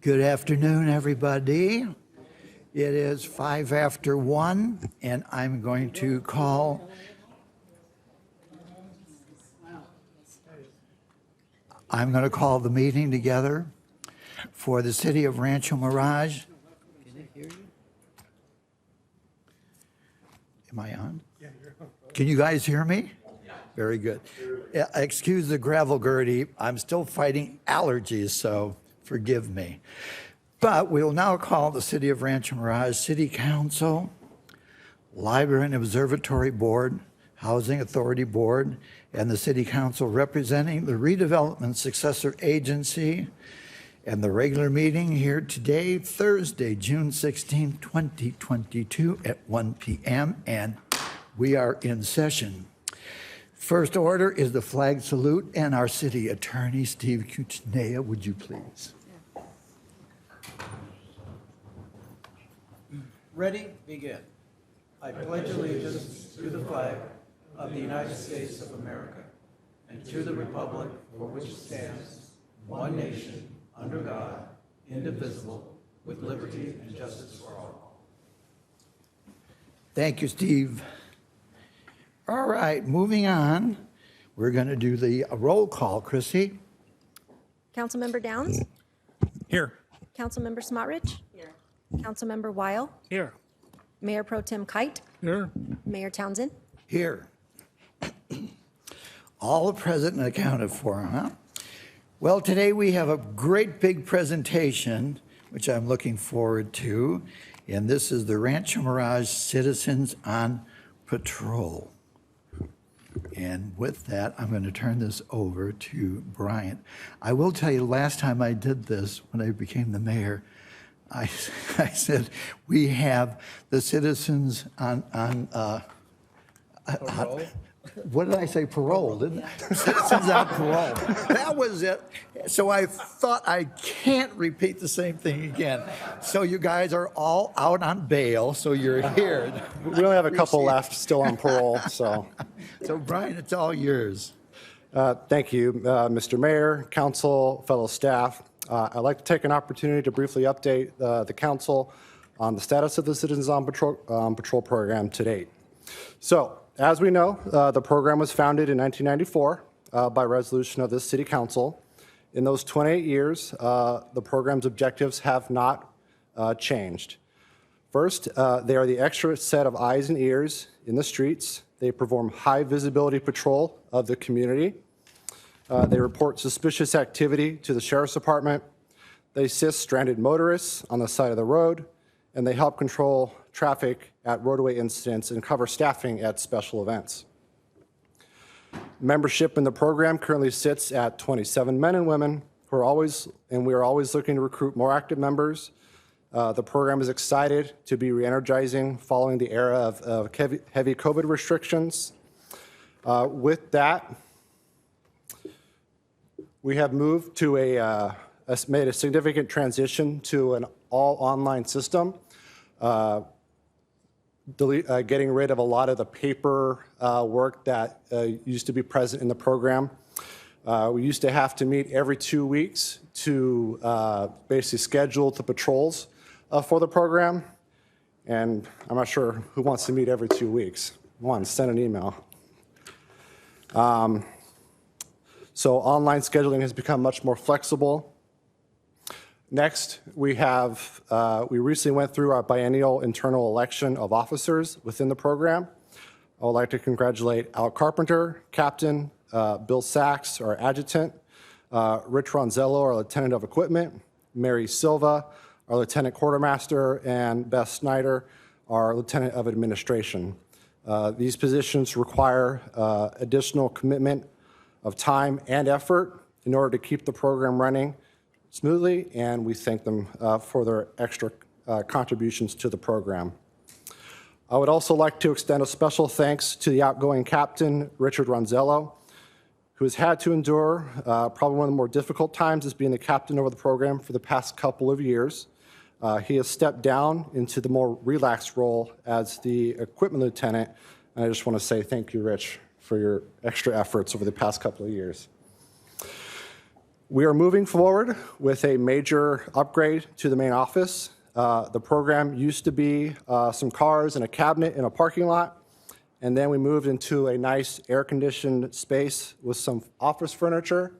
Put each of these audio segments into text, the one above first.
Good afternoon, everybody. It is 5 after 1, and I'm going to call the meeting together for the city of Rancho Mirage. Can it hear you? Am I on? Yeah, you're on. Can you guys hear me? Yeah. Very good. Excuse the gravel Gertie. I'm still fighting allergies, so forgive me. But we will now call the City of Rancho Mirage City Council, Library and Observatory Board, Housing Authority Board, and the City Council representing the Redevelopment Successor Agency, and the regular meeting here today, Thursday, June 16, 2022 at 1 p.m., and we are in session. First order is the flag salute, and our city attorney, Steve Cuccinea, would you please? Ready? Begin. I pledge allegiance to the flag of the United States of America and to the republic for which it stands, one nation, under God, indivisible, with liberty and justice for all. Thank you, Steve. All right, moving on. We're going to do the roll call. Chrissy? Councilmember Downs? Here. Councilmember Smotrich? Here. Councilmember Weil? Here. Mayor Pro Tem Kite? Here. Mayor Townsend? Here. All present and accounted for, huh? Well, today we have a great big presentation, which I'm looking forward to, and this is the Rancho Mirage Citizens on Patrol. And with that, I'm going to turn this over to Bryant. I will tell you, last time I did this, when I became the mayor, I said, we have the citizens on what did I say? Parole, didn't I? Citizens on parole. That was it. So I thought I can't repeat the same thing again. So you guys are all out on bail, so you're here. We only have a couple left still on parole, so. So Brian, it's all yours. Thank you, Mr. Mayor, council, fellow staff. I'd like to take an opportunity to briefly update the council on the status of the Citizens on Patrol program to date. So, as we know, the program was founded in 1994 by resolution of this city council. In those 28 years, the program's objectives have not changed. First, they are the extra set of eyes and ears in the streets. They perform high visibility patrol of the community. They report suspicious activity to the Sheriff's Department. They assist stranded motorists on the side of the road, and they help control traffic at roadway incidents and cover staffing at special events. Membership in the program currently sits at 27 men and women who are always, and we are always looking to recruit more active members. The program is excited to be re-energizing following the era of heavy COVID restrictions. With that, we have moved to made a significant transition to an all online system, getting rid of a lot of the paper work that used to be present in the program. We used to have to meet every 2 weeks to basically schedule the patrols for the program. And I'm not sure who wants to meet every 2 weeks. One, send an email. So online scheduling has become much more flexible. Next, we recently went through our biennial internal election of officers within the program. I would like to congratulate Al Carpenter, Captain, Bill Sachs, our Adjutant, Rich Ronzello, our Lieutenant of Equipment, Mary Silva, our Lieutenant Quartermaster, and Beth Snyder, our Lieutenant of Administration. These positions require additional commitment of time and effort in order to keep the program running smoothly, and we thank them for their extra contributions to the program. I would also like to extend a special thanks to the outgoing captain, Richard Ronzello, who has had to endure probably one of the more difficult times as being the captain over the program for the past couple of years. He has stepped down into the more relaxed role as the equipment lieutenant, and I just want to say thank you, Rich, for your extra efforts over the past couple of years. We are moving forward with a major upgrade to the main office. The program used to be some cars and a cabinet in a parking lot, and then we moved into a nice air-conditioned space with some office furniture.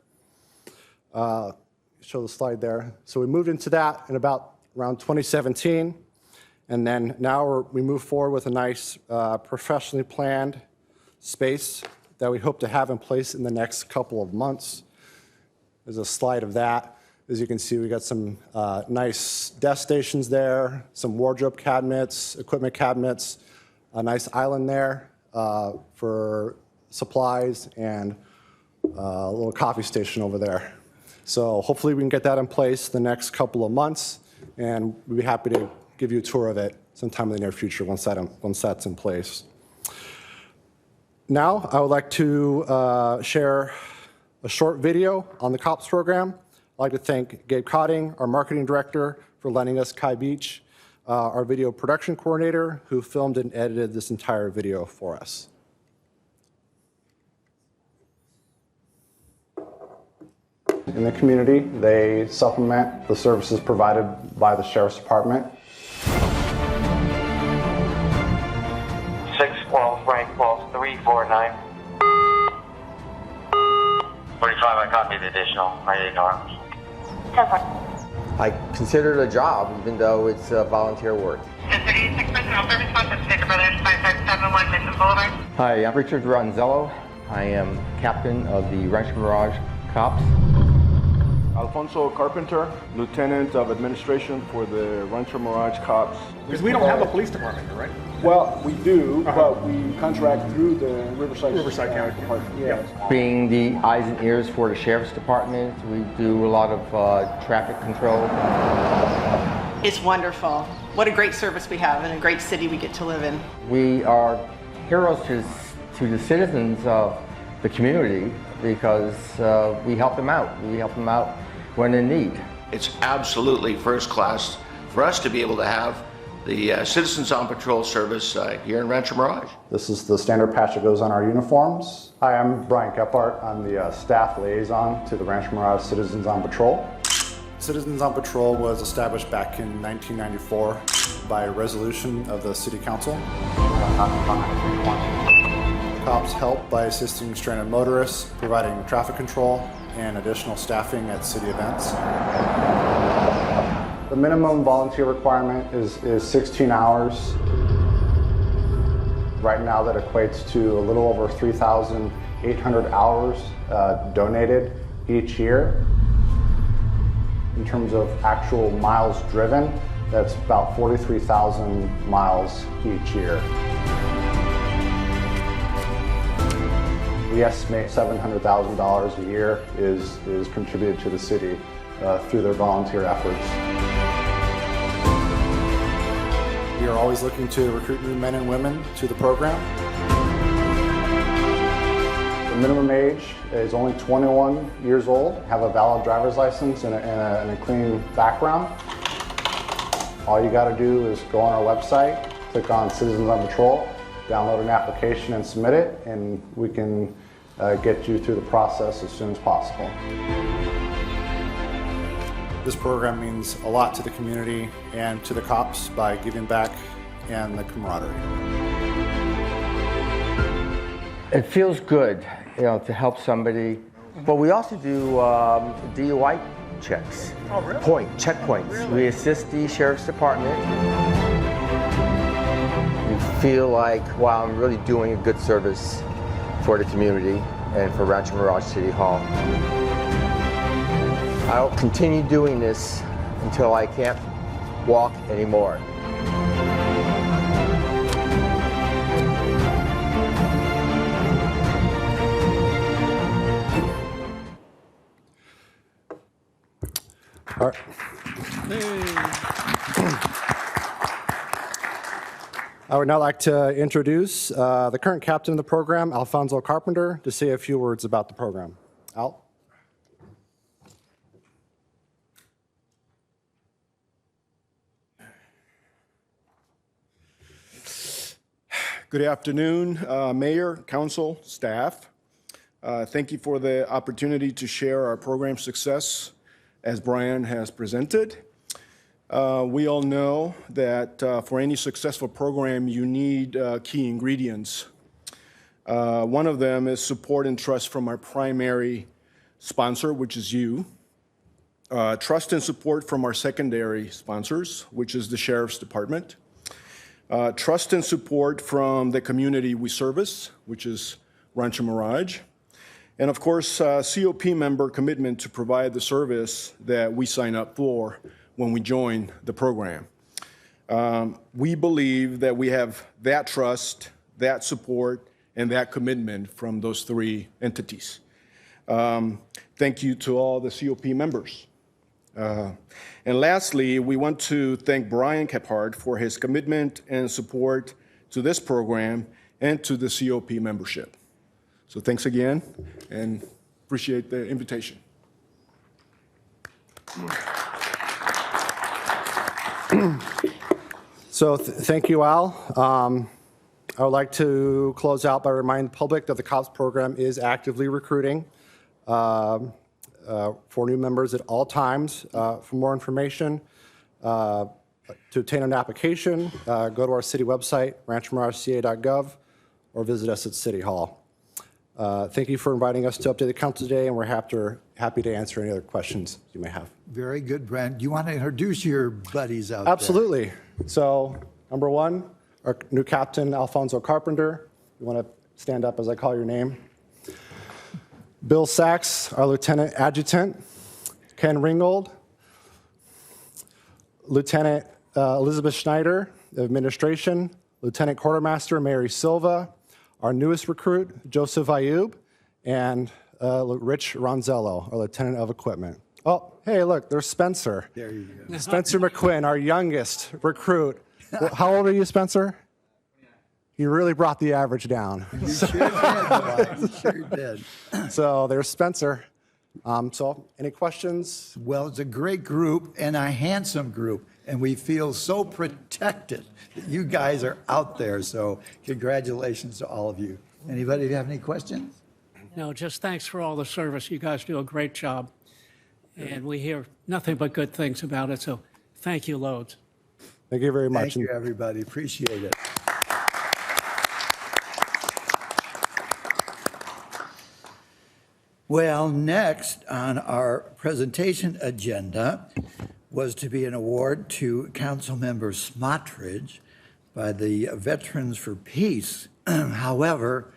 Show the slide there. So we moved into that in around 2017, and then now we move forward with a nice professionally planned space that we hope to have in place in the next couple of months. There's a slide of that. As you can see, we got some nice desk stations there, some wardrobe cabinets, equipment cabinets, a nice island there for supplies, and a little coffee station over there. So hopefully we can get that in place the next couple of months, and we'd be happy to give you a tour of it sometime in the near future once that's in place. Now, I would like to share a short video on the COPS program. I'd like to thank Gabe Cotting, our marketing director, for lending us Kai Beach, our video production coordinator, who filmed and edited this entire video for us. In the community, they supplement the services provided by the Sheriff's Department. 6 Falls, Frank Falls, 349. 45, I copy the additional. I ignore. I consider it a job, even though it's volunteer work. 36 personnel service response, State Brothers, 5571 Midland Boulevard. Hi, I'm Richard Ronzello. I am captain of the Rancho Mirage Cops. Alfonso Carpenter, Lieutenant of Administration for the Rancho Mirage Cops. Because we don't have a police department, right? Well, we do, but we contract through the Riverside County Department. Yes. Being the eyes and ears for the Sheriff's Department, we do a lot of traffic control. It's wonderful. What a great service we have and a great city we get to live in. We are heroes to the citizens of the community because we help them out. We help them out when in need. It's absolutely first class for us to be able to have the Citizens on Patrol service here in Rancho Mirage. This is the standard patch that goes on our uniforms. Hi, I'm Brian Kephart. I'm the staff liaison to the Rancho Mirage Citizens on Patrol. Citizens on Patrol was established back in 1994 by a resolution of the City Council. Cops help by assisting stranded motorists, providing traffic control, and additional staffing at city events. The minimum volunteer requirement is 16 hours. Right now that equates to a little over 3,800 hours donated each year. In terms of actual miles driven, that's about 43,000 miles each year. We estimate $700,000 a year is contributed to the city through their volunteer efforts. We are always looking to recruit new men and women to the program. The minimum age is only 21 years old, have a valid driver's license and a clean background. All you got to do is go on our website, click on Citizens on Patrol, download an application and submit it, and we can get you through the process as soon as possible. This program means a lot to the community and to the cops by giving back and the camaraderie. It feels good, to help somebody. But we also do DUI checks. Oh, really? Checkpoints. Really? We assist the Sheriff's Department. You feel like, wow, I'm really doing a good service for the community and for Rancho Mirage City Hall. I'll continue doing this until I can't walk anymore. All right. I would now like to introduce the current captain of the program, Alfonso Carpenter, to say a few words about the program. Al? Good afternoon, Mayor, Council, staff. Thank you for the opportunity to share our program success as Brian has presented. We all know that for any successful program, you need key ingredients. One of them is support and trust from our primary sponsor, which is you. Trust and support from our secondary sponsors, which is the Sheriff's Department. Trust and support from the community we service, which is Rancho Mirage. And of course, COP member commitment to provide the service that we sign up for when we join the program. We believe that we have that trust, that support, and that commitment from those three entities. Thank you to all the COP members. And lastly, we want to thank Brian Kephart for his commitment and support to this program and to the COP membership. So thanks again, and appreciate the invitation. So thank you, Al. I would like to close out by reminding the public that the COPS program is actively recruiting for new members at all times. For more information, to obtain an application, go to our city website, ranchomirage.ca.gov, or visit us at City Hall. Thank you for inviting us to update the council today, and we're happy to answer any other questions you may have. Very good, Brent. Do you want to introduce your buddies out Absolutely. So, number one, our new captain, Alfonso Carpenter. You want to stand up as I call your name? Bill Sachs, our lieutenant adjutant. Ken Ringgold. Lieutenant Elizabeth Schneider, administration. Lieutenant Quartermaster Mary Silva. Our newest recruit, Joseph Ayub. And Rich Ronzello, our lieutenant of equipment. Oh, hey, look, there's Spencer. There you go. Spencer McQuinn, our youngest recruit. How old are you, Spencer? You really brought the average down. You sure did, Brian. You sure did. So there's Spencer. So any questions? Well, it's a great group and a handsome group, and we feel so protected that you guys are out there. So congratulations to all of you. Anybody have any questions? No, just thanks for all the service. You guys do a great job. And we hear nothing but good things about it, so thank you loads. Thank you very much. Thank you, everybody. Appreciate it. Well, next on our presentation agenda was to be an award to Councilmember Smotrich by the Veterans for Peace. However,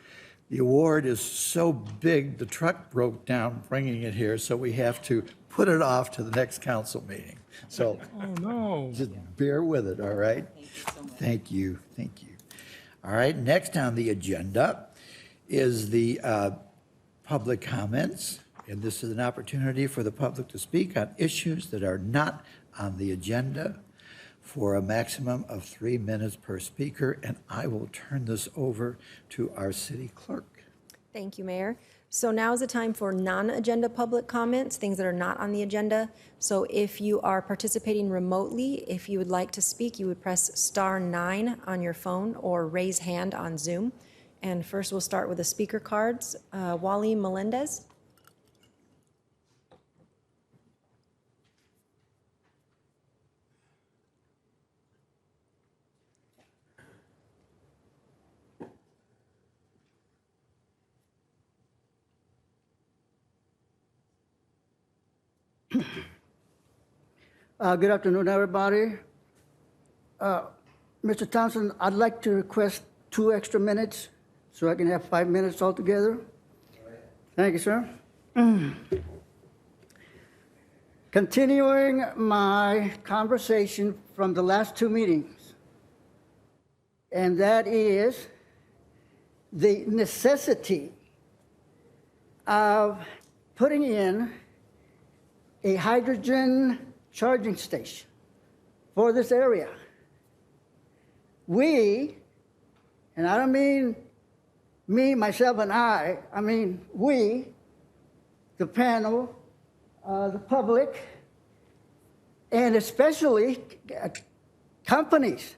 the award is so big, the truck broke down bringing it here, so we have to put it off to the next council meeting. So just bear with it, all right? Thank you. Thank you. All right, next on the agenda is the public comments, and this is an opportunity for the public to speak on issues that are not on the agenda for a maximum of 3 minutes per speaker, and I will turn this over to our city clerk. Thank you, Mayor. So now is the time for non-agenda public comments, things that are not on the agenda. So if you are participating remotely, if you would like to speak, you would press *9 on your phone or raise hand on Zoom. And first we'll start with the speaker cards. Wally Melendez. Good afternoon, everybody. Mr. Thompson, I'd like to request 2 extra minutes so I can have 5 minutes altogether. Thank you, sir. Continuing my conversation from the last 2 meetings, and that is the necessity of putting in a hydrogen charging station for this area. We, and I don't mean me, myself, and I mean we, the panel, the public, and especially companies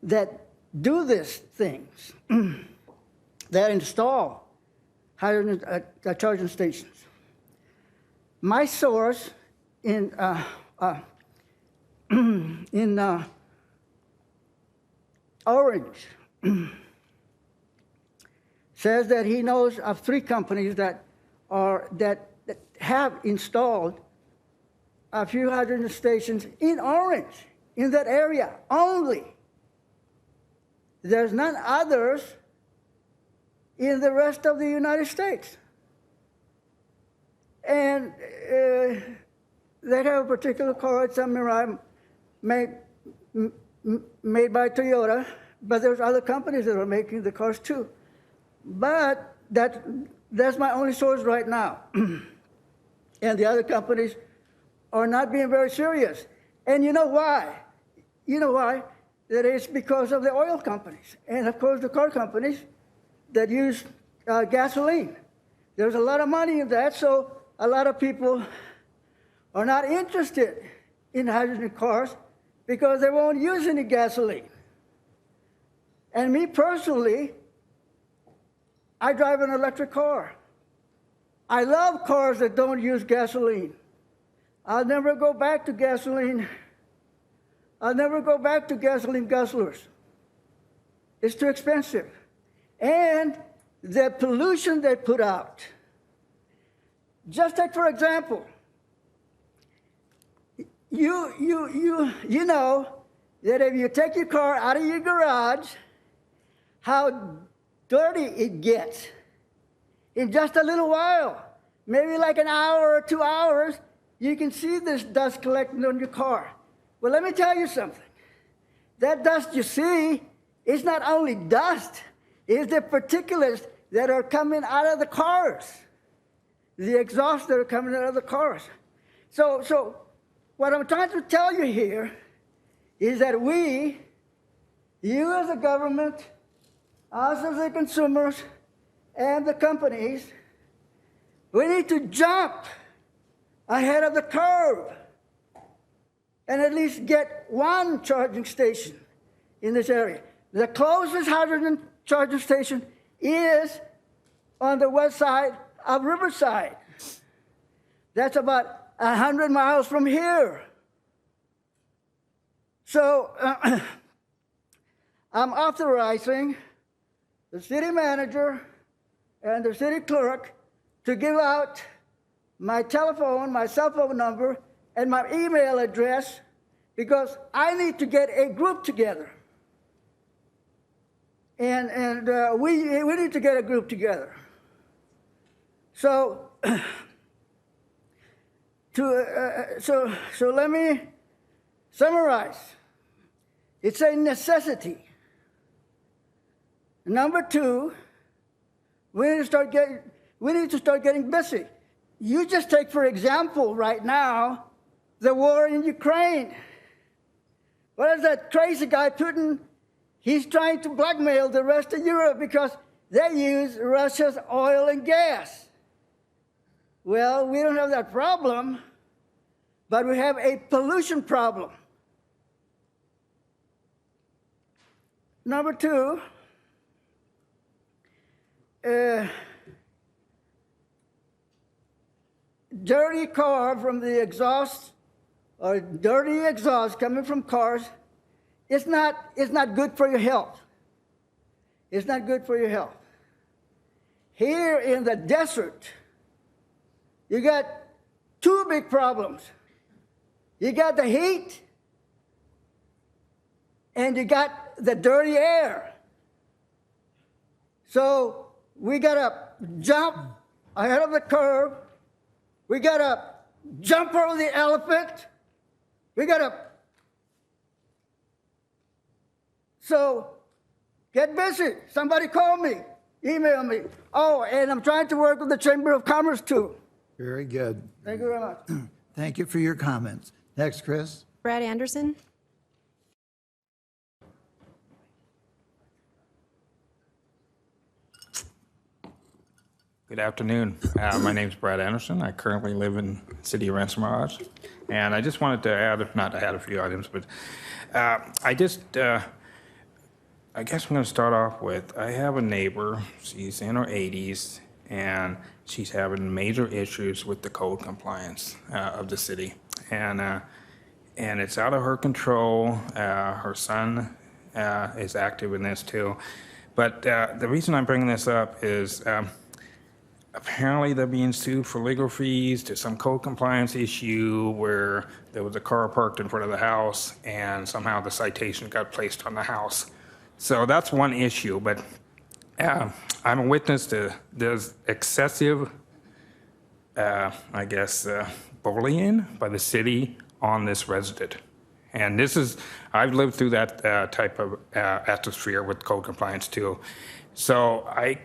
that do these things, that install charging stations. My source in Orange says that he knows of 3 companies that have installed a few hydrogen stations in Orange, in that area only. There's none others in the rest of the United States. And they have a particular car, it's a Mirage made by Toyota, but there's other companies that are making the cars too. But that's my only source right now. And the other companies are not being very serious. And you know why? You know why? That is because of the oil companies and, of course, the car companies that use gasoline. There's a lot of money in that, so a lot of people are not interested in hydrogen cars because they won't use any gasoline. And me personally, I drive an electric car. I love cars that don't use gasoline. I'll never go back to gasoline. I'll never go back to gasoline guzzlers. It's too expensive. And the pollution they put out. Just take, for example, you know that if you take your car out of your garage, how dirty it gets in just a little while. Maybe like an hour or 2 hours, you can see this dust collecting on your car. Well, let me tell you something. That dust you see is not only dust, it's the particulates that are coming out of the cars, the exhaust that are coming out of the cars. So what I'm trying to tell you here is that you as a government, us as the consumers, and the companies, we need to jump ahead of the curve and at least get 1 charging station in this area. The closest hydrogen charging station is on the west side of Riverside. That's about 100 miles from here. So I'm authorizing the city manager and the city clerk to give out my telephone, my cell phone number, and my email address because I need to get a group together. And we need to get a group together. So, so let me summarize. It's a necessity. Number 2, we need to start getting busy. You just take, for example, right now, the war in Ukraine. What is that crazy guy Putin? He's trying to blackmail the rest of Europe because they use Russia's oil and gas. Well, we don't have that problem, but we have a pollution problem. Number 2, dirty car from the exhaust, or dirty exhaust coming from cars, it's not good for your health. It's not good for your health. Here in the desert, you got 2 big problems. You got the heat, and you got the dirty air. So we gotta jump ahead of the curve. We gotta jump over the elephant. So get busy. Somebody call me, email me. Oh, and I'm trying to work with the Chamber of Commerce too. Very good. Thank you very much. Thank you for your comments. Next, Chris. Brad Anderson. Good afternoon. My name's Brad Anderson. I currently live in the city of Rancho Mirage. And I just wanted to add, if not add a few items, but I guess I'm going to start off with, I have a neighbor, she's in her 80s, and she's having major issues with the code compliance of the city. And it's out of her control. Her son is active in this too. But the reason I'm bringing this up is apparently they're being sued for legal fees to some code compliance issue where there was a car parked in front of the house and somehow the citation got placed on the house. So that's one issue, but I'm a witness to there's excessive, bullying by the city on this resident. And I've lived through that type of atmosphere with code compliance too. So I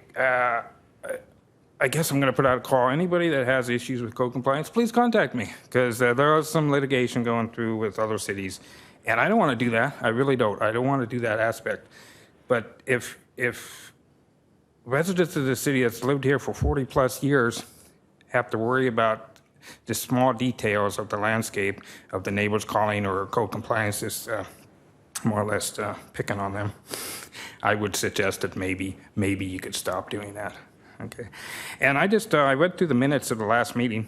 guess I'm going to put out a call. Anybody that has issues with code compliance, please contact me, because there is some litigation going through with other cities. And I don't want to do that. I really don't. I don't want to do that aspect. But if residents of the city that's lived here for 40 plus years have to worry about the small details of the landscape of the neighbors calling or code compliance is more or less picking on them, I would suggest that maybe you could stop doing that. Okay. And I read through the minutes of the last meeting.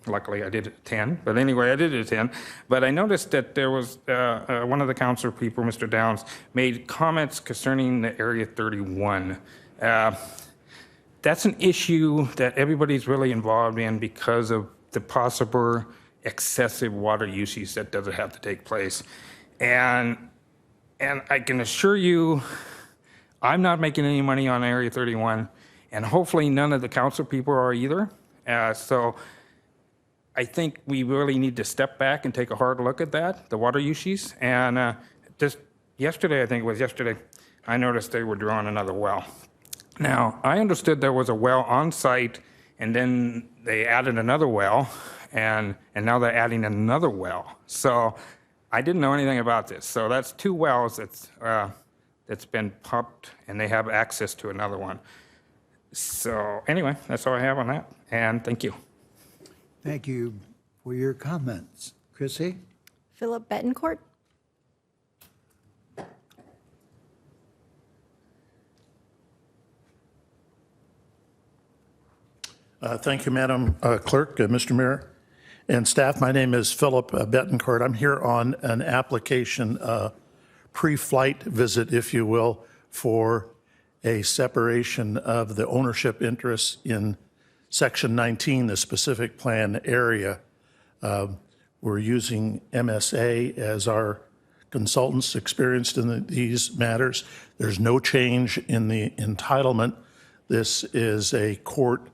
Luckily, I did attend. But anyway, I did attend. But I noticed that there was one of the council people, Mr. Downs, made comments concerning the Area 31. That's an issue that everybody's really involved in because of the possible excessive water usage that doesn't have to take place. And I can assure you, I'm not making any money on Area 31. And hopefully none of the council people are either. So I think we really need to step back and take a hard look at that, the water usage. And just yesterday, I noticed they were drawing another well. Now, I understood there was a well on site, and then they added another well, and now they're adding another well. So I didn't know anything about this. So that's two wells that's been pumped, and they have access to another one. So anyway, that's all I have on that, and thank you. Thank you for your comments. Chrissy? Philip Betancourt? Thank you, Madam Clerk, Mr. Mayor, and staff. My name is Philip Betancourt. I'm here on an application, pre-flight visit, if you will, for a separation of the ownership interests in Section 19, the specific plan area. We're using MSA as our consultants experienced in these matters. There's no change in the entitlement. This is a court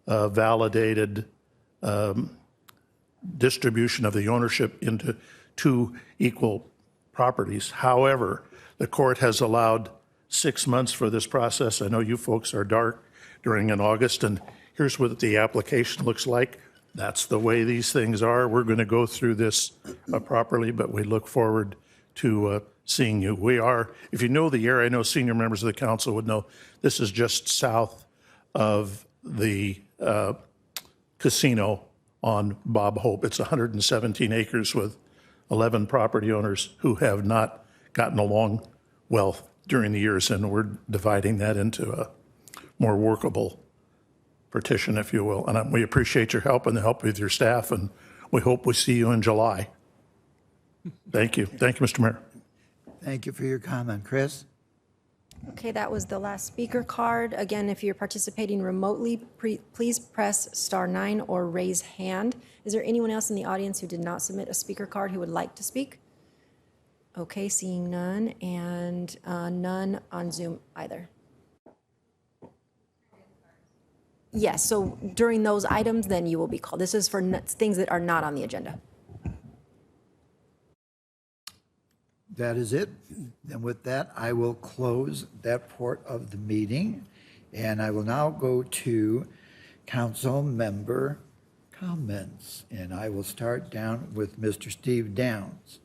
validated distribution of the ownership into two equal properties. However, the court has allowed 6 months for this process. I know you folks are dark during in August, and here's what the application looks like. That's the way these things are. We're going to go through this properly, but we look forward to seeing you. We are, if you know the area, I know senior members of the council would know, this is just south of the casino on Bob Hope. It's 117 acres with 11 property owners who have not gotten along well during the years, and we're dividing that into a more workable partition, if you will. And we appreciate your help and the help with your staff, and we hope we see you in July. Thank you. Thank you, Mr. Mayor. Thank you for your comment. Chris? Okay, that was the last speaker card. Again, if you're participating remotely, please press *9 or raise hand. Is there anyone else in the audience who did not submit a speaker card who would like to speak? Okay, seeing none, and none on Zoom either. Yes, so during those items, then you will be called. This is for things that are not on the agenda. That is it. And with that, I will close that part of the meeting. And I will now go to council member comments. And I will start down with Mr. Steve Downs.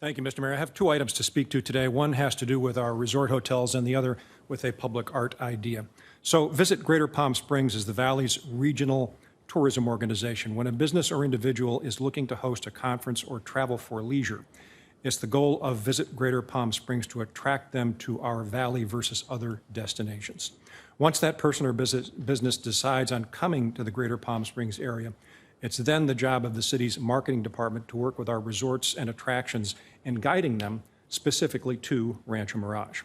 Thank you, Mr. Mayor. I have two items to speak to today. One has to do with our resort hotels and the other with a public art idea. So Visit Greater Palm Springs is the Valley's regional tourism organization when a business or individual is looking to host a conference or travel for leisure. It's the goal of Visit Greater Palm Springs to attract them to our valley versus other destinations. Once that person or business decides on coming to the Greater Palm Springs area, it's then the job of the city's marketing department to work with our resorts and attractions in guiding them specifically to Rancho Mirage.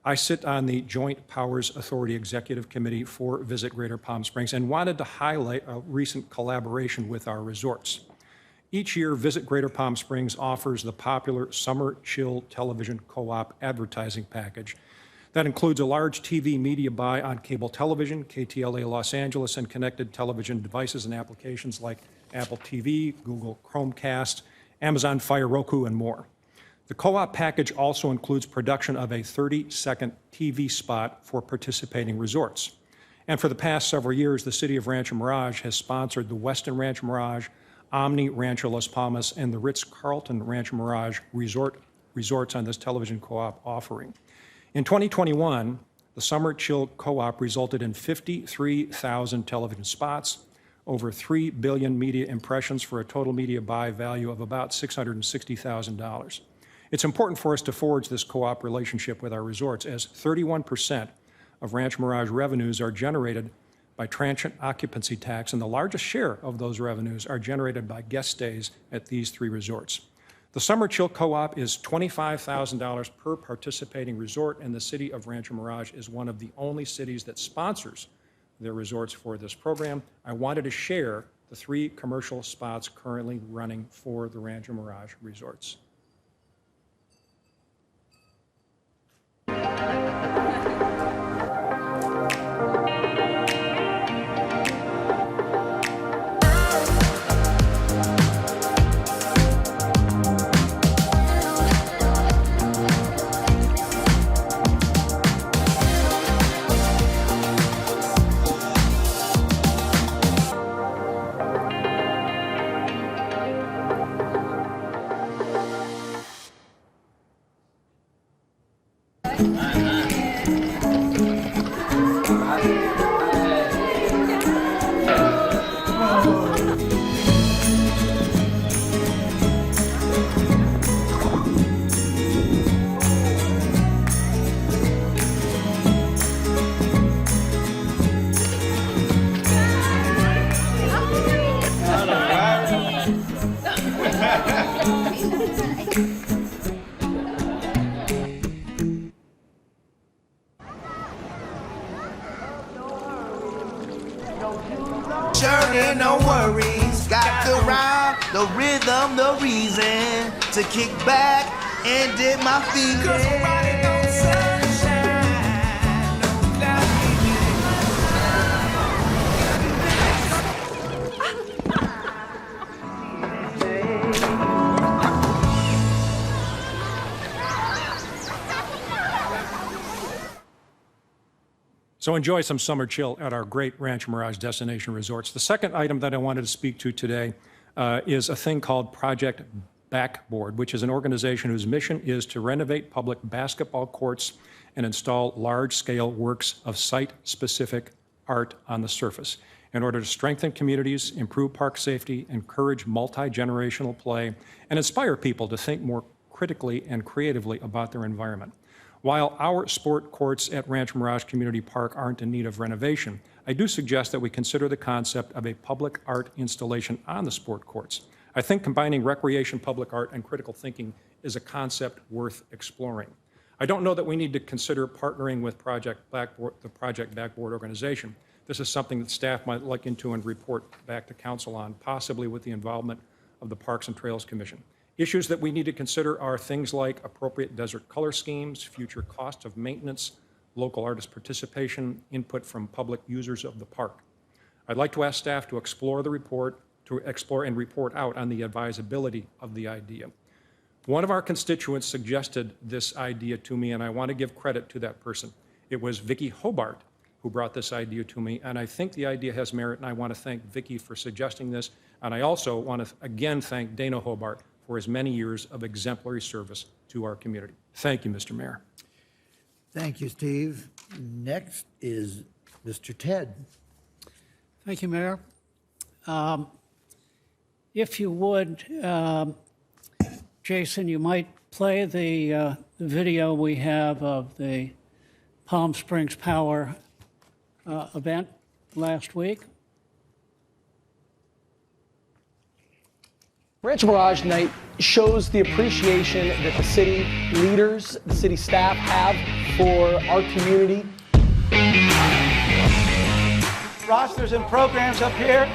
I sit on the Joint Powers Authority Executive Committee for Visit Greater Palm Springs and wanted to highlight a recent collaboration with our resorts. Each year, Visit Greater Palm Springs offers the popular Summer Chill Television Co-op advertising package. That includes a large TV media buy on cable television, KTLA Los Angeles, and connected television devices and applications like Apple TV, Google Chromecast, Amazon Fire Roku, and more. The co-op package also includes production of a 30-second TV spot for participating resorts. And for the past several years, the city of Rancho Mirage has sponsored the Westin Rancho Mirage, Omni Rancho Las Palmas, and the Ritz-Carlton Rancho Mirage resorts on this television co-op offering. In 2021, the Summer Chill Co-op resulted in 53,000 television spots, over 3 billion media impressions for a total media buy value of about $660,000. It's important for us to forge this co-op relationship with our resorts, as 31% of Rancho Mirage revenues are generated by transient occupancy tax, and the largest share of those revenues are generated by guest stays at these 3 resorts. The Summer Chill Co-op is $25,000 per participating resort, and the city of Rancho Mirage is one of the only cities that sponsors their resorts for this program. I wanted to share the 3 commercial spots currently running for the Rancho Mirage resorts. Sure, no worries. Got the rhyme, the rhythm, the reason to kick back and dip my feet. 'Cause we're riding on sunshine, no So enjoy some summer chill at our great Rancho Mirage destination resorts. The second item that I wanted to speak to today is a thing called Project Backboard, which is an organization whose mission is to renovate public basketball courts and install large-scale works of site-specific art on the surface in order to strengthen communities, improve park safety, encourage multi-generational play, and inspire people to think more critically and creatively about their environment. While our sport courts at Rancho Mirage Community Park aren't in need of renovation, I do suggest that we consider the concept of a public art installation on the sport courts. I think combining recreation, public art, and critical thinking is a concept worth exploring. I don't know that we need to consider partnering with the Project Backboard organization. This is something that staff might look into and report back to council on, possibly with the involvement of the Parks and Trails Commission. Issues that we need to consider are things like appropriate desert color schemes, future cost of maintenance, local artist participation, input from public users of the park. I'd like to ask staff to explore and report out on the advisability of the idea. One of our constituents suggested this idea to me, and I want to give credit to that person. It was Vicki Hobart who brought this idea to me, and I think the idea has merit, and I want to thank Vicki for suggesting this, and I also want to again thank Dana Hobart for his many years of exemplary service to our community. Thank you, Mr. Mayor. Thank you, Steve. Next is Mr. Ted. Thank you, Mayor. If you would, Jason, you might play the video we have of the Palm Springs Power event last week? Rancho Mirage Night shows the appreciation that the city leaders, the city staff have for our community. Rosters and programs up here,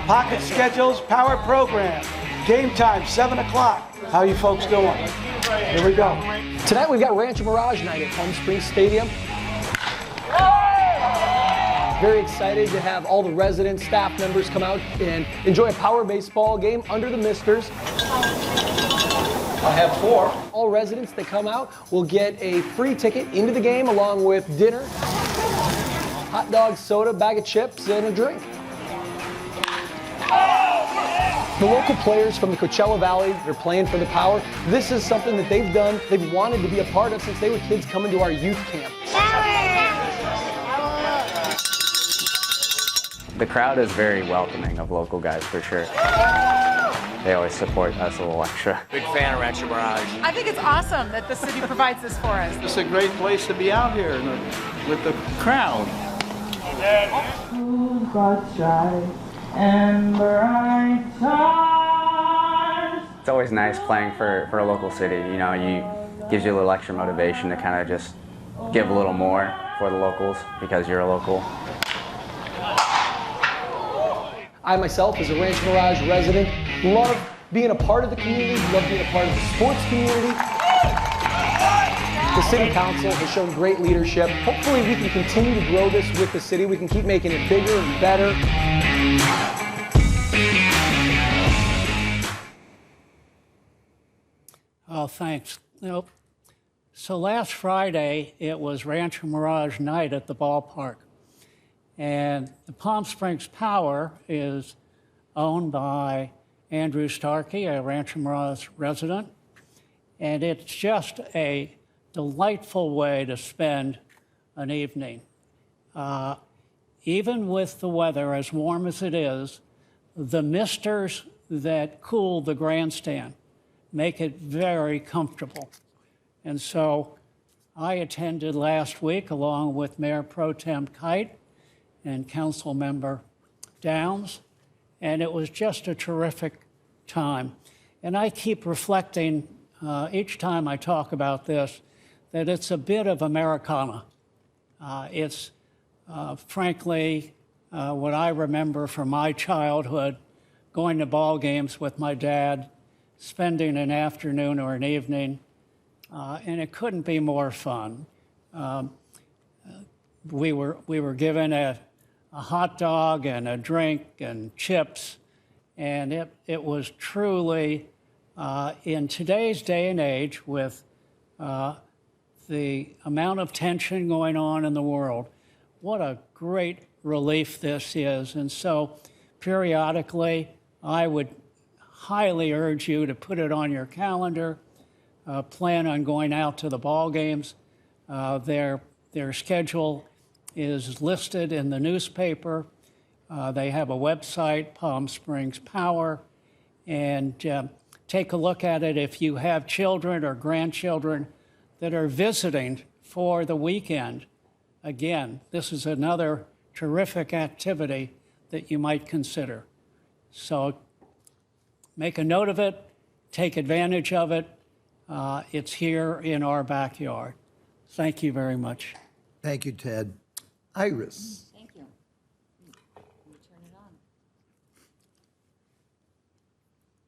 pocket schedules, power program. Game time, 7 o'clock. How you folks doing? Here we go. Tonight we've got Rancho Mirage Night at Palm Springs Stadium. Very excited to have all the residents, staff members come out and enjoy a power baseball game under the misters. I have 4. All residents that come out will get a free ticket into the game along with dinner, hot dogs, soda, bag of chips, and a drink. The local players from the Coachella Valley, they're playing for the Power. This is something that they've done, they've wanted to be a part of since they were kids coming to our youth camp. The crowd is very welcoming of local guys for sure. They always support us a little extra. Big fan of Rancho Mirage. I think it's awesome that the city provides this for us. It's a great place to be out here with the crowd. It's always nice playing for a local city. You know, gives you a little extra motivation to kind of just give a little more for the locals because you're a local. I myself, as a Rancho Mirage resident, love being a part of the community, love being a part of the sports community. The City Council has shown great leadership. Hopefully we can continue to grow this with the city. We can keep making it bigger and better. Oh, thanks. Nope. So last Friday, it was Rancho Mirage Night at the ballpark. And the Palm Springs Power is owned by Andrew Starkey, a Rancho Mirage resident. And it's just a delightful way to spend an evening. Even with the weather as warm as it is, the misters that cool the grandstand make it very comfortable. And so I attended last week along with Mayor Pro Tem Kite and Council Member Downs, and it was just a terrific time. And I keep reflecting each time I talk about this that it's a bit of Americana. It's frankly what I remember from my childhood, going to ball games with my dad, spending an afternoon or an evening, and it couldn't be more fun. We were given a hot dog and a drink and chips, and it was truly, in today's day and age with the amount of tension going on in the world, what a great relief this is. And so periodically, I would highly urge you to put it on your calendar, plan on going out to the ball games. Their schedule is listed in the newspaper. They have a website, Palm Springs Power, and take a look at it if you have children or grandchildren that are visiting for the weekend. Again, this is another terrific activity that you might consider. So make a note of it, take advantage of it. It's here in our backyard. Thank you very much. Thank you, Ted. Iris. Thank you. Let me turn it on.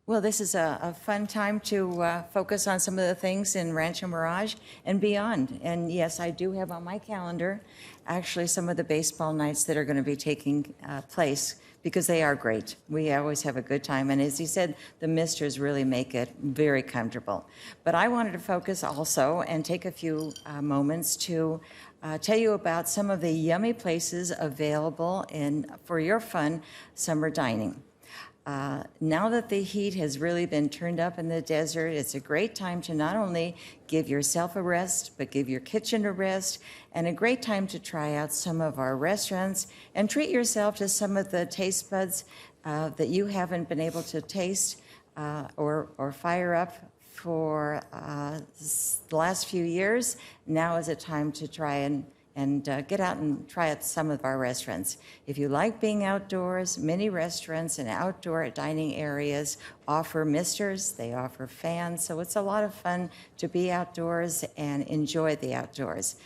Well, this is a fun time to focus on some of the things in Rancho Mirage and beyond. And yes, I do have on my calendar actually some of the baseball nights that are going to be taking place, because they are great. We always have a good time. And as he said, the misters really make it very comfortable. But I wanted to focus also and take a few moments to tell you about some of the yummy places available for your fun summer dining. Now that the heat has really been turned up in the desert, it's a great time to not only give yourself a rest, but give your kitchen a rest, and a great time to try out some of our restaurants and treat yourself to some of the taste buds that you haven't been able to taste or fire up for the last few years. Now is a time to try and get out and try out some of our restaurants. If you like being outdoors, many restaurants and outdoor dining areas offer misters, they offer fans, so it's a lot of fun to be outdoors and enjoy the outdoors.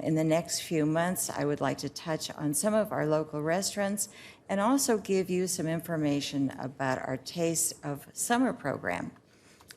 In the next few months, I would like to touch on some of our local restaurants and also give you some information about our Taste of Summer program.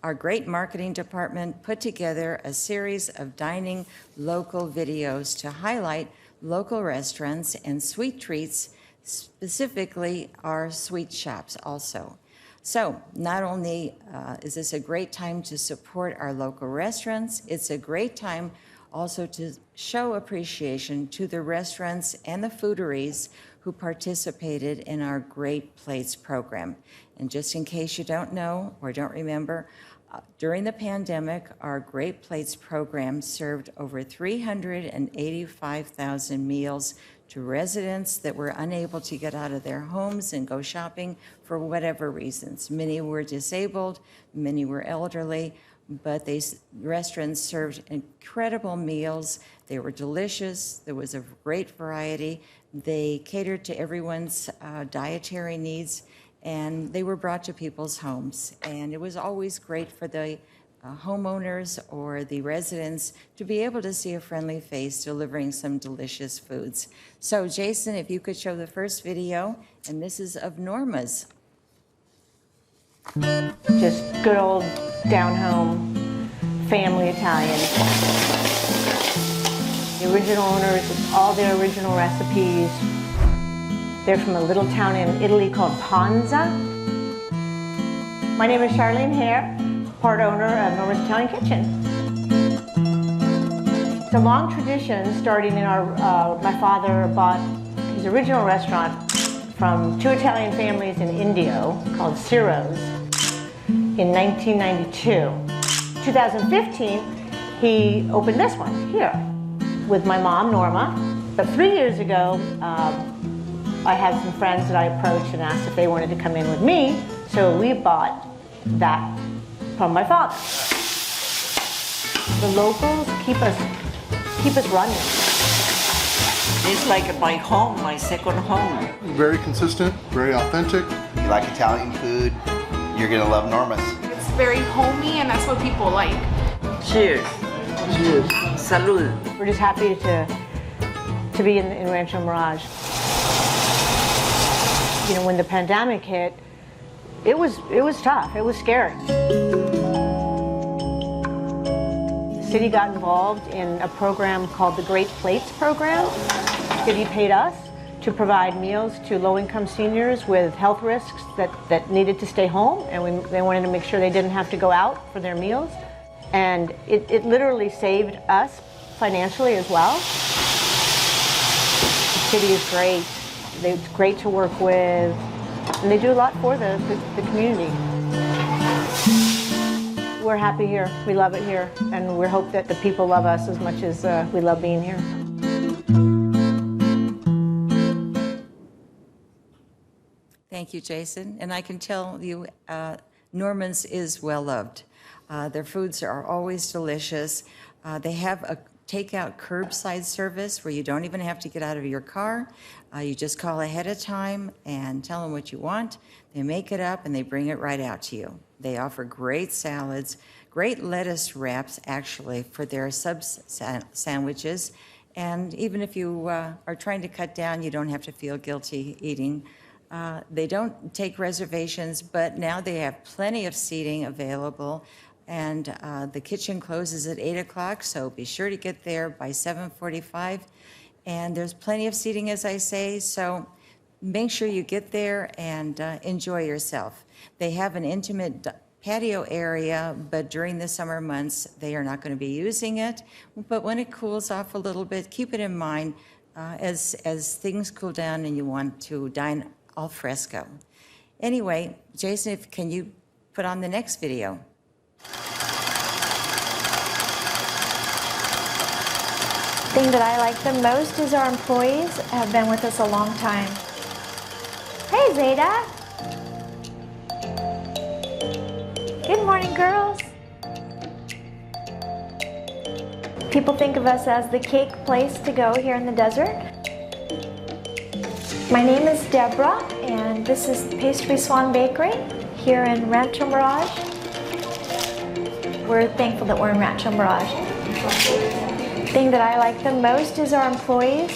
Our great marketing department put together a series of dining local videos to highlight local restaurants and sweet treats, specifically our sweet shops also. So not only is this a great time to support our local restaurants, it's a great time also to show appreciation to the restaurants and the foodieries who participated in our Great Plates program. And just in case you don't know or don't remember, during the pandemic, our Great Plates program served over 385,000 meals to residents that were unable to get out of their homes and go shopping for whatever reasons. Many were disabled, many were elderly, but these restaurants served incredible meals. They were delicious. There was a great variety. They catered to everyone's dietary needs, and they were brought to people's homes. And it was always great for the homeowners or the residents to be able to see a friendly face delivering some delicious foods. So Jason, if you could show the first video, and this is of Norma's. Just good old down-home family Italian. The original owners, all their original recipes. They're from a little town in Italy called Ponza. My name is Charlene Hare, part owner of Norma's Italian Kitchen. It's a long tradition starting in our, my father bought his original restaurant from two Italian families in Indio called Ciro's in 1992. 2015, he opened this one here with my mom, Norma. But 3 years ago, I had some friends that I approached and asked if they wanted to come in with me, so we bought that from my father. The locals keep us running. It's like my home, my second home. Very consistent, very authentic. If you like Italian food, you're gonna love Norma's. It's very homey, and that's what people like. Cheers. Cheers. Salud. We're just happy to be in Rancho Mirage. You know, when the pandemic hit, it was tough. It was scary. The city got involved in a program called the Great Plates program. The city paid us to provide meals to low-income seniors with health risks that needed to stay home, and they wanted to make sure they didn't have to go out for their meals. And it literally saved us financially as well. The city is great. They're great to work with, and they do a lot for the community. We're happy here. We love it here, and we hope that the people love us as much as we love being here. Thank you, Jason. And I can tell you, Norman's is well loved. Their foods are always delicious. They have a takeout curbside service where you don't even have to get out of your car. You just call ahead of time and tell them what you want. They make it up and they bring it right out to you. They offer great salads, great lettuce wraps actually for their sub sandwiches. And even if you are trying to cut down, you don't have to feel guilty eating. They don't take reservations, but now they have plenty of seating available. And the kitchen closes at 8 o'clock, so be sure to get there by 7:45. And there's plenty of seating, as I say, so make sure you get there and enjoy yourself. They have an intimate patio area, but during the summer months, they are not going to be using it. But when it cools off a little bit, keep it in mind as things cool down and you want to dine al fresco. Anyway, Jason, can you put on the next video? The thing that I like the most is our employees have been with us a long time. Hey, Zeta. Good morning, girls. People think of us as the cake place to go here in the desert. My name is Deborah, and this is Pastry Swan Bakery here in Rancho Mirage. We're thankful that we're in Rancho Mirage. The thing that I like the most is our employees.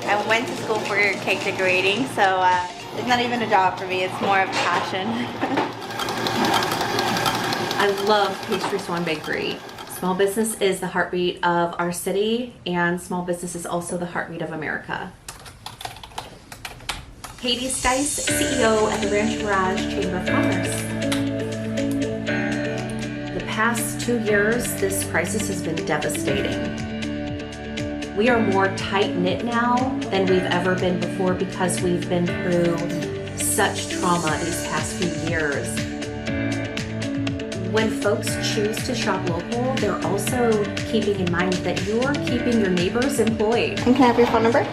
I went to school for cake decorating, so it's not even a job for me, it's more of a passion. I love Pastry Swan Bakery. Small business is the heartbeat of our city, and small business is also the heartbeat of America. Katie Stice, CEO at the Rancho Mirage Chamber of Commerce. The past 2 years, this crisis has been devastating. We are more tight-knit now than we've ever been before because we've been through such trauma these past few years. When folks choose to shop local, they're also keeping in mind that you're keeping your neighbors employed. And can I have your phone number?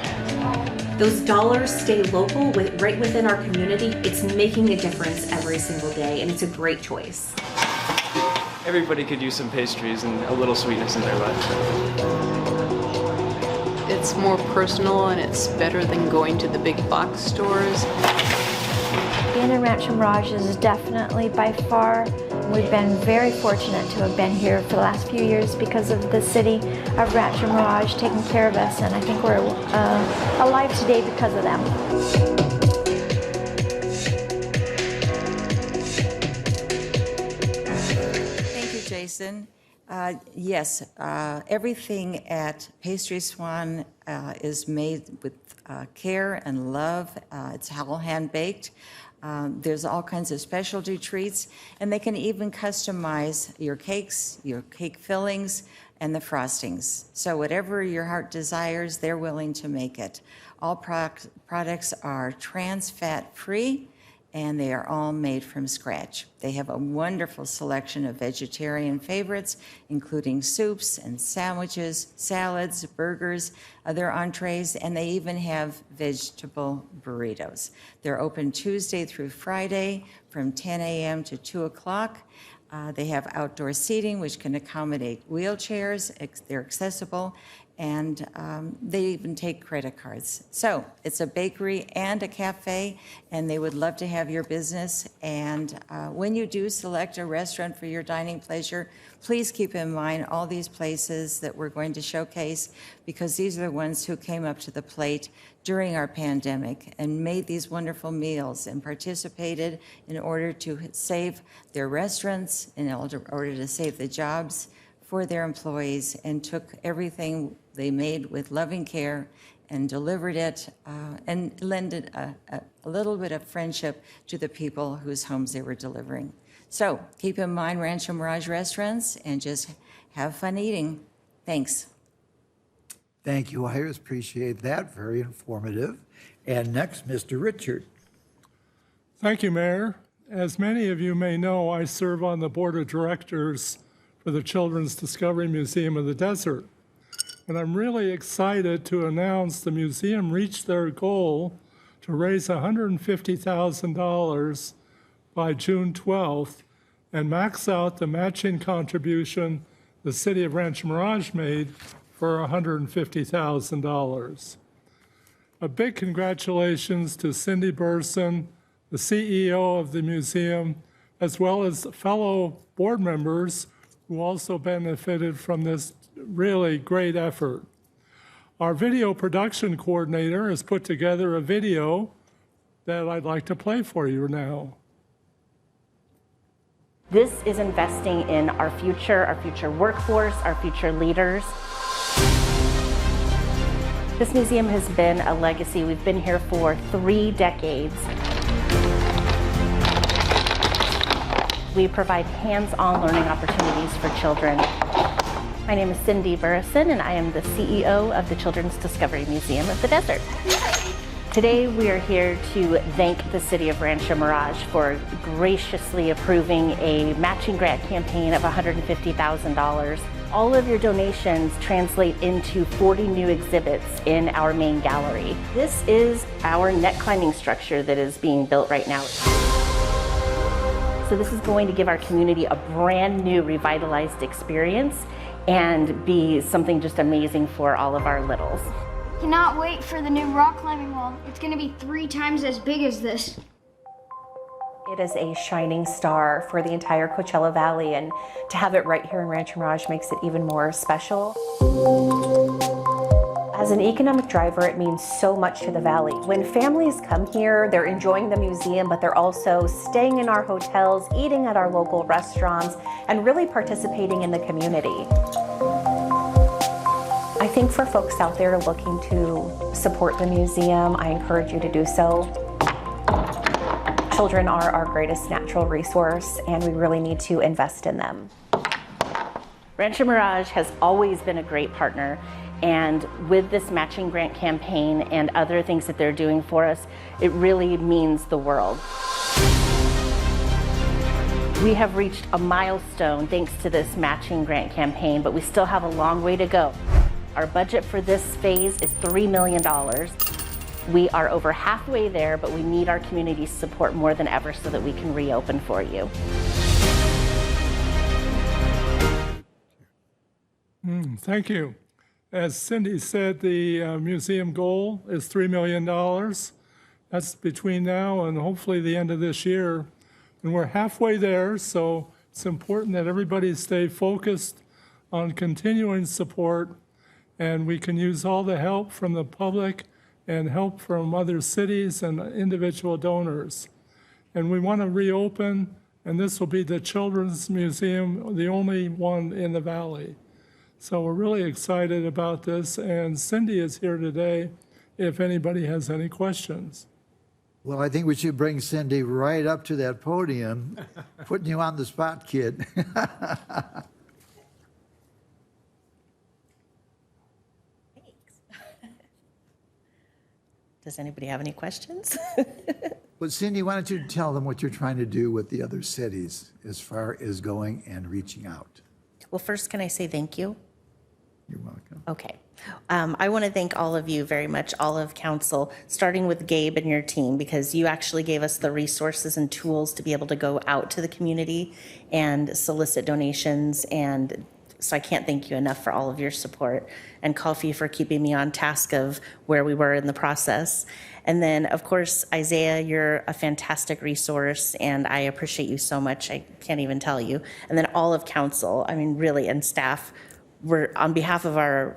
Those dollars stay local, right within our community. It's making a difference every single day, and it's a great choice. Everybody could use some pastries and a little sweetness in their life. It's more personal and it's better than going to the big box stores. Being in Rancho Mirage is definitely by far, we've been very fortunate to have been here for the last few years because of the city of Rancho Mirage taking care of us, and I think we're alive today because of them. Thank you, Jason. Yes, everything at Pastry Swan is made with care and love. It's all hand-baked. There's all kinds of specialty treats, and they can even customize your cakes, your cake fillings, and the frostings. So whatever your heart desires, they're willing to make it. All products are trans fat free, and they are all made from scratch. They have a wonderful selection of vegetarian favorites, including soups and sandwiches, salads, burgers, other entrees, and they even have vegetable burritos. They're open Tuesday through Friday from 10 a.m. to 2 o'clock. They have outdoor seating, which can accommodate wheelchairs. They're accessible, and they even take credit cards. So it's a bakery and a cafe, and they would love to have your business. And when you do select a restaurant for your dining pleasure, please keep in mind all these places that we're going to showcase, because these are the ones who came up to the plate during our pandemic and made these wonderful meals and participated in order to save their restaurants, in order to save the jobs for their employees, and took everything they made with loving care and delivered it and lended a little bit of friendship to the people whose homes they were delivering. So keep in mind Rancho Mirage restaurants and just have fun eating. Thanks. Thank you. I appreciate that. Very informative. And next, Mr. Richard. Thank you, Mayor. As many of you may know, I serve on the board of directors for the Children's Discovery Museum of the Desert. And I'm really excited to announce the museum reached their goal to raise $150,000 by June 12th and max out the matching contribution the city of Rancho Mirage made for $150,000. A big congratulations to Cindy Burson, the CEO of the museum, as well as fellow board members who also benefited from this really great effort. Our video production coordinator has put together a video that I'd like to play for you now. This is investing in our future workforce, our future leaders. This museum has been a legacy. We've been here for 3 decades. We provide hands-on learning opportunities for children. My name is Cindy Burrison, and I am the CEO of the Children's Discovery Museum of the Desert. Today, we are here to thank the city of Rancho Mirage for graciously approving a matching grant campaign of $150,000. All of your donations translate into 40 new exhibits in our main gallery. This is our net climbing structure that is being built right now. So this is going to give our community a brand new revitalized experience and be something just amazing for all of our littles. Cannot wait for the new rock climbing wall. It's going to be 3 times as big as this. It is a shining star for the entire Coachella Valley, and to have it right here in Rancho Mirage makes it even more special. As an economic driver, it means so much to the valley. When families come here, they're enjoying the museum, but they're also staying in our hotels, eating at our local restaurants, and really participating in the community. I think for folks out there looking to support the museum, I encourage you to do so. Children are our greatest natural resource, and we really need to invest in them. Rancho Mirage has always been a great partner, and with this matching grant campaign and other things that they're doing for us, it really means the world. We have reached a milestone thanks to this matching grant campaign, but we still have a long way to go. Our budget for this phase is $3 million. We are over halfway there, but we need our community's support more than ever so that we can reopen for you. Thank you. As Cindy said, the museum goal is $3 million. That's between now and hopefully the end of this year. And we're halfway there, so it's important that everybody stay focused on continuing support, and we can use all the help from the public and help from other cities and individual donors. And we want to reopen, and this will be the Children's Museum, the only one in the valley. So we're really excited about this, and Cindy is here today if anybody has any questions. Well, I think we should bring Cindy right up to that podium, putting you on the spot, kid. Does anybody have any questions? Well, Cindy, why don't you tell them what you're trying to do with the other cities as far as going and reaching out? Well, first, can I say thank you? You're welcome. Okay. I want to thank all of you very much, all of council, starting with Gabe and your team, because you actually gave us the resources and tools to be able to go out to the community and solicit donations. And so I can't thank you enough for all of your support, and Coffee for keeping me on task of where we were in the process. And then, of course, Isaiah, you're a fantastic resource, and I appreciate you so much. I can't even tell you. And then all of council, I mean, really, and staff, we're on behalf of our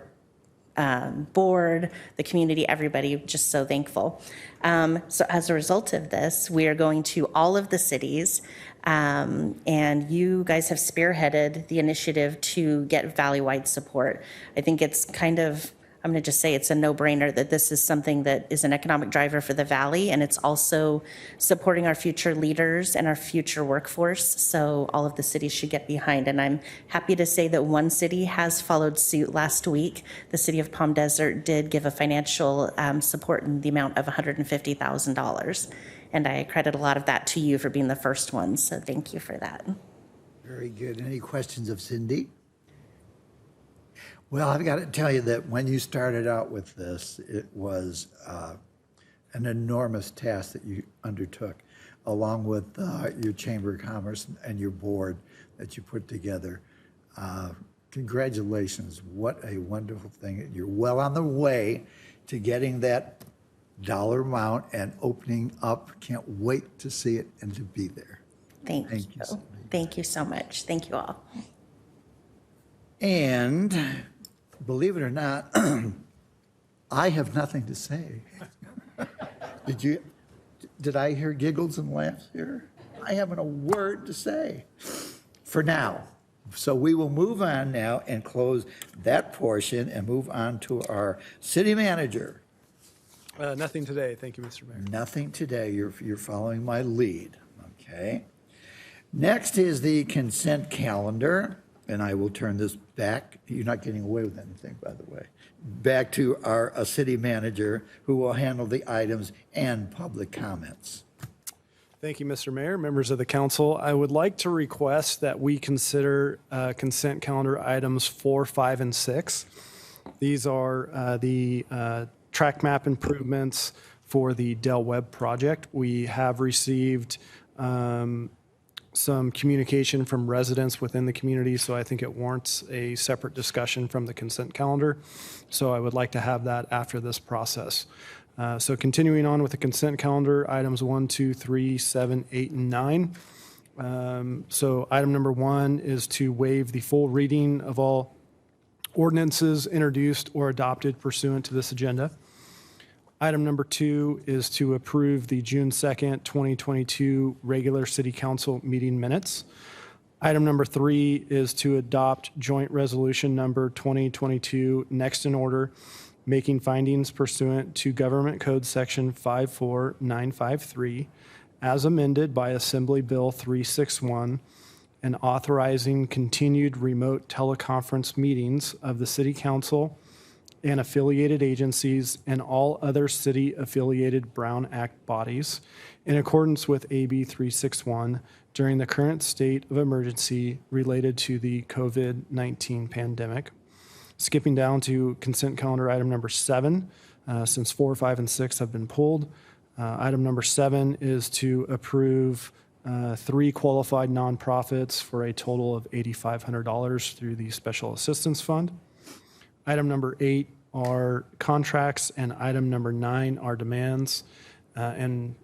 board, the community, everybody, just so thankful. So as a result of this, we are going to all of the cities, and you guys have spearheaded the initiative to get valley-wide support. I think it's kind of, I'm going to just say it's a no-brainer that this is something that is an economic driver for the valley, and it's also supporting our future leaders and our future workforce. So all of the cities should get behind. And I'm happy to say that one city has followed suit last week. The city of Palm Desert did give a financial support in the amount of $150,000. And I credit a lot of that to you for being the first one. So thank you for that. Very good. Any questions of Cindy? Well, I've got to tell you that when you started out with this, it was an enormous task that you undertook, along with your Chamber of Commerce and your board that you put together. Congratulations. What a wonderful thing. You're well on the way to getting that dollar amount and opening up. Can't wait to see it and to be there. Thank you. Thank you so much. Thank you all. And believe it or not, I have nothing to say. Did I hear giggles and laughs here? I haven't a word to say for now. So we will move on now and close that portion and move on to our city manager. Nothing today. Thank you, Mr. Mayor. Nothing today. You're following my lead. Okay. Next is the consent calendar. And I will turn this back. You're not getting away with anything, by the way. Back to our city manager, who will handle the items and public comments. Thank you, Mr. Mayor, members of the council. I would like to request that we consider consent calendar items 4, 5, and 6. These are the track map improvements for the Del Webb project. We have received some communication from residents within the community, so I think it warrants a separate discussion from the consent calendar. So I would like to have that after this process. So continuing on with the consent calendar, items 1, 2, 3, 7, 8, and 9. So item number 1 is to waive the full reading of all ordinances introduced or adopted pursuant to this agenda. Item number 2 is to approve the June 2nd, 2022 regular city council meeting minutes. Item number 3 is to adopt joint resolution number 2022 next in order, making findings pursuant to Government Code Section 54953 as amended by Assembly Bill 361 and authorizing continued remote teleconference meetings of the City Council and affiliated agencies and all other city-affiliated Brown Act bodies in accordance with AB 361 during the current state of emergency related to the COVID-19 pandemic. Skipping down to consent calendar item number 7, since 4, 5, and 6 have been pulled. Item number 7 is to approve 3 qualified nonprofits for a total of $8,500 through the Special Assistance Fund. Item number 8 are contracts, and item number 9 are demands. And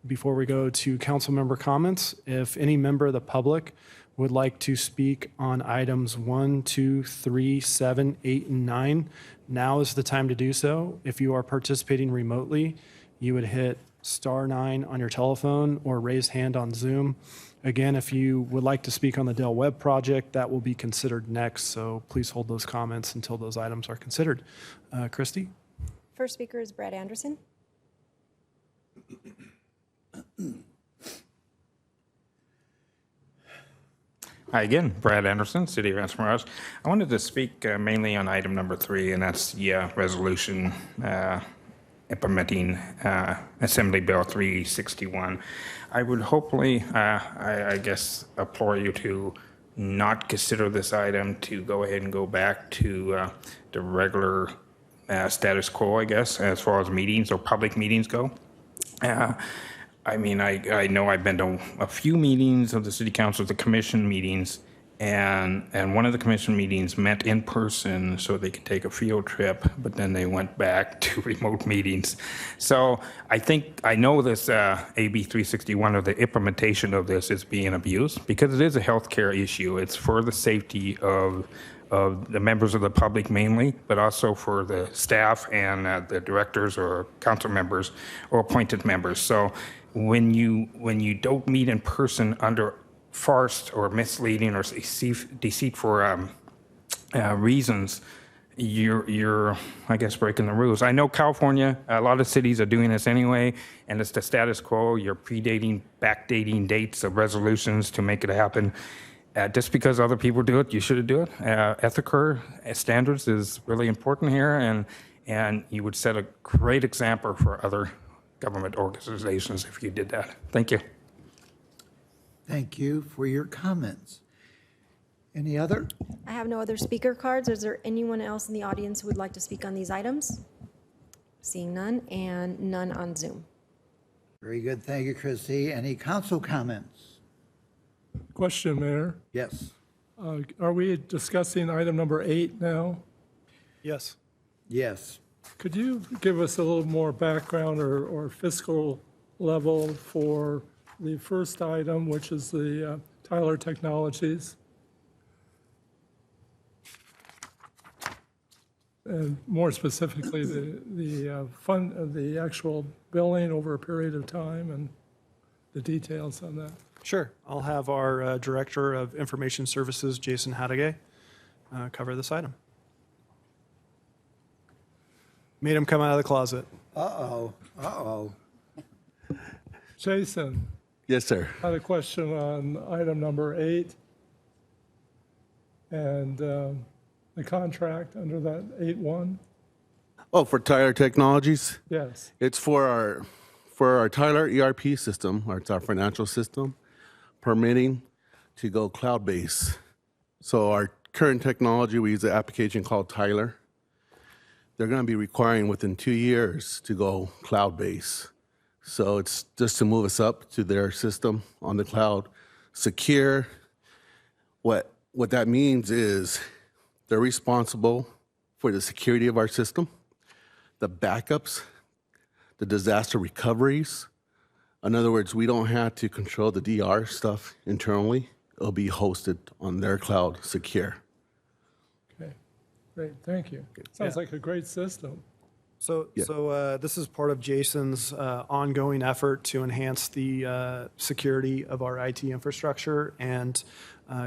before we go to council member comments, if any member of the public would like to speak on items 1, 2, 3, 7, 8, and 9, now is the time to do so. If you are participating remotely, you would hit *9 on your telephone or raise hand on Zoom. Again, if you would like to speak on the Dell Web project, that will be considered next, so please hold those comments until those items are considered. Christy? First speaker is Brad Anderson. Hi again, Brad Anderson, City of Rancho Mirage. I wanted to speak mainly on item number 3, and that's the resolution implementing Assembly Bill 361. I would hopefully, I guess, implore you to not consider this item, to go ahead and go back to the regular status quo, I guess, as far as meetings or public meetings go. I mean, I know I've been to a few meetings of the City Council, the commission meetings, and one of the commission meetings met in person so they could take a field trip, but then they went back to remote meetings. So I know this AB 361 or the implementation of this is being abused because it is a healthcare issue. It's for the safety of the members of the public mainly, but also for the staff and the directors or council members or appointed members. So when you don't meet in person under farce or misleading or deceitful reasons, you're, I guess, breaking the rules. I know California, a lot of cities are doing this anyway, and it's the status quo. You're backdating dates of resolutions to make it happen. Just because other people do it, you should do it. Ethical standards is really important here, and you would set a great example for other government organizations if you did that. Thank you. Thank you for your comments. Any other? I have no other speaker cards. Is there anyone else in the audience who would like to speak on these items? Seeing none, and none on Zoom. Very good. Thank you, Christy. Any council comments? Question, Mayor. Yes. Are we discussing item number 8 now? Yes. Yes. Could you give us a little more background or fiscal level for the first item, which is the Tyler Technologies? And more specifically, the actual billing over a period of time and the details on that. Sure. I'll have our Director of Information Services, Jason Hadegay, cover this item. Made him come out of the closet. Uh-oh. Uh-oh. Jason. Yes, sir. I had a question on item number 8 and the contract under that 8.1. Oh, for Tyler Technologies? Yes. It's for our Tyler ERP system, or it's our financial system, permitting to go cloud-based. So our current technology, we use an application called Tyler. They're going to be requiring within 2 years to go cloud-based. So it's just to move us up to their system on the cloud secure. What that means is they're responsible for the security of our system, the backups, the disaster recoveries. In other words, we don't have to control the DR stuff internally. It'll be hosted on their cloud secure. Okay, great, thank you. Sounds like a great system. So this is part of Jason's ongoing effort to enhance the security of our IT infrastructure. And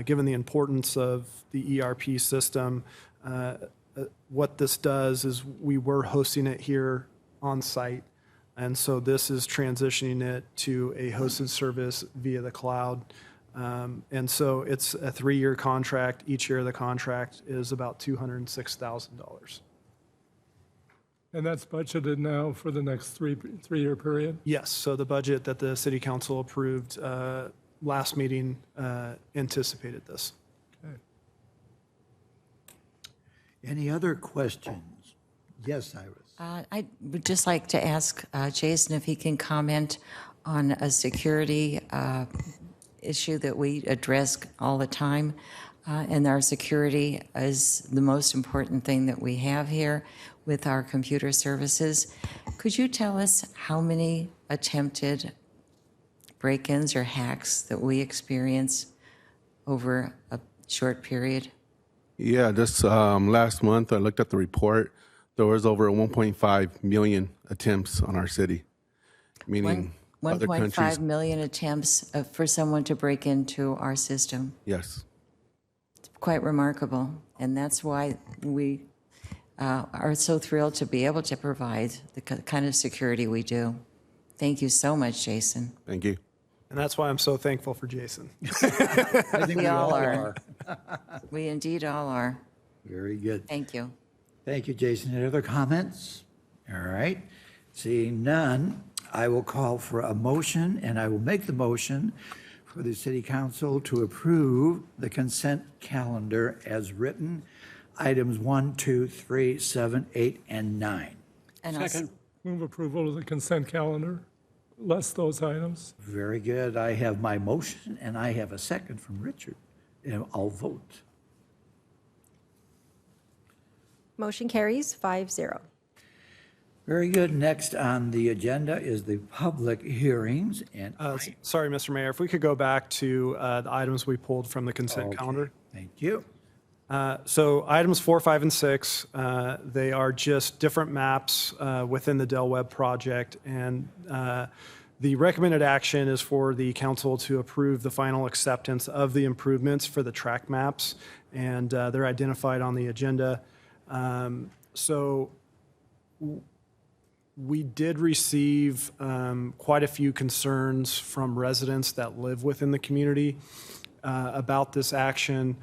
given the importance of the ERP system, what this does is we were hosting it here on site. And so this is transitioning it to a hosted service via the cloud. And so it's a 3-year contract. Each year of the contract is about $206,000. And that's budgeted now for the next three-year period? Yes, so the budget that the city council approved last meeting anticipated this. Okay. Any other questions? Yes, Iris. I would just like to ask Jason if he can comment on a security issue that we address all the time. And our security is the most important thing that we have here with our computer services. Could you tell us how many attempted break-ins or hacks that we experience over a short period? Yeah, this last month, I looked at the report. There was over 1.5 million attempts on our city, meaning other countries. 1.5 million attempts for someone to break into our system. Yes. It's quite remarkable, and that's why we are so thrilled to be able to provide the kind of security we do. Thank you so much, Jason. Thank you. And that's why I'm so thankful for Jason. I think We all are. We indeed all are. Very good. Thank you. Thank you, Jason. Any other comments? All right. Seeing none, I will call for a motion, and I will make the motion for the city council to approve the consent calendar as written, items 1, 2, 3, 7, 8, and 9. And Second. Move approval of the consent calendar, less those items. Very good. I have my motion, and I have a second from Richard, and I'll vote. Motion carries 5-0. Very good. Next on the agenda is the public hearings. And Sorry, Mr. Mayor, if we could go back to the items we pulled from the consent calendar. Thank you. So items 4, 5, and 6, they are just different maps within the Del Webb project. And the recommended action is for the council to approve the final acceptance of the improvements for the track maps. And they're identified on the agenda. So we did receive quite a few concerns from residents that live within the community about this action.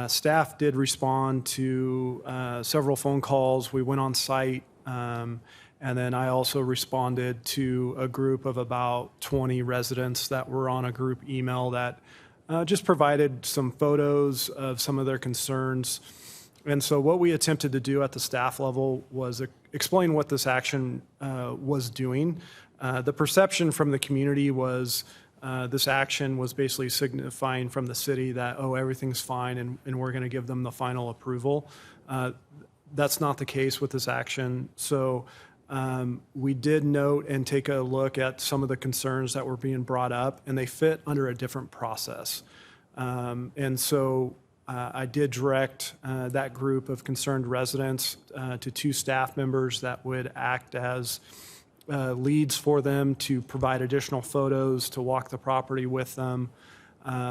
Staff did respond to several phone calls. We went on site, and then I also responded to a group of about 20 residents that were on a group email that just provided some photos of some of their concerns. And so what we attempted to do at the staff level was explain what this action was doing. The perception from the community was this action was basically signifying from the city that, oh, everything's fine and we're going to give them the final approval. That's not the case with this action. So we did note and take a look at some of the concerns that were being brought up, and they fit under a different process. And so I did direct that group of concerned residents to 2 staff members that would act as leads for them to provide additional photos, to walk the property with them.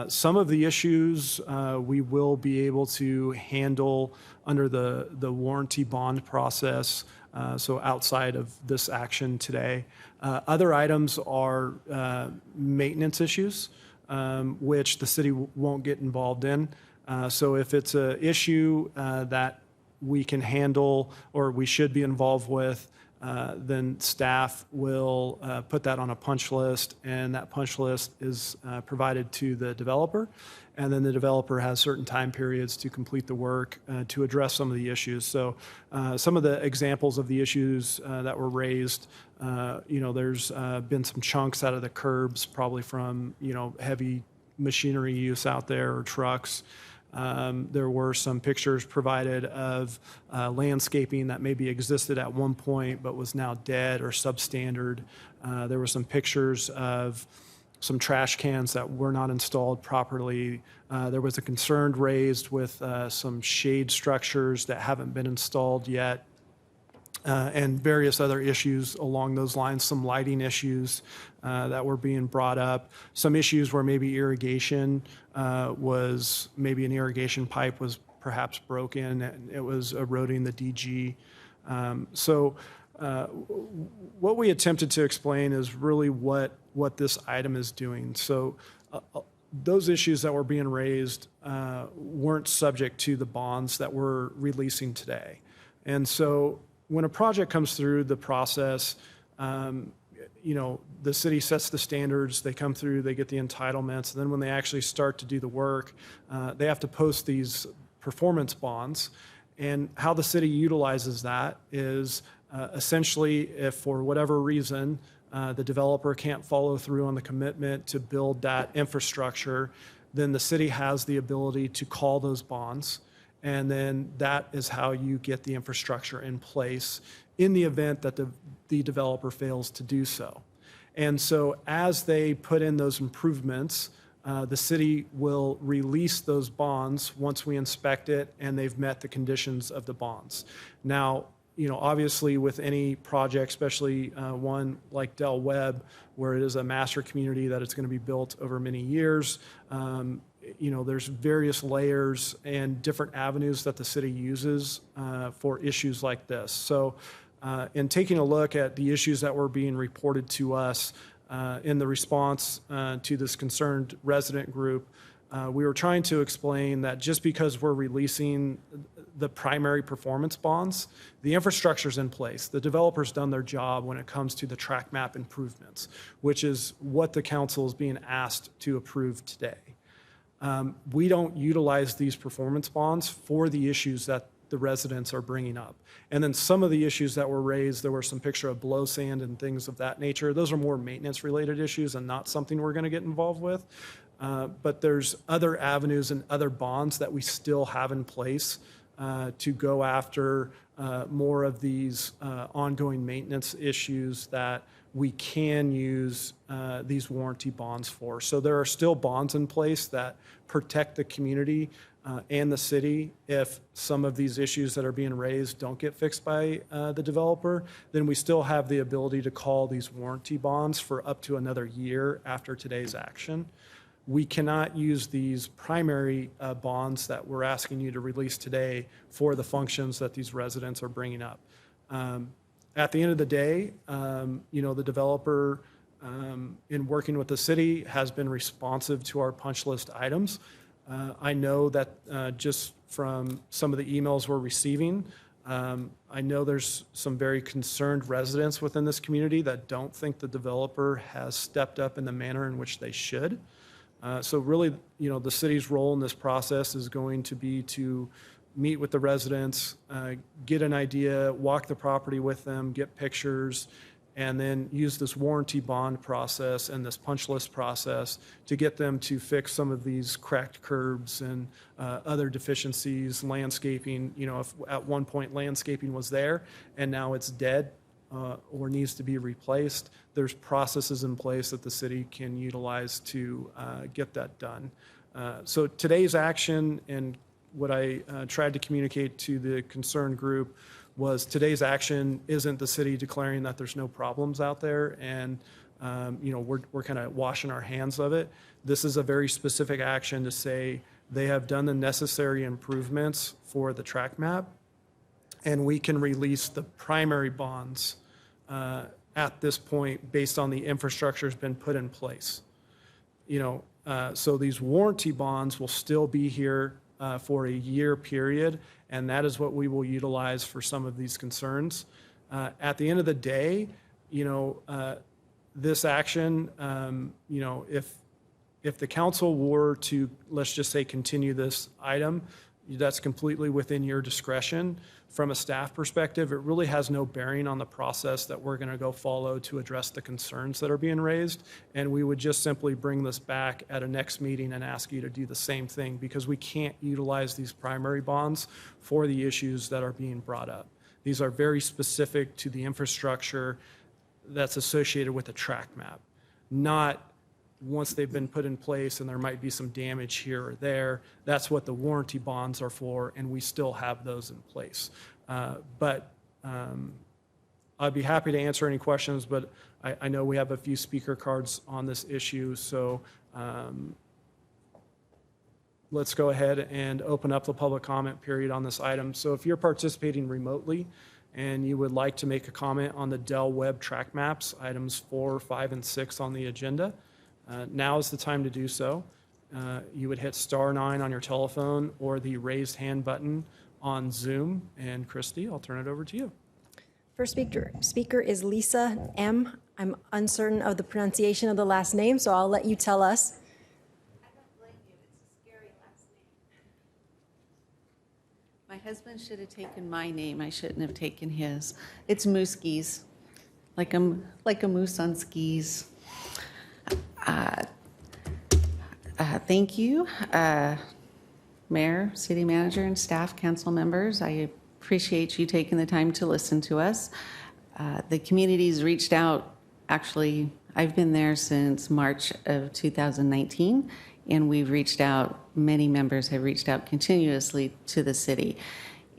Some of the issues we will be able to handle under the warranty bond process, so outside of this action today. Other items are maintenance issues, which the city won't get involved in. So if it's an issue that we can handle or we should be involved with, then staff will put that on a punch list, and that punch list is provided to the developer. And then the developer has certain time periods to complete the work to address some of the issues. So some of the examples of the issues that were raised, there's been some chunks out of the curbs, probably from, heavy machinery use out there or trucks. There were some pictures provided of landscaping that maybe existed at one point but was now dead or substandard. There were some pictures of some trash cans that were not installed properly. There was a concern raised with some shade structures that haven't been installed yet, and various other issues along those lines, some lighting issues that were being brought up, some issues where maybe irrigation maybe an irrigation pipe was perhaps broken and it was eroding the DG. What we attempted to explain is really what this item is doing. So those issues that were being raised weren't subject to the bonds that we're releasing today. And so when a project comes through the process, the city sets the standards, they come through, they get the entitlements, and then when they actually start to do the work, they have to post these performance bonds. And how the city utilizes that is essentially if for whatever reason the developer can't follow through on the commitment to build that infrastructure, then the city has the ability to call those bonds. And then that is how you get the infrastructure in place in the event that the developer fails to do so. And so as they put in those improvements, the city will release those bonds once we inspect it and they've met the conditions of the bonds. Now, obviously with any project, especially one like Del Webb, where it is a master community that it's going to be built over many years, there's various layers and different avenues that the city uses for issues like this. So in taking a look at the issues that were being reported to us in the response to this concerned resident group, we were trying to explain that just because we're releasing the primary performance bonds, the infrastructure's in place. The developer's done their job when it comes to the track map improvements, which is what the council is being asked to approve today. We don't utilize these performance bonds for the issues that the residents are bringing up. And then some of the issues that were raised, there were some picture of blow sand and things of that nature. Those are more maintenance related issues and not something we're going to get involved with. But there's other avenues and other bonds that we still have in place to go after more of these ongoing maintenance issues that we can use these warranty bonds for. So there are still bonds in place that protect the community and the city. If some of these issues that are being raised don't get fixed by the developer, then we still have the ability to call these warranty bonds for up to another year after today's action. We cannot use these primary bonds that we're asking you to release today for the functions that these residents are bringing up. At the end of the day, the developer, in working with the city, has been responsive to our punch list items. I know that just from some of the emails we're receiving, I know there's some very concerned residents within this community that don't think the developer has stepped up in the manner in which they should. So really, the city's role in this process is going to be to meet with the residents, get an idea, walk the property with them, get pictures, and then use this warranty bond process and this punch list process to get them to fix some of these cracked curbs and other deficiencies, landscaping. If at one point landscaping was there and now it's dead, or needs to be replaced, there's processes in place that the city can utilize to get that done. So today's action, and what I tried to communicate to the concerned group, was today's action isn't the city declaring that there's no problems out there and we're kind of washing our hands of it. This is a very specific action to say they have done the necessary improvements for the track map, and we can release the primary bonds at this point based on the infrastructure has been put in place. So these warranty bonds will still be here for a year period, and that is what we will utilize for some of these concerns. At the end of the day, this action, if the council were to, let's just say, continue this item, That's completely within your discretion. From a staff perspective, it really has no bearing on the process that we're going to go follow to address the concerns that are being raised. And we would just simply bring this back at a next meeting and ask you to do the same thing, because we can't utilize these primary bonds for the issues that are being brought up. These are very specific to the infrastructure that's associated with the track map, not once they've been put in place and there might be some damage here or there. That's what the warranty bonds are for, and we still have those in place. But I'd be happy to answer any questions, but I know we have a few speaker cards on this issue, so let's go ahead and open up the public comment period on this item. So if you're participating remotely and you would like to make a comment on the Dell Web track maps, items 4, 5, and 6 on the agenda, now is the time to do so. You would hit *9 on your telephone or the raised hand button on Zoom. And Christy, I'll turn it over to you. First speaker is Lisa M. I'm uncertain of the pronunciation of the last name, so I'll let you tell us. My husband should have taken my name. I shouldn't have taken his. It's Mooskies, like a moose on skis. Thank you, Mayor, City Manager, and staff, council members. I appreciate you taking the time to listen to us. The community's reached out. Actually, I've been there since March of 2019, and we've reached out. Many members have reached out continuously to the city.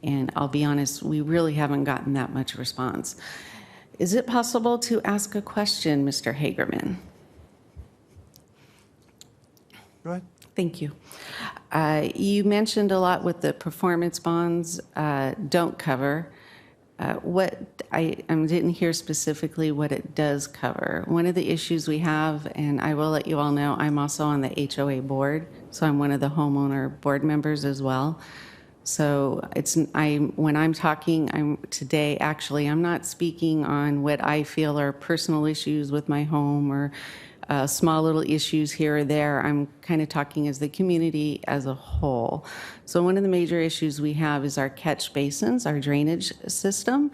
And I'll be honest, we really haven't gotten that much response. Is it possible to ask a question, Mr. Hagerman? Go ahead. Thank you. You mentioned a lot what the performance bonds don't cover. What I didn't hear specifically what it does cover. One of the issues we have, and I will let you all know, I'm also on the HOA board, so I'm one of the homeowner board members as well. So when I'm talking today, actually, I'm not speaking on what I feel are personal issues with my home or small little issues here or there. I'm kind of talking as the community as a whole. So one of the major issues we have is our catch basins, our drainage system,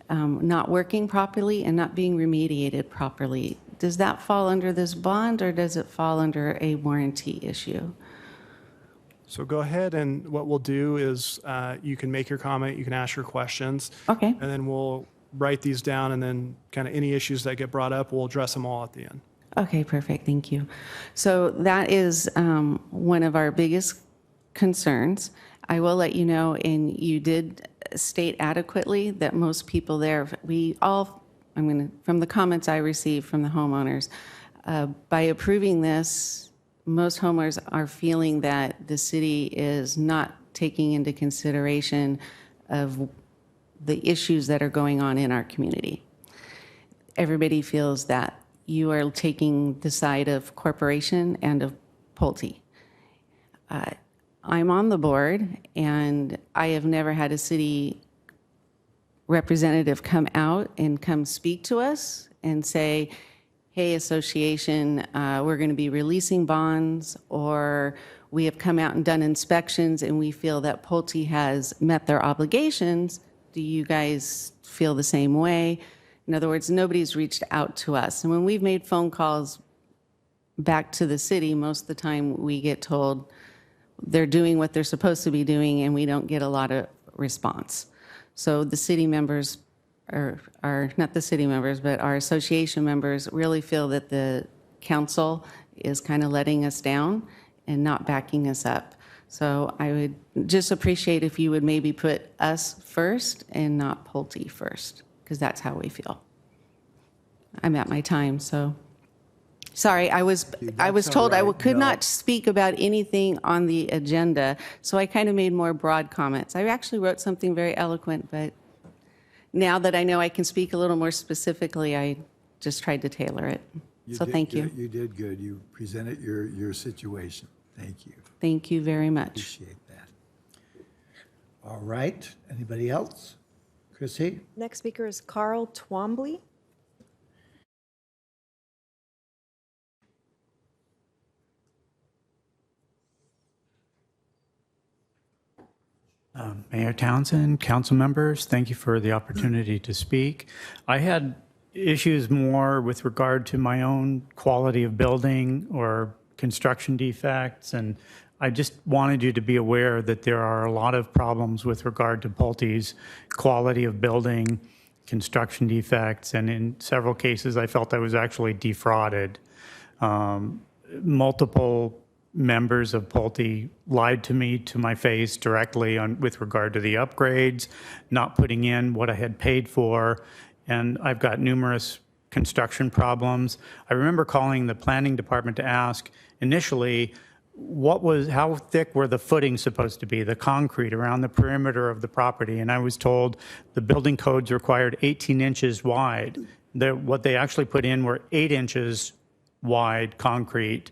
not working properly and not being remediated properly. Does that fall under this bond, or does it fall under a warranty issue? So go ahead, and what we'll do is you can make your comment, you can ask your questions. Okay. And then we'll write these down, and then kind of any issues that get brought up, we'll address them all at the end. Okay, perfect. Thank you. So that is one of our biggest concerns. I will let you know, and you did state adequately that most people there, from the comments I received from the homeowners, by approving this, most homeowners are feeling that the city is not taking into consideration of the issues that are going on in our community. Everybody feels that you are taking the side of corporation and of Pulte. I'm on the board, and I have never had a city representative come out and come speak to us and say, hey, association, we're going to be releasing bonds, or we have come out and done inspections and we feel that Pulte has met their obligations. Do you guys feel the same way? In other words, nobody's reached out to us. And when we've made phone calls back to the city, most of the time we get told they're doing what they're supposed to be doing, and we don't get a lot of response. So the city members, or not the city members, but our association members really feel that the council is kind of letting us down and not backing us up. So I would just appreciate if you would maybe put us first and not Pulte first, because that's how we feel. I'm at my time, so. Sorry, I was told I could not speak about anything on the agenda, so I kind of made more broad comments. I actually wrote something very eloquent, but now that I know I can speak a little more specifically, I just tried to tailor it. So thank you. You did good. You presented your situation. Thank you. Thank you very much. Appreciate that. All right. Anybody else? Chrissy? Next speaker is Carl Twombly. Mayor Townsend, council members, thank you for the opportunity to speak. I had issues more with regard to my own quality of building or construction defects, and I just wanted you to be aware that there are a lot of problems with regard to Pulte's quality of building, construction defects, and in several cases I felt I was actually defrauded. Multiple members of Pulte lied to me to my face directly with regard to the upgrades, not putting in what I had paid for, and I've got numerous construction problems. I remember calling the planning department to ask initially how thick were the footings supposed to be, the concrete around the perimeter of the property, and I was told the building codes required 18 inches wide. What they actually put in were 8 inches wide concrete.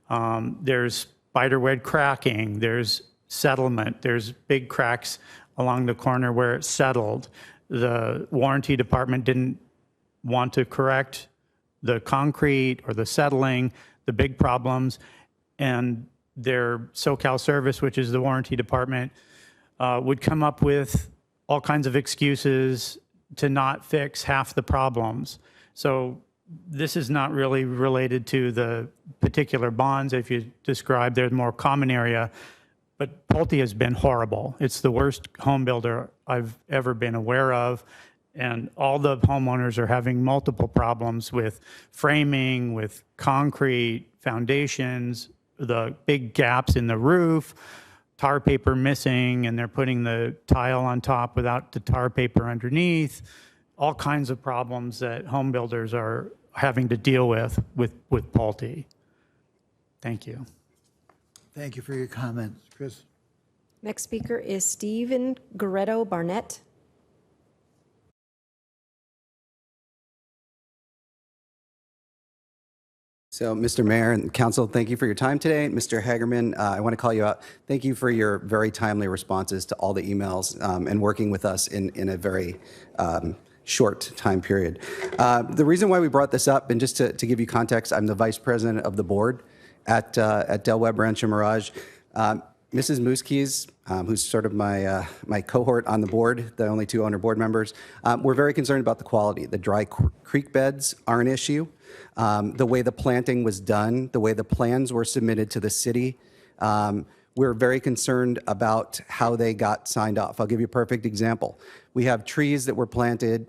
There's spiderweb cracking, there's settlement, there's big cracks along the corner where it settled. The warranty department didn't want to correct the concrete or the settling, the big problems, and their SoCal service, which is the warranty department, would come up with all kinds of excuses to not fix half the problems. So this is not really related to the particular bonds. If you describe, they're more common area, but Pulte has been horrible. It's the worst home builder I've ever been aware of. And all the homeowners are having multiple problems with framing, with concrete, foundations, the big gaps in the roof, tar paper missing, and they're putting the tile on top without the tar paper underneath. All kinds of problems that home builders are having to deal with Pulte. Thank you. Thank you for your comments. Chris? Next speaker is Stephen Goretto Barnett. So, Mr. Mayor and Council, thank you for your time today. Mr. Hagerman, I want to call you out. Thank you for your very timely responses to all the emails and working with us in a very short time period. The reason why we brought this up, and just to give you context, I'm the vice president of the board at Del Webb Rancho Mirage. Mrs. Mooskies, who's sort of my cohort on the board, the only two owner board members, we're very concerned about the quality. The dry creek beds are an issue. The way the planting was done, the way the plans were submitted to the city, we're very concerned about how they got signed off. I'll give you a perfect example. We have trees that were planted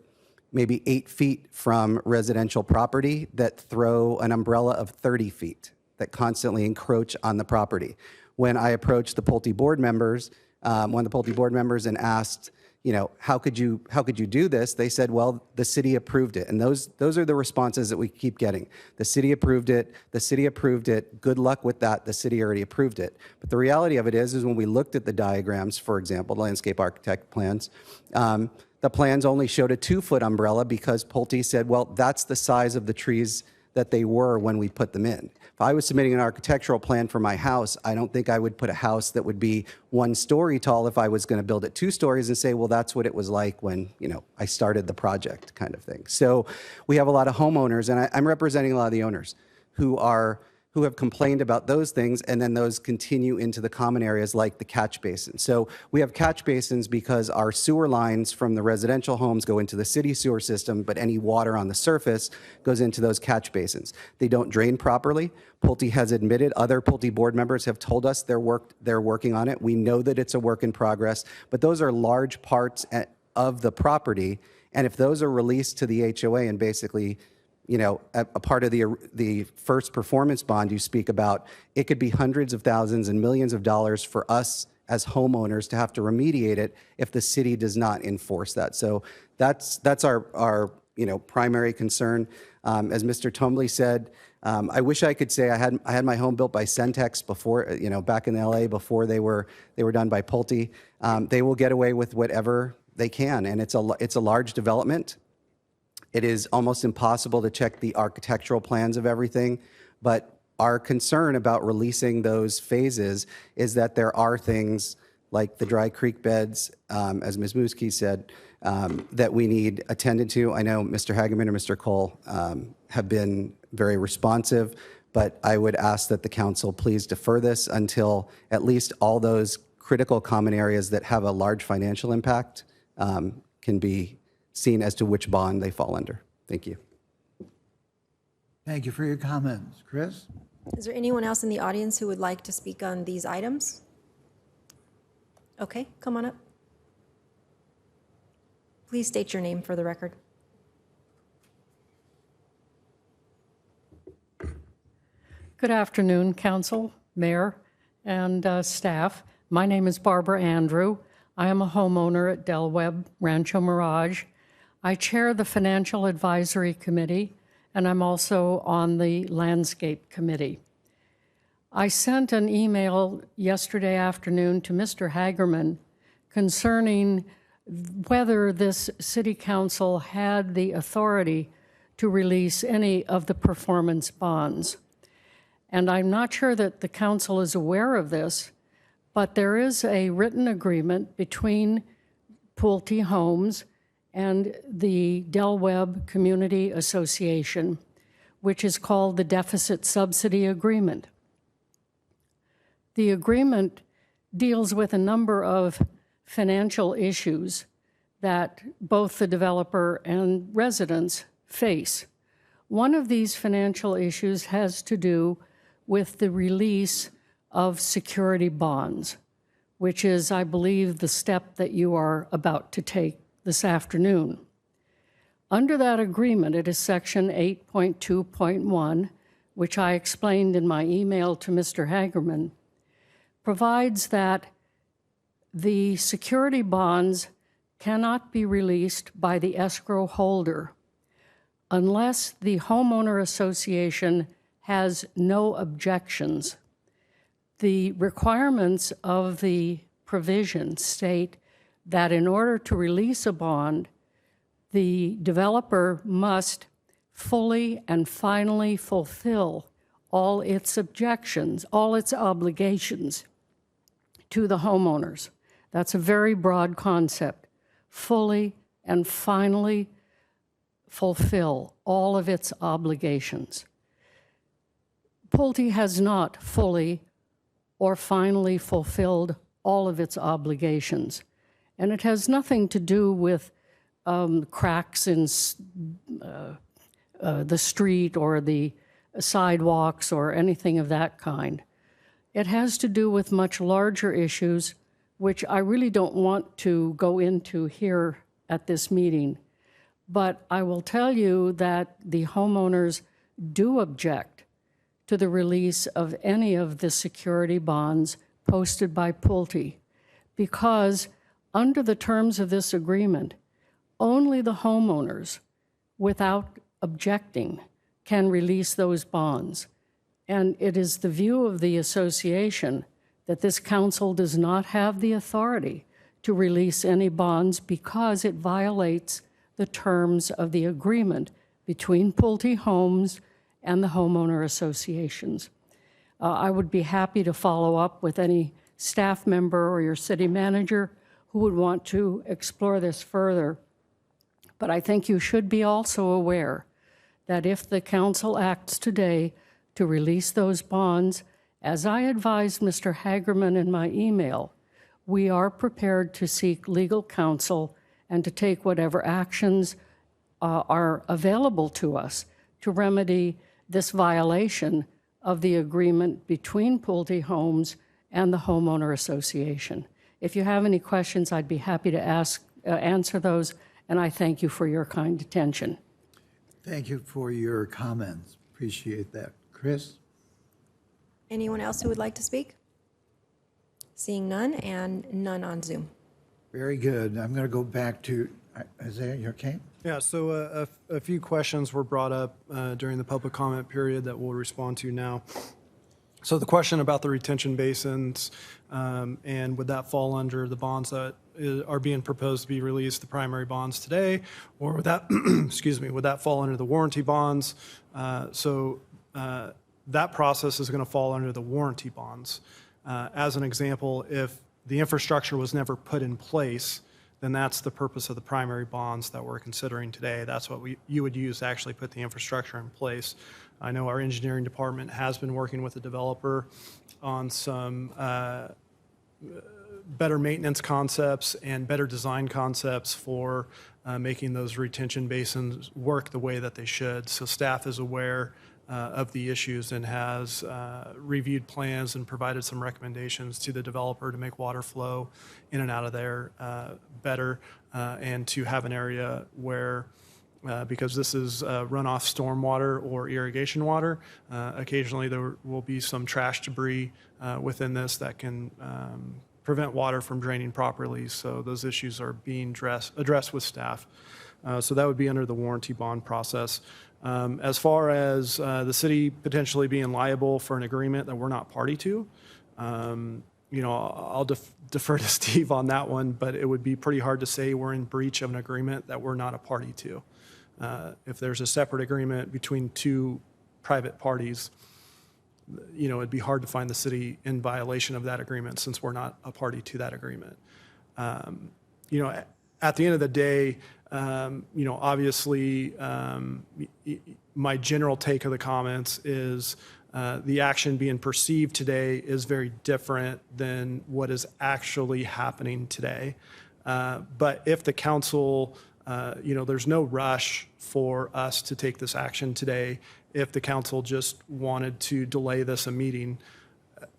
maybe 8 feet from residential property that throw an umbrella of 30 feet that constantly encroach on the property. When I approached the Pulte board members, one of the Pulte board members, and asked, you know, how could you do this? They said, well, the city approved it. And those are the responses that we keep getting. The city approved it. The city approved it. Good luck with that. The city already approved it. But the reality of it is when we looked at the diagrams, for example, the landscape architect plans, the plans only showed a 2-foot umbrella because Pulte said, well, that's the size of the trees that they were when we put them in. If I was submitting an architectural plan for my house, I don't think I would put a house that would be 1 story tall if I was going to build it 2 stories and say, well, that's what it was like when, you know, I started the project kind of thing. So we have a lot of homeowners, and I'm representing a lot of the owners who have complained about those things, and then those continue into the common areas like the catch basin. So we have catch basins because our sewer lines from the residential homes go into the city sewer system, but any water on the surface goes into those catch basins. They don't drain properly. Pulte has admitted, other Pulte board members have told us they're working on it. We know that it's a work in progress, but those are large parts of the property, and if those are released to the HOA and basically, you know, a part of the first performance bond you speak about, it could be hundreds of thousands and millions of dollars for us as homeowners to have to remediate it if the city does not enforce that. So that's our you know, primary concern. As Mr. Tumbley said, I wish I could say I had my home built by Centex before, you know, back in LA before they were done by Pulte. They will get away with whatever they can, and it's a large development. It is almost impossible to check the architectural plans of everything, but our concern about releasing those phases is that there are things like the dry creek beds, as Ms. Mooski said, that we need attended to. I know Mr. Hagerman and Mr. Cole have been very responsive, but I would ask that the council please defer this until at least all those critical common areas that have a large financial impact can be seen as to which bond they fall under. Thank you. Thank you for your comments. Chris? Is there anyone else in the audience who would like to speak on these items? Okay, come on up. Please state your name for the record. Good afternoon, Council, Mayor, and staff. My name is Barbara Andrew. I am a homeowner at Del Webb Rancho Mirage. I chair the Financial Advisory Committee, and I'm also on the Landscape Committee. I sent an email yesterday afternoon to Mr. Hagerman concerning whether this City Council had the authority to release any of the performance bonds. And I'm not sure that the council is aware of this, but there is a written agreement between Pulte Homes and the Del Webb Community Association, which is called the Deficit Subsidy Agreement. The agreement deals with a number of financial issues that both the developer and residents face. One of these financial issues has to do with the release of security bonds, which is, I believe, the step that you are about to take this afternoon. Under that agreement, it is Section 8.2.1, which I explained in my email to Mr. Hagerman, provides that the security bonds cannot be released by the escrow holder unless the homeowner association has no objections. The requirements of the provision state that in order to release a bond, the developer must fully and finally fulfill all its objections, all its obligations to the homeowners. That's a very broad concept. Fully and finally fulfill all of its obligations. Pulte has not fully or finally fulfilled all of its obligations. And it has nothing to do with cracks in the street or the sidewalks or anything of that kind. It has to do with much larger issues, which I really don't want to go into here at this meeting. But I will tell you that the homeowners do object to the release of any of the security bonds posted by Pulte, because under the terms of this agreement, only the homeowners, without objecting, can release those bonds. And it is the view of the association that this council does not have the authority to release any bonds because it violates the terms of the agreement between Pulte Homes and the homeowner associations. I would be happy to follow up with any staff member or your city manager who would want to explore this further. But I think you should be also aware that if the council acts today to release those bonds, as I advised Mr. Hagerman in my email, we are prepared to seek legal counsel and to take whatever actions are available to us to remedy this violation of the agreement between Pulte Homes and the homeowner association. If you have any questions, I'd be happy to answer those, and I thank you for your kind attention. Thank you for your comments. Appreciate that. Chris? Anyone else who would like to speak? Seeing none, and none on Zoom. Very good. I'm going to go back to Isaiah. You okay? Yeah, so a few questions were brought up during the public comment period that we'll respond to now. So the question about the retention basins, and would that fall under the bonds that are being proposed to be released, the primary bonds today, or would that, excuse me, would that fall under the warranty bonds? That process is going to fall under the warranty bonds. As an example, if the infrastructure was never put in place, then that's the purpose of the primary bonds that we're considering today. That's what you would use to actually put the infrastructure in place. I know our engineering department has been working with the developer on some better maintenance concepts and better design concepts for making those retention basins work the way that they should. So staff is aware of the issues and has reviewed plans and provided some recommendations to the developer to make water flow in and out of there better, and to have an area where, because this is runoff stormwater or irrigation water, occasionally there will be some trash debris within this that can prevent water from draining properly. So those issues are being addressed with staff. So that would be under the warranty bond process. As far as the city potentially being liable for an agreement that we're not party to, I'll defer to Steve on that one, but it would be pretty hard to say we're in breach of an agreement that we're not a party to. If there's a separate agreement between two private parties, it'd be hard to find the city in violation of that agreement since we're not a party to that agreement. At the end of the day, obviously, my general take of the comments is the action being perceived today is very different than what is actually happening today. But if the council, there's no rush for us to take this action today. If the council just wanted to delay this a meeting,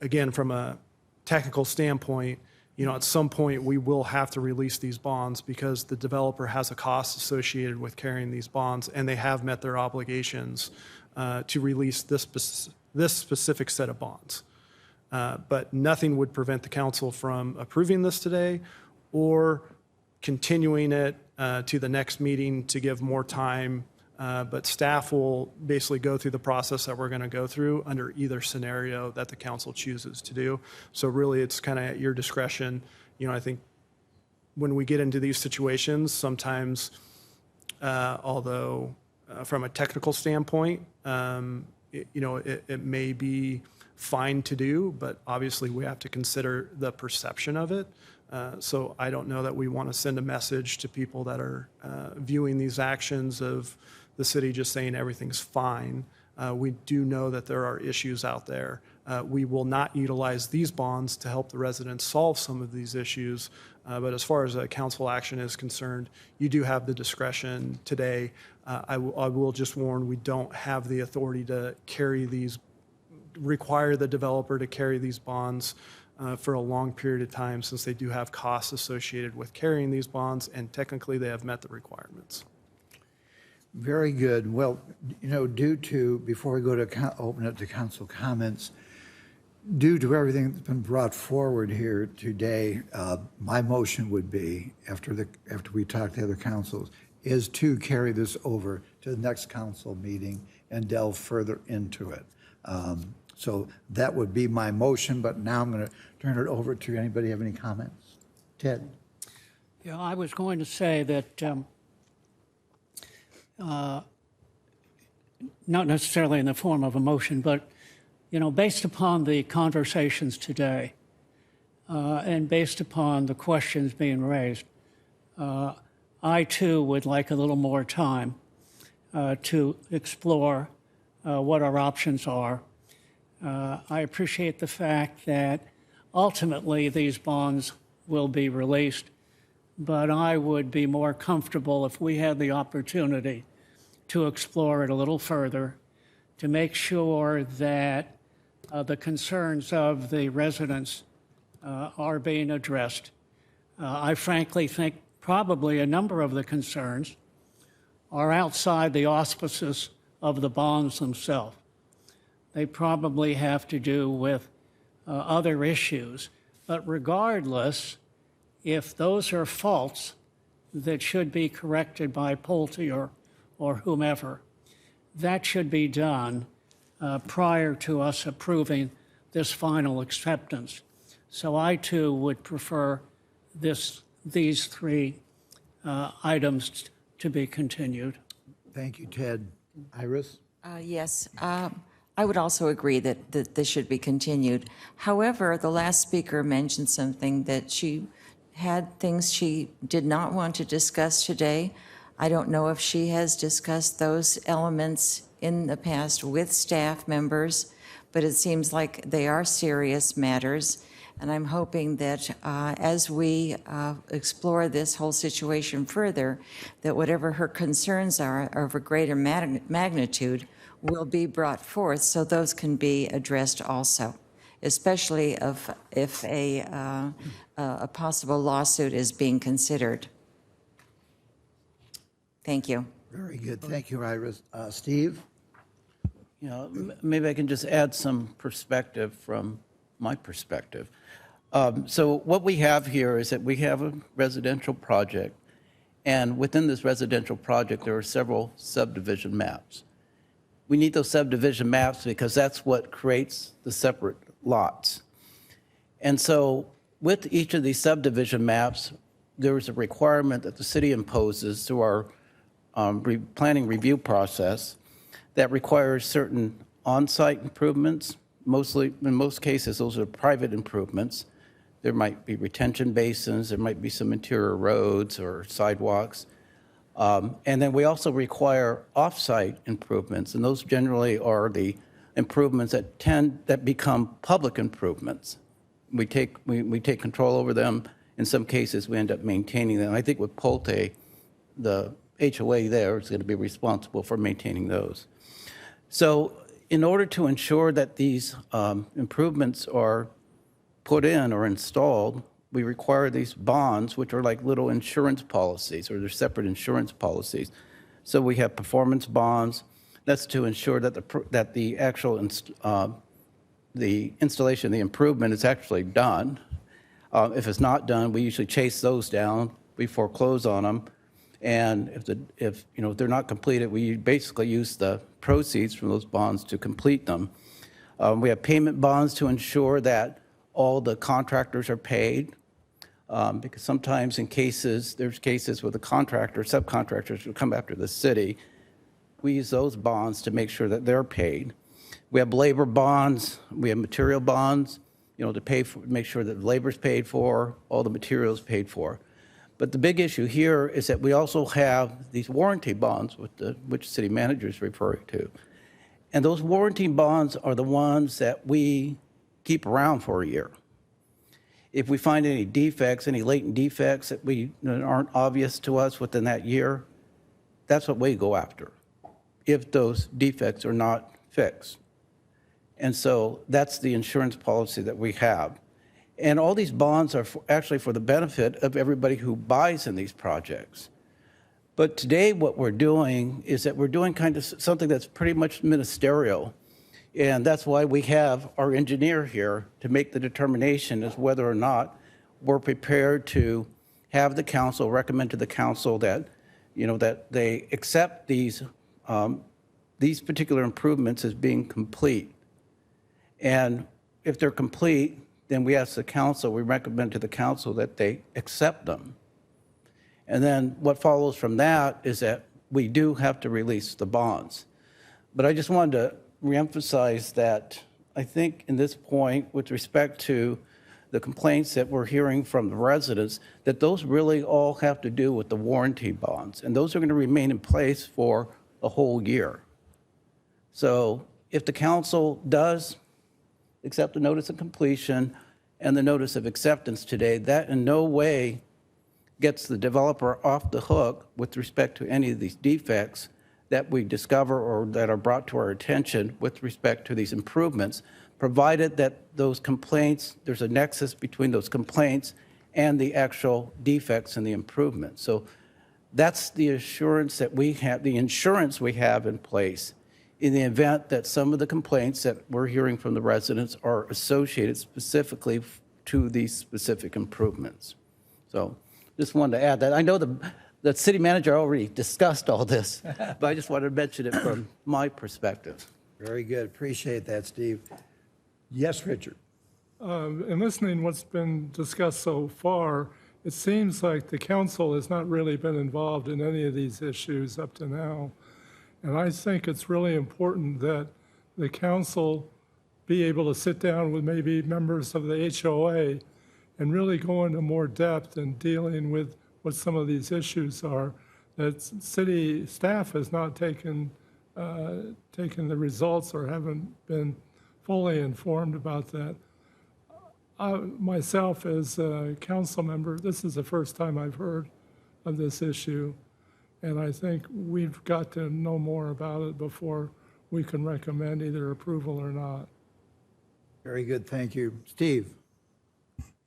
again, from a technical standpoint, at some point we will have to release these bonds because the developer has a cost associated with carrying these bonds, and they have met their obligations to release this specific set of bonds. But nothing would prevent the council from approving this today or continuing it to the next meeting to give more time. But staff will basically go through the process that we're going to go through under either scenario that the council chooses to do. So really, it's kind of at your discretion. I think when we get into these situations, sometimes, although from a technical standpoint, it may be fine to do, but obviously we have to consider the perception of it. So I don't know that we want to send a message to people that are viewing these actions of the city just saying everything's fine. We do know that there are issues out there. We will not utilize these bonds to help the residents solve some of these issues. But as far as a council action is concerned, you do have the discretion today. I will just warn, we don't have the authority to require the developer to carry these bonds for a long period of time, since they do have costs associated with carrying these bonds, and technically they have met the requirements. Very good. Well, before we go to open it to council comments, due to everything that's been brought forward here today, my motion would be, after we talk to other councils, is to carry this over to the next council meeting and delve further into it. So that would be my motion, but now I'm going to turn it over to anybody have any comments? Ted? Yeah, I was going to say that not necessarily in the form of a motion, but, based upon the conversations today and based upon the questions being raised, I too would like a little more time to explore what our options are. I appreciate the fact that ultimately these bonds will be released, but I would be more comfortable if we had the opportunity to explore it a little further, to make sure that the concerns of the residents are being addressed. I frankly think probably a number of the concerns are outside the auspices of the bonds themselves. They probably have to do with other issues. But regardless, if those are faults that should be corrected by Pulte or whomever, that should be done prior to us approving this final acceptance. So I too would prefer these three items to be continued. Thank you, Ted. Iris? Yes. I would also agree that this should be continued. However, the last speaker mentioned something that she had things she did not want to discuss today. I don't know if she has discussed those elements in the past with staff members, but it seems like they are serious matters. And I'm hoping that as we explore this whole situation further, that whatever her concerns are of a greater magnitude will be brought forth so those can be addressed also, especially if a possible lawsuit is being considered. Thank you. Very good. Thank you, Iris. Steve? You know, maybe I can just add some perspective from my perspective. So what we have here is that we have a residential project, and within this residential project, there are several subdivision maps. We need those subdivision maps because that's what creates the separate lots. And so with each of these subdivision maps, there is a requirement that the city imposes through our planning review process that requires certain on-site improvements. Mostly, in most cases, those are private improvements. There might be retention basins, there might be some interior roads or sidewalks. And then we also require off-site improvements, and those generally are the improvements that become public improvements. We take control over them. In some cases, we end up maintaining them. I think with Pulte, the HOA there is going to be responsible for maintaining those. So in order to ensure that these improvements are put in or installed, we require these bonds, which are like little insurance policies, or they're separate insurance policies. So we have performance bonds. That's to ensure that the actual the installation, the improvement is actually done. If it's not done, we usually chase those down. We foreclose on them. And if they're not completed, we basically use the proceeds from those bonds to complete them. We have payment bonds to ensure that all the contractors are paid, because sometimes there's cases where the subcontractors will come after the city. We use those bonds to make sure that they're paid. We have labor bonds, we have material bonds, to make sure that the labor's paid for, all the materials paid for. But the big issue here is that we also have these warranty bonds, which city manager is referring to. And those warranty bonds are the ones that we keep around for a year. If we find any defects, any latent defects that aren't obvious to us within that year, that's what we go after, if those defects are not fixed. And so that's the insurance policy that we have. And all these bonds are actually for the benefit of everybody who buys in these projects. But today what we're doing is that we're doing kind of something that's pretty much ministerial. And that's why we have our engineer here to make the determination as whether or not we're prepared to have the council recommend to the council that, that they accept these particular improvements as being complete. And if they're complete, then we ask the council, we recommend to the council that they accept them. And then what follows from that is that we do have to release the bonds. But I just wanted to reemphasize that I think in this point, with respect to the complaints that we're hearing from the residents, that those really all have to do with the warranty bonds. And those are going to remain in place for a whole year. So if the council does accept the notice of completion and the notice of acceptance today, that in no way gets the developer off the hook with respect to any of these defects that we discover or that are brought to our attention with respect to these improvements, provided that those complaints, there's a nexus between those complaints and the actual defects in the improvement. So that's the assurance that we have, the insurance we have in place in the event that some of the complaints that we're hearing from the residents are associated specifically to these specific improvements. So just wanted to add that. I know the city manager already discussed all this, but I just wanted to mention it from my perspective. Very good. Appreciate that, Steve. Yes, Richard. In listening to what's been discussed so far, it seems like the council has not really been involved in any of these issues up to now. And I think it's really important that the council be able to sit down with maybe members of the HOA and really go into more depth in dealing with what some of these issues are, that city staff has not taken the results or haven't been fully informed about that. Myself as a council member, this is the first time I've heard of this issue. And I think we've got to know more about it before we can recommend either approval or not. Very good, thank you. Steve?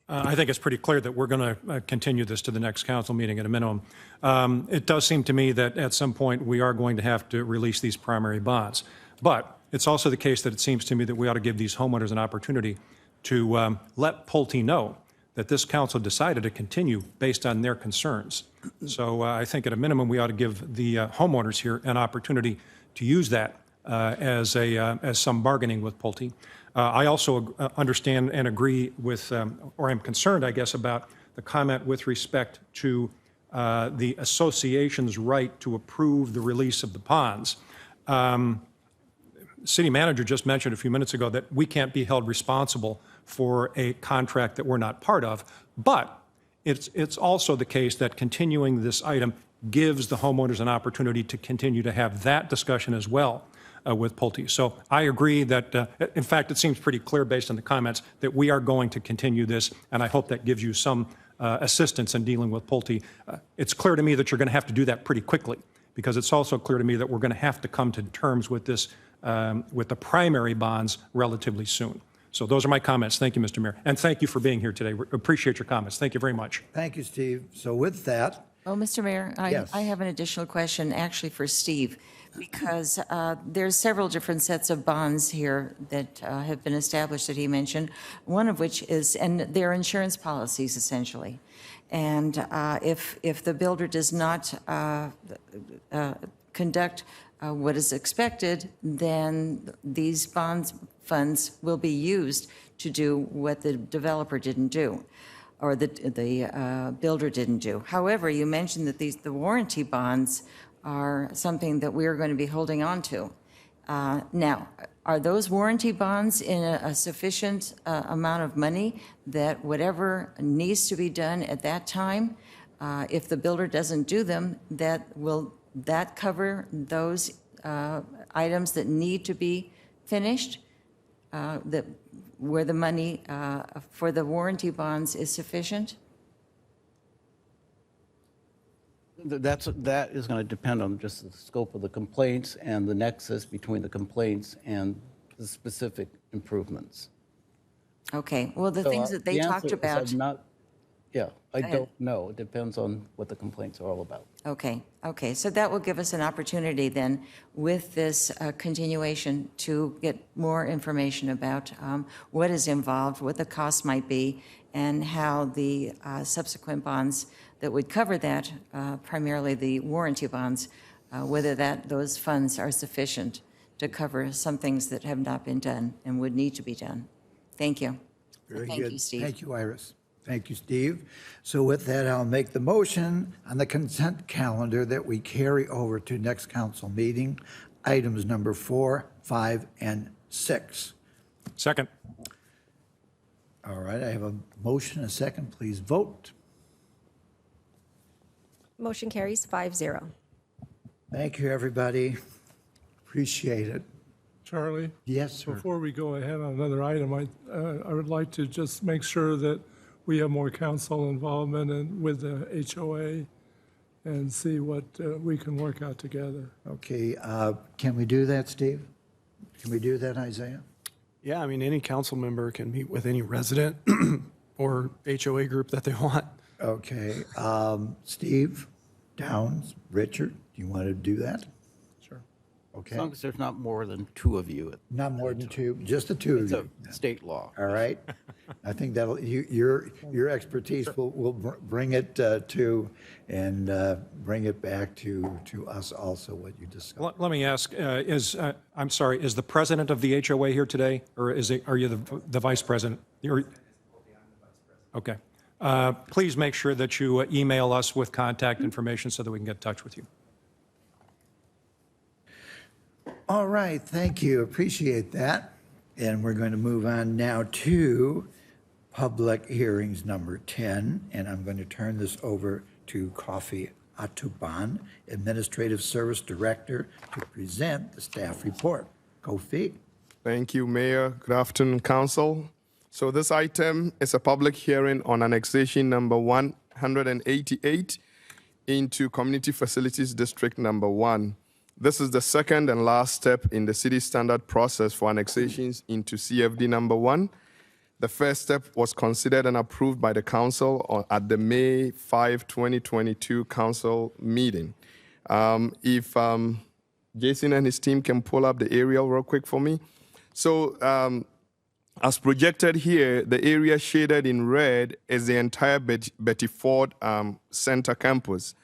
I think it's pretty clear that we're going to continue this to the next council meeting at a minimum. It does seem to me that at some point we are going to have to release these primary bonds. But it's also the case that it seems to me that we ought to give these homeowners an opportunity to let Pulte know that this council decided to continue based on their concerns. So I think at a minimum we ought to give the homeowners here an opportunity to use that as some bargaining with Pulte. I also understand and agree with, or am concerned, I guess, about the comment with respect to the association's right to approve the release of the ponds. City manager just mentioned a few minutes ago that we can't be held responsible for a contract that we're not part of, but it's also the case that continuing this item gives the homeowners an opportunity to continue to have that discussion as well with Pulte. So I agree that, in fact, it seems pretty clear based on the comments that we are going to continue this, and I hope that gives you some assistance in dealing with Pulte. It's clear to me that you're going to have to do that pretty quickly, because it's also clear to me that we're going to have to come to terms with this, with the primary bonds relatively soon. So those are my comments. Thank you, Mr. Mayor. And thank you for being here today. Appreciate your comments. Thank you very much. Thank you, Steve. So with that. Oh, Mr. Mayor, Yes. I have an additional question actually for Steve, because there's several different sets of bonds here that have been established that he mentioned, one of which is, and they're insurance policies essentially. And if the builder does not conduct what is expected, then these bonds funds will be used to do what the developer didn't do, or the builder didn't do. However, you mentioned that the warranty bonds are something that we are going to be holding on to. Now, are those warranty bonds in a sufficient amount of money that whatever needs to be done at that time, if the builder doesn't do them, will that cover those items that need to be finished, where the money for the warranty bonds is sufficient? That is going to depend on just the scope of the complaints and the nexus between the complaints and the specific improvements. Okay, well, the things that they talked about. I don't know. It depends on what the complaints are all about. Okay, so that will give us an opportunity then with this continuation to get more information about what is involved, what the cost might be, and how the subsequent bonds that would cover that, primarily the warranty bonds, whether those funds are sufficient to cover some things that have not been done and would need to be done. Thank you. Very Thank good. you, Steve. Thank you, Iris. Thank you, Steve. So with that, I'll make the motion on the consent calendar that we carry over to next council meeting, items number 4, 5, and 6. Second. All right, I have a motion, a second. Please vote. Motion carries 5-0. Thank you, everybody. Appreciate it. Charlie? Yes, sir. Before we go ahead on another item, I would like to just make sure that we have more council involvement with the HOA and see what we can work out together. Okay, can we do that, Steve? Can we do that, Isaiah? Yeah, I mean, any council member can meet with any resident or HOA group that they want. Okay, Steve, Downs, Richard, do you want to do that? Sure. Okay. As long as there's not more than two of you. Not more than two, just the two of you. It's a state law. All right. I think that'll, your expertise will bring it to, and bring it back to us also, what you discussed. Let me ask, I'm sorry, is the president of the HOA here today, or are you the vice president? Okay. Please make sure that you email us with contact information so that we can get in touch with you. All right, thank you, appreciate that. And we're going to move on now to public hearings number 10, and I'm going to turn this over to Kofi Atuban, Administrative Service Director, to present the staff report. Kofi. Thank you, Mayor. Good afternoon, Council. So this item is a public hearing on annexation number 188 into Community Facilities District number 1. This is the second and last step in the city standard process for annexations into CFD number 1. The first step was considered and approved by the council at the May 5, 2022 council meeting. If Jason and his team can pull up the aerial real quick for me. So as projected here, the area shaded in red is the entire Betty Ford Center campus.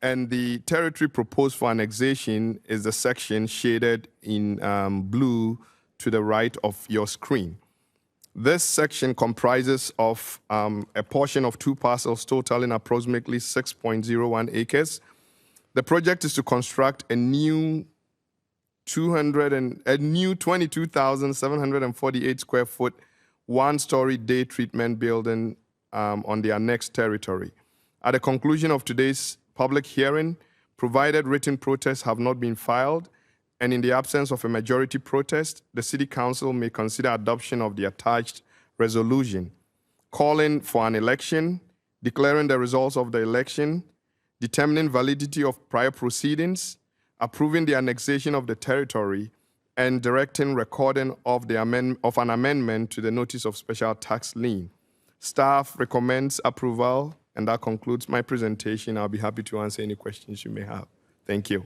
And the territory proposed for annexation is the section shaded in blue to the right of your screen. This section comprises of a portion of 2 parcels totaling approximately 6.01 acres. The project is to construct a new 22,748 square foot, 1-story day treatment building on the annexed territory. At the conclusion of today's public hearing, provided written protests have not been filed, and in the absence of a majority protest, the City Council may consider adoption of the attached resolution, calling for an election, declaring the results of the election, determining validity of prior proceedings, approving the annexation of the territory, and directing recording of an amendment to the notice of special tax lien. Staff recommends approval, and that concludes my presentation. I'll be happy to answer any questions you may have. Thank you.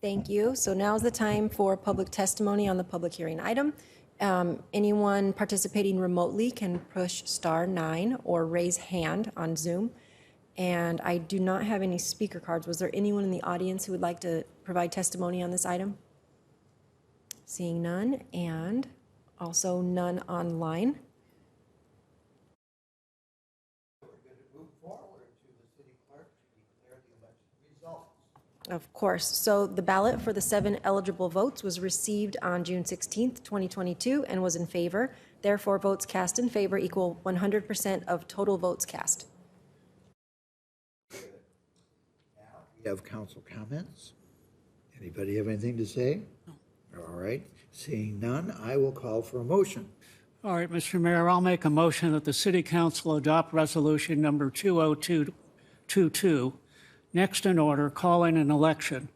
Thank you. So now is the time for public testimony on the public hearing item. Anyone participating remotely can push *9 or raise hand on Zoom. And I do not have any speaker cards. Was there anyone in the audience who would like to provide testimony on this item? Seeing none, and also none online. Of course. So the ballot for the 7 eligible votes was received on June 16th, 2022, and was in favor. Therefore, votes cast in favor equal 100% of total votes cast. We have council comments. Anybody have anything to say? All right. Seeing none, I will call for a motion. All right, Mr. Mayor, I'll make a motion that the City Council adopt resolution number 20222, next in order, calling an election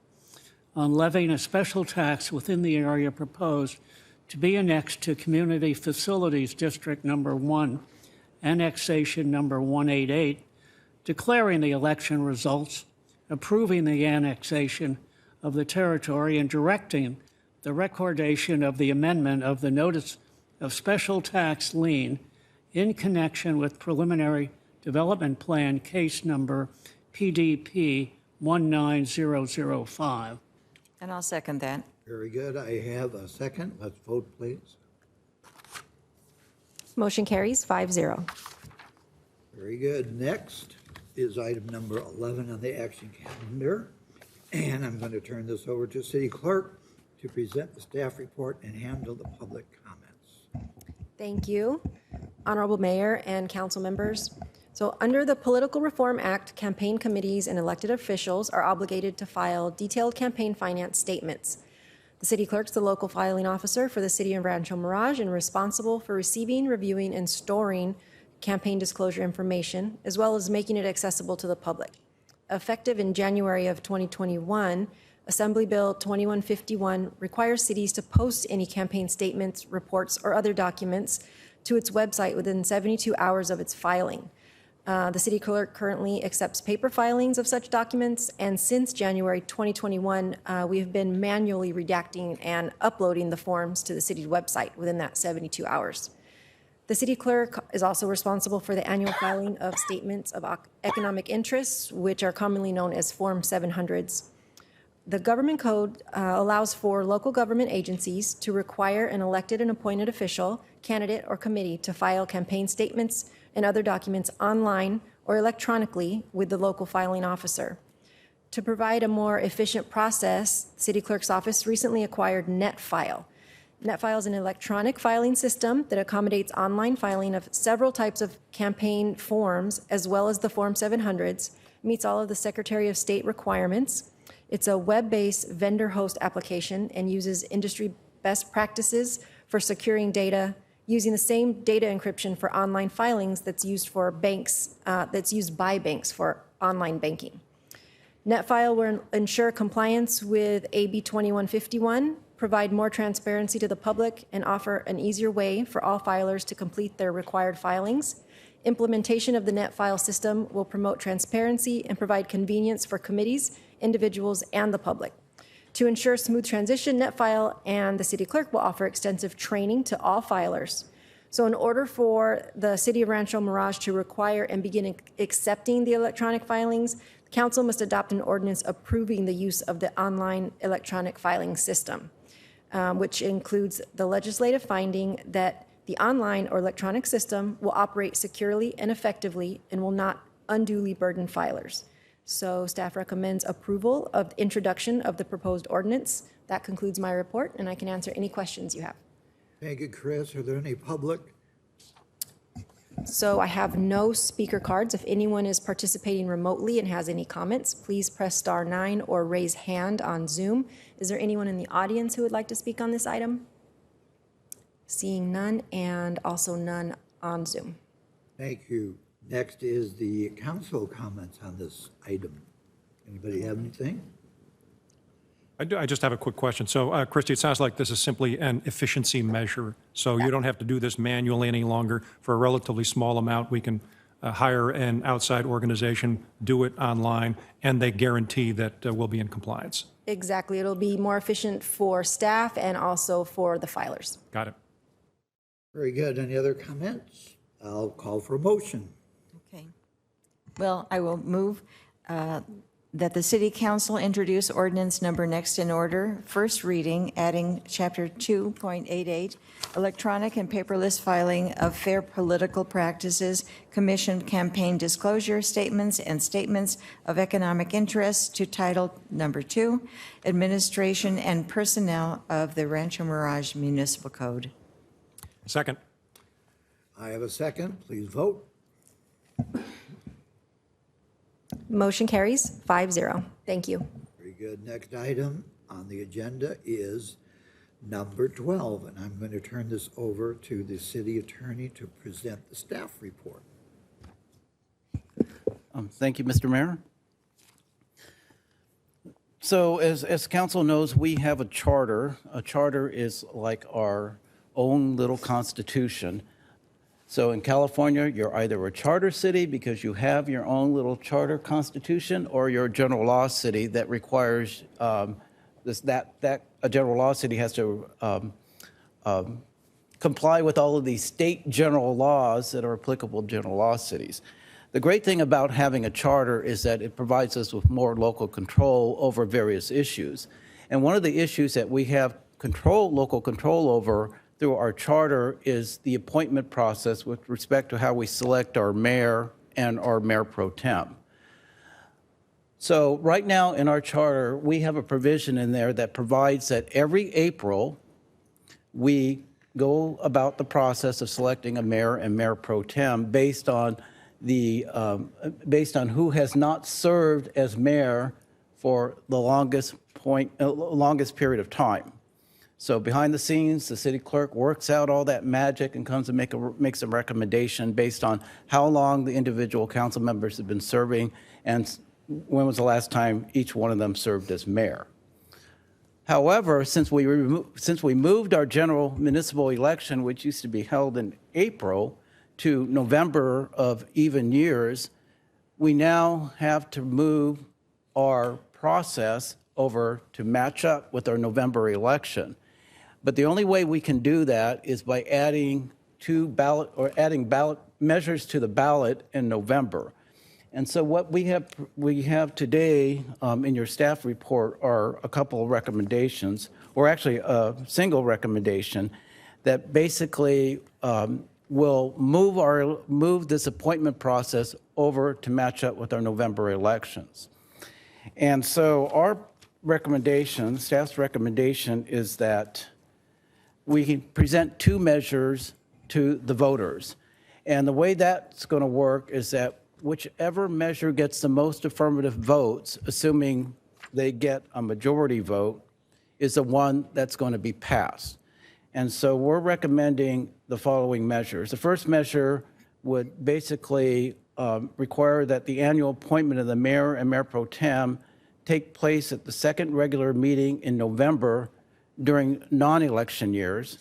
on levying a special tax within the area proposed to be annexed to Community Facilities District number 1, annexation number 188, declaring the election results, approving the annexation of the territory, and directing the recordation of the amendment of the notice of special tax lien in connection with preliminary development plan case number PDP 19005. And I'll second that. Very good. I have a second. Let's vote, please. Motion carries 5-0. Very good. Next is item number 11 on the action calendar. And I'm going to turn this over to City Clerk to present the staff report and handle the public comments. Thank you, Honorable Mayor and council members. So under the Political Reform Act, campaign committees and elected officials are obligated to file detailed campaign finance statements. The city clerk's the local filing officer for the city of Rancho Mirage and responsible for receiving, reviewing, and storing campaign disclosure information, as well as making it accessible to the public. Effective in January of 2021, Assembly Bill 2151 requires cities to post any campaign statements, reports, or other documents to its website within 72 hours of its filing. The city clerk currently accepts paper filings of such documents, and since January 2021, we have been manually redacting and uploading the forms to the city's website within that 72 hours. The city clerk is also responsible for the annual filing of statements of economic interests, which are commonly known as Form 700s. The government code allows for local government agencies to require an elected and appointed official, candidate, or committee to file campaign statements and other documents online or electronically with the local filing officer. To provide a more efficient process, the City Clerk's office recently acquired NetFile. NetFile is an electronic filing system that accommodates online filing of several types of campaign forms, as well as the Form 700s, meets all of the Secretary of State requirements. It's a web-based vendor host application and uses industry best practices for securing data using the same data encryption for online filings that's used for banks, that's used by banks for online banking. NetFile will ensure compliance with AB 2151, provide more transparency to the public, and offer an easier way for all filers to complete their required filings. Implementation of the NetFile system will promote transparency and provide convenience for committees, individuals, and the public. To ensure smooth transition, NetFile and the City Clerk will offer extensive training to all filers. So in order for the City of Rancho Mirage to require and begin accepting the electronic filings, the Council must adopt an ordinance approving the use of the online electronic filing system, which includes the legislative finding that the online or electronic system will operate securely and effectively and will not unduly burden filers. So staff recommends approval of the introduction of the proposed ordinance. That concludes my report, and I can answer any questions you have. Thank you, Chris. Are there any public? So I have no speaker cards. If anyone is participating remotely and has any comments, please press *9 or raise hand on Zoom. Is there anyone in the audience who would like to speak on this item? Seeing none, and also none on Zoom. Thank you. Next is the council comments on this item. Anybody have anything? I just have a quick question. So, Christy, it sounds like this is simply an efficiency measure. So you don't have to do this manually any longer. For a relatively small amount, we can hire an outside organization, do it online, and they guarantee that we'll be in compliance. Exactly. It'll be more efficient for staff and also for the filers. Got it. Very good. Any other comments? I'll call for a motion. Okay. Well, I will move that the City Council introduce ordinance number next in order, first reading, adding Chapter 2.88, electronic and paperless filing of fair political practices, commission campaign disclosure statements, and statements of economic interest to Title number 2, Administration and Personnel of the Rancho Mirage Municipal Code. Second. I have a second. Please vote. Motion carries 5-0. Thank you. Very good. Next item on the agenda is number 12, and I'm going to turn this over to the city attorney to present the staff report. Thank you, Mr. Mayor. So as council knows, we have a charter. A charter is like our own little constitution. So in California, you're either a charter city because you have your own little charter constitution, or you're a general law city that requires a general law city has to comply with all of these state general laws that are applicable to general law cities. The great thing about having a charter is that it provides us with more local control over various issues. And one of the issues that we have local control over through our charter is the appointment process with respect to how we select our mayor and our mayor pro tem. So right now in our charter, we have a provision in there that provides that every April, we go about the process of selecting a mayor and mayor pro tem based on who has not served as mayor for the longest period of time. So behind the scenes, the city clerk works out all that magic and comes and makes a recommendation based on how long the individual council members have been serving and when was the last time each one of them served as mayor. However, since we moved our general municipal election, which used to be held in April, to November of even years, we now have to move our process over to match up with our November election. But the only way we can do that is by adding ballot measures to the ballot in November. And so what we have today in your staff report are a couple of recommendations, or actually a single recommendation that basically will move this appointment process over to match up with our November elections. And so our recommendation, staff's recommendation, is that we present two measures to the voters. And the way that's going to work is that whichever measure gets the most affirmative votes, assuming they get a majority vote is the one that's going to be passed. And so we're recommending the following measures. The first measure would basically require that the annual appointment of the mayor and mayor pro tem take place at the second regular meeting in November during non-election years.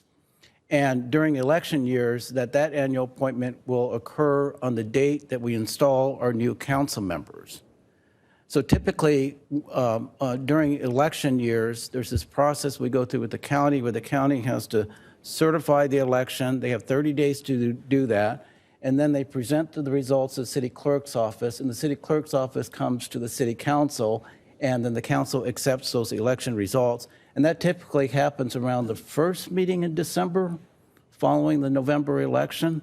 And during election years, that annual appointment will occur on the date that we install our new council members. So typically, during election years, there's this process we go through with the county where the county has to certify the election. They have 30 days to do that. And then they present the results to the city clerk's office, and the city clerk's office comes to the city council, and then the council accepts those election results. And that typically happens around the first meeting in December following the November election.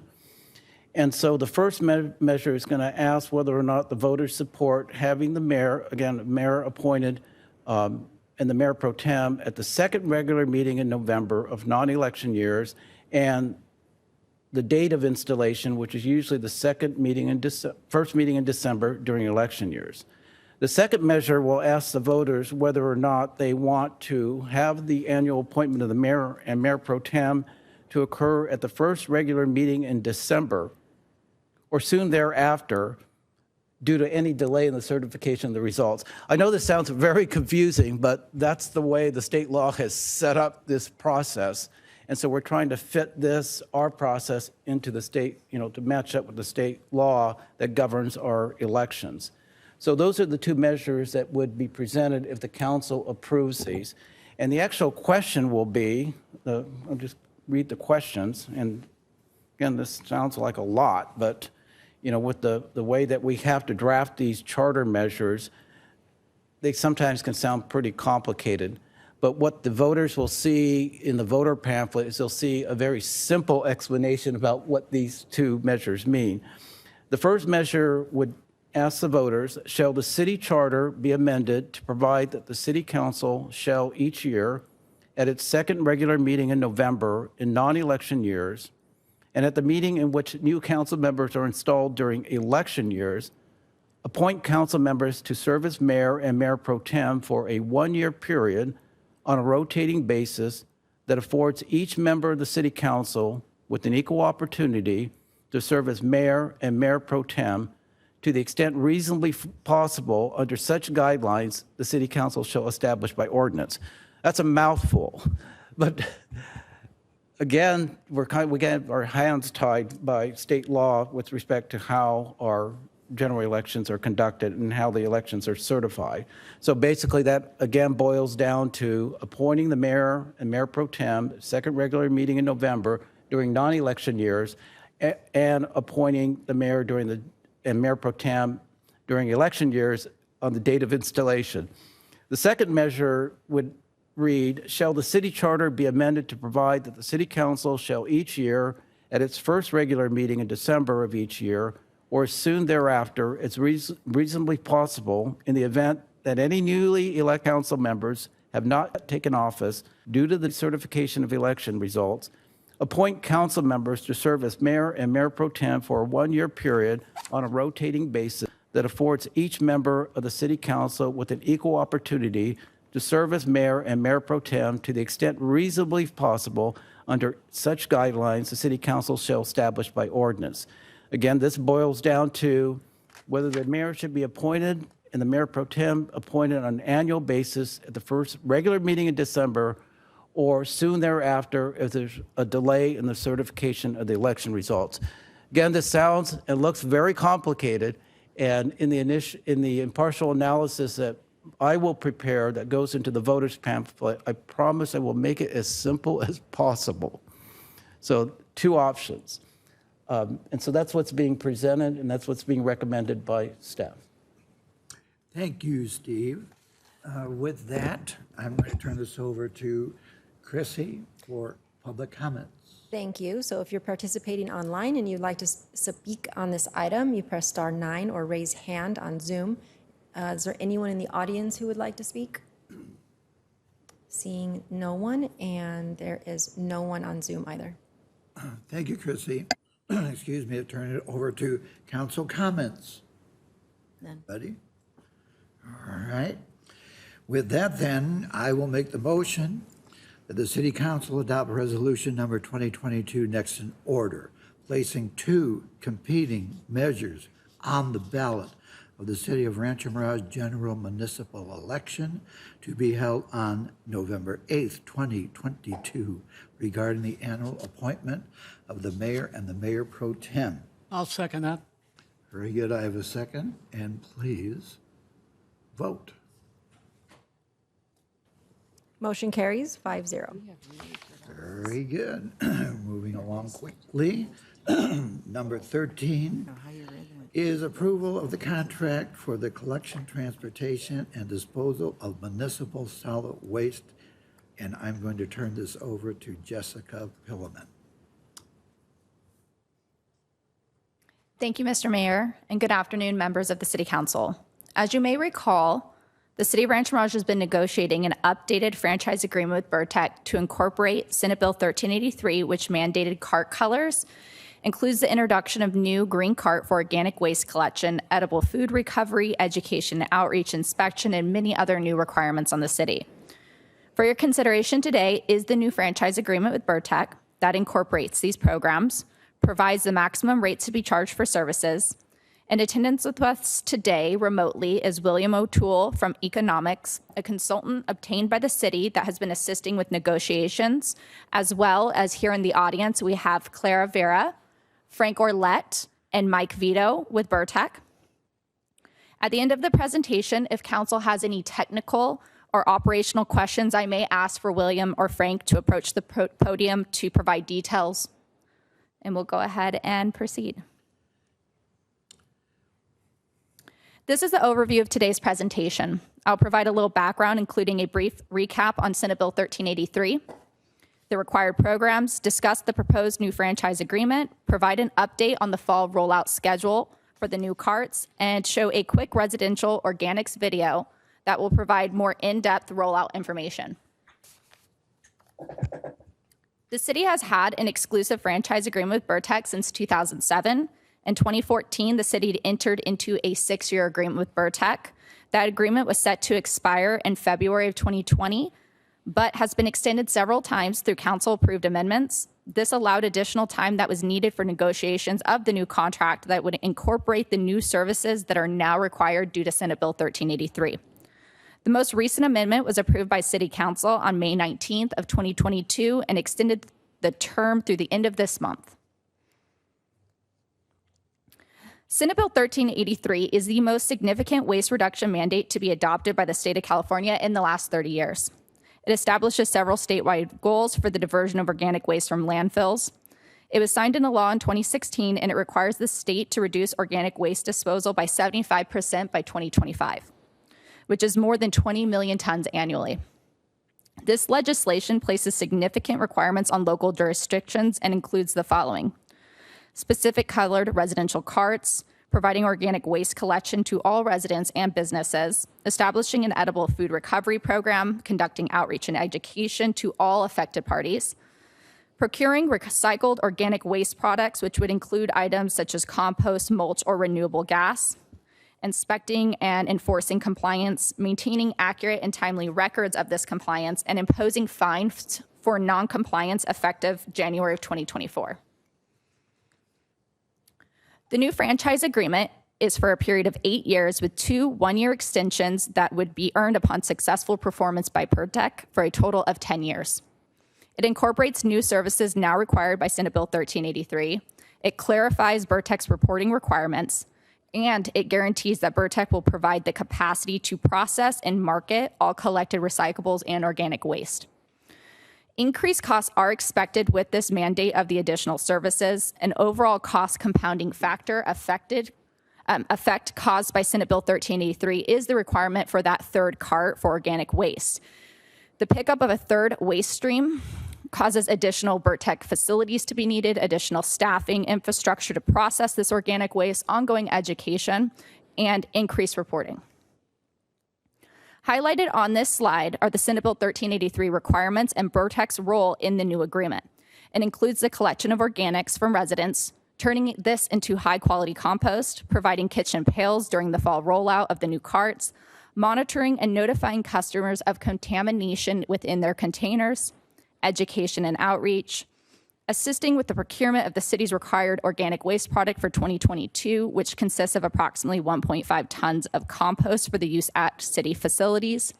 And so the first measure is going to ask whether or not the voters support having the mayor, again, mayor appointed, and the mayor pro tem at the second regular meeting in November of non-election years, and the date of installation, which is usually the first meeting in December during election years. The second measure will ask the voters whether or not they want to have the annual appointment of the mayor and mayor pro tem to occur at the first regular meeting in December or soon thereafter due to any delay in the certification of the results. I know this sounds very confusing, but that's the way the state law has set up this process. And so we're trying to fit our process into the state, to match up with the state law that governs our elections. So those are the two measures that would be presented if the council approves these. And the actual question will be, I'll just read the questions. And again, this sounds like a lot, but with the way that we have to draft these charter measures, they sometimes can sound pretty complicated. But what the voters will see in the voter pamphlet is they'll see a very simple explanation about what these two measures mean. The first measure would ask the voters, shall the city charter be amended to provide that the city council shall each year, at its second regular meeting in November in non-election years, and at the meeting in which new council members are installed during election years, appoint council members to serve as mayor and mayor pro tem for a one-year period on a rotating basis that affords each member of the city council with an equal opportunity to serve as mayor and mayor pro tem to the extent reasonably possible under such guidelines the city council shall establish by ordinance. That's a mouthful, but again, we get our hands tied by state law with respect to how our general elections are conducted and how the elections are certified. So basically that again boils down to appointing the mayor and mayor pro tem, second regular meeting in November during non-election years, and appointing the mayor and mayor pro tem during election years on the date of installation. The second measure would read, shall the city charter be amended to provide that the city council shall each year at its first regular meeting in December of each year or soon thereafter as reasonably possible in the event that any newly elected council members have not taken office due to the certification of election results, appoint council members to serve as mayor and mayor pro tem for a one-year period on a rotating basis that affords each member of the city council with an equal opportunity to serve as mayor and mayor pro tem to the extent reasonably possible under such guidelines the city council shall establish by ordinance. Again, this boils down to whether the mayor should be appointed and the mayor pro tem appointed on an annual basis at the first regular meeting in December or soon thereafter if there's a delay in the certification of the election results. Again, this sounds and looks very complicated, and in the impartial analysis that I will prepare that goes into the voters pamphlet, I promise I will make it as simple as possible. So two options. And so that's what's being presented, and that's what's being recommended by staff. Thank you, Steve. With that, I'm going to turn this over to Chrissy for public comments. Thank you. So if you're participating online and you'd like to speak on this item, you press *9 or raise hand on Zoom. Is there anyone in the audience who would like to speak? Seeing no one, and there is no one on Zoom either. Thank you, Chrissy. Excuse me, I'll turn it over to council comments. None. Buddy? All right. With that, then, I will make the motion that the City Council adopt Resolution Number 2022 next in order, placing two competing measures on the ballot of the City of Rancho Mirage general municipal election to be held on November 8th, 2022, regarding the annual appointment of the mayor and the mayor pro tem. I'll second that. Very good. I have a second, and please vote. Motion carries 5-0. Very good. Moving along quickly. Number 13 is approval of the contract for the collection, transportation, and disposal of municipal solid waste. And I'm going to turn this over to Jessica Pilleman. Thank you, Mr. Mayor, and good afternoon, members of the City Council. As you may recall, the City of Rancho Mirage has been negotiating an updated franchise agreement with Burtec to incorporate Senate Bill 1383, which mandated cart colors, includes the introduction of new green cart for organic waste collection, edible food recovery, education, outreach, inspection, and many other new requirements on the city. For your consideration today is the new franchise agreement with Burtec that incorporates these programs, provides the maximum rates to be charged for services. In attendance with us today remotely is William O'Toole from Economics, a consultant obtained by the city that has been assisting with negotiations, as well as here in the audience, we have Clara Vera, Frank Orlett, and Mike Vito with Burtec. At the end of the presentation, if council has any technical or operational questions, I may ask for William or Frank to approach the podium to provide details, and we'll go ahead and proceed. This is the overview of today's presentation. I'll provide a little background, including a brief recap on Senate Bill 1383, the required programs, discuss the proposed new franchise agreement, provide an update on the fall rollout schedule for the new carts, and show a quick residential organics video that will provide more in-depth rollout information. The city has had an exclusive franchise agreement with Burtec since 2007. In 2014, the city entered into a 6-year agreement with Burtec. That agreement was set to expire in February of 2020, but has been extended several times through council-approved amendments. This allowed additional time that was needed for negotiations of the new contract that would incorporate the new services that are now required due to Senate Bill 1383. The most recent amendment was approved by City Council on May 19th of 2022 and extended the term through the end of this month. Senate Bill 1383 is the most significant waste reduction mandate to be adopted by the state of California in the last 30 years. It establishes several statewide goals for the diversion of organic waste from landfills. It was signed into law in 2016, and it requires the state to reduce organic waste disposal by 75% by 2025, which is more than 20 million tons annually. This legislation places significant requirements on local jurisdictions and includes the following: specific colored residential carts, providing organic waste collection to all residents and businesses, establishing an edible food recovery program, conducting outreach and education to all affected parties, procuring recycled organic waste products, which would include items such as compost, mulch, or renewable gas, inspecting and enforcing compliance, maintaining accurate and timely records of this compliance, and imposing fines for non-compliance effective January of 2024. The new franchise agreement is for a period of 8 years with 2 one-year extensions that would be earned upon successful performance by Burtec for a total of 10 years. It incorporates new services now required by Senate Bill 1383. It clarifies Burtec's reporting requirements, and it guarantees that Burtec will provide the capacity to process and market all collected recyclables and organic waste. Increased costs are expected with this mandate of the additional services. An overall cost compounding factor effect caused by Senate Bill 1383 is the requirement for that third cart for organic waste. The pickup of a third waste stream causes additional Burtec facilities to be needed, additional staffing, infrastructure to process this organic waste, ongoing education, and increased reporting. Highlighted on this slide are the Senate Bill 1383 requirements and Burtec's role in the new agreement. It includes the collection of organics from residents, turning this into high-quality compost, providing kitchen pails during the fall rollout of the new carts, monitoring and notifying customers of contamination within their containers, education and outreach, assisting with the procurement of the city's required organic waste product for 2022, which consists of approximately 1.5 tons of compost for the use at city facilities,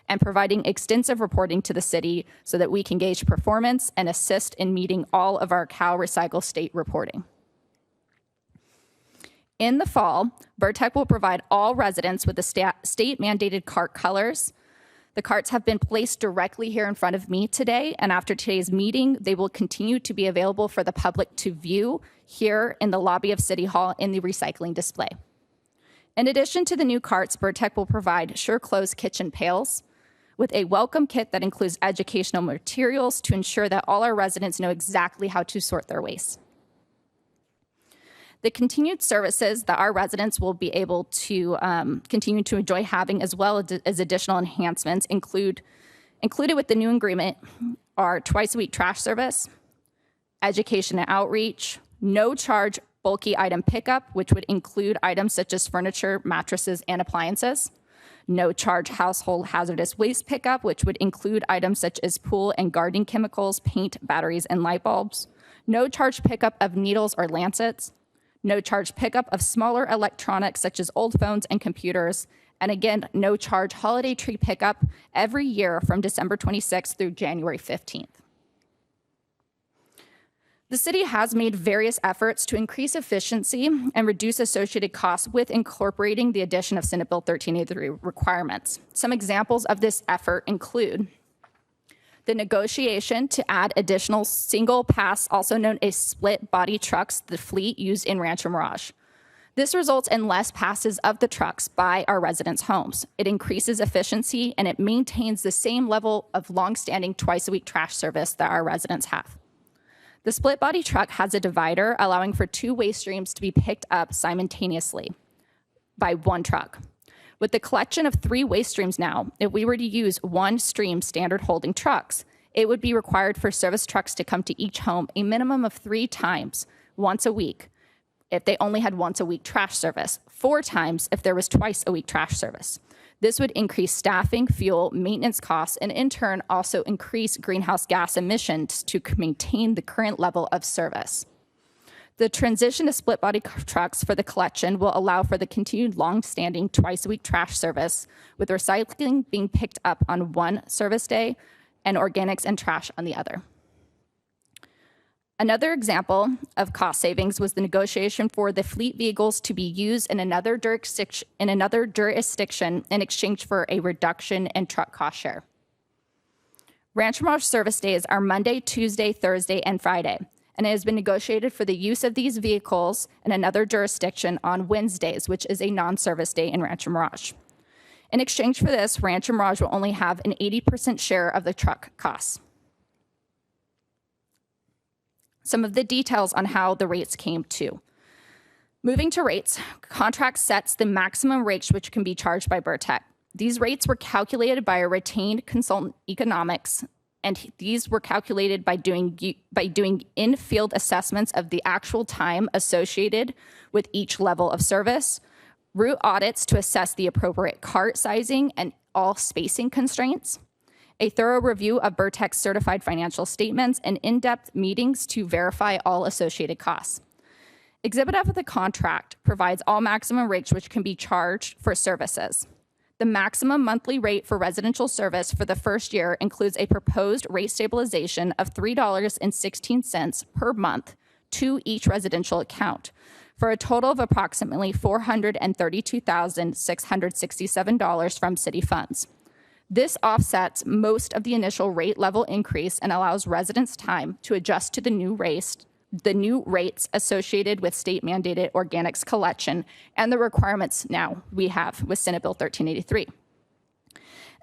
and providing extensive reporting to the city so that we can gauge performance and assist in meeting all of our Cal Recycle state reporting. In the fall, Burtech will provide all residents with the state-mandated cart colors. The carts have been placed directly here in front of me today, and after today's meeting, they will continue to be available for the public to view here in the lobby of City Hall in the recycling display. In addition to the new carts, Burtech will provide sure-close kitchen pails with a welcome kit that includes educational materials to ensure that all our residents know exactly how to sort their waste. The continued services that our residents will be able to continue to enjoy having, as well as additional enhancements, included with the new agreement are twice-a-week trash service, education and outreach, no charge bulky item pickup, which would include items such as furniture, mattresses, and appliances, no charge household hazardous waste pickup, which would include items such as pool and gardening chemicals, paint, batteries, and light bulbs, no charge pickup of needles or lancets, no charge pickup of smaller electronics such as old phones and computers, and again, no charge holiday tree pickup every year from December 26th through January 15th. The city has made various efforts to increase efficiency and reduce associated costs with incorporating the addition of Senate Bill 1383 requirements. Some examples of this effort include the negotiation to add additional single pass, also known as split body trucks, the fleet used in Rancho Mirage. This results in less passes of the trucks by our residents' homes. It increases efficiency and it maintains the same level of longstanding twice-a-week trash service that our residents have. The split body truck has a divider allowing for 2 waste streams to be picked up simultaneously by one truck. With the collection of 3 waste streams now, if we were to use 1 stream standard holding trucks, it would be required for service trucks to come to each home a minimum of 3 times once a week if they only had once a week trash service, 4 times if there was twice a week trash service. This would increase staffing, fuel, maintenance costs, and in turn also increase greenhouse gas emissions to maintain the current level of service. The transition to split body trucks for the collection will allow for the continued long-standing twice-a-week trash service, with recycling being picked up on one service day and organics and trash on the other. Another example of cost savings was the negotiation for the fleet vehicles to be used in another jurisdiction in exchange for a reduction in truck cost share. Rancho Mirage service days are Monday, Tuesday, Thursday, and Friday, and it has been negotiated for the use of these vehicles in another jurisdiction on Wednesdays, which is a non-service day in Rancho Mirage. In exchange for this, Rancho Mirage will only have an 80% share of the truck costs. Some of the details on how the rates came to. Moving to rates, contract sets the maximum rates which can be charged by Burtech. These rates were calculated by a retained consultant economics, and these were calculated by doing in-field assessments of the actual time associated with each level of service, route audits to assess the appropriate cart sizing and all spacing constraints, a thorough review of Burtech's certified financial statements, and in-depth meetings to verify all associated costs. Exhibit F of the contract provides all maximum rates which can be charged for services. The maximum monthly rate for residential service for the first year includes a proposed rate stabilization of $3.16 per month to each residential account, for a total of approximately $432,667 from city funds. This offsets most of the initial rate level increase and allows residents time to adjust to the new rates associated with state-mandated organics collection and the requirements now we have with Senate Bill 1383.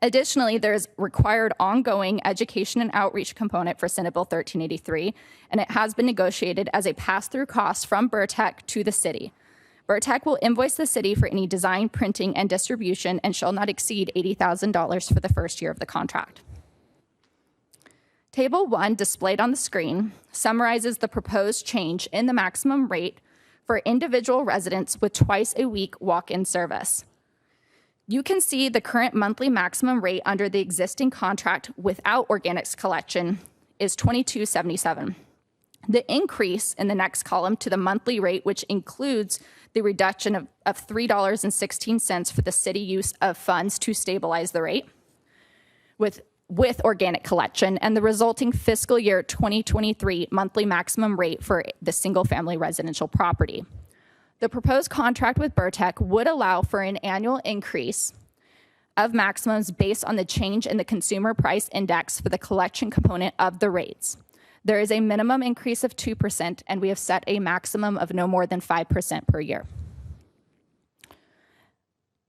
Additionally, there's required ongoing education and outreach component for Senate Bill 1383, and it has been negotiated as a pass-through cost from Burtech to the city. Burtech will invoice the city for any design, printing, and distribution and shall not exceed $80,000 for the first year of the contract. Table 1, displayed on the screen, summarizes the proposed change in the maximum rate for individual residents with twice-a-week walk-in service. You can see the current monthly maximum rate under the existing contract without organics collection is $22.77. The increase in the next column to the monthly rate, which includes the reduction of $3.16 for the city use of funds to stabilize the rate with organic collection, and the resulting fiscal year 2023 monthly maximum rate for the single-family residential property. The proposed contract with Burtech would allow for an annual increase of maximums based on the change in the consumer price index for the collection component of the rates. There is a minimum increase of 2%, and we have set a maximum of no more than 5% per year.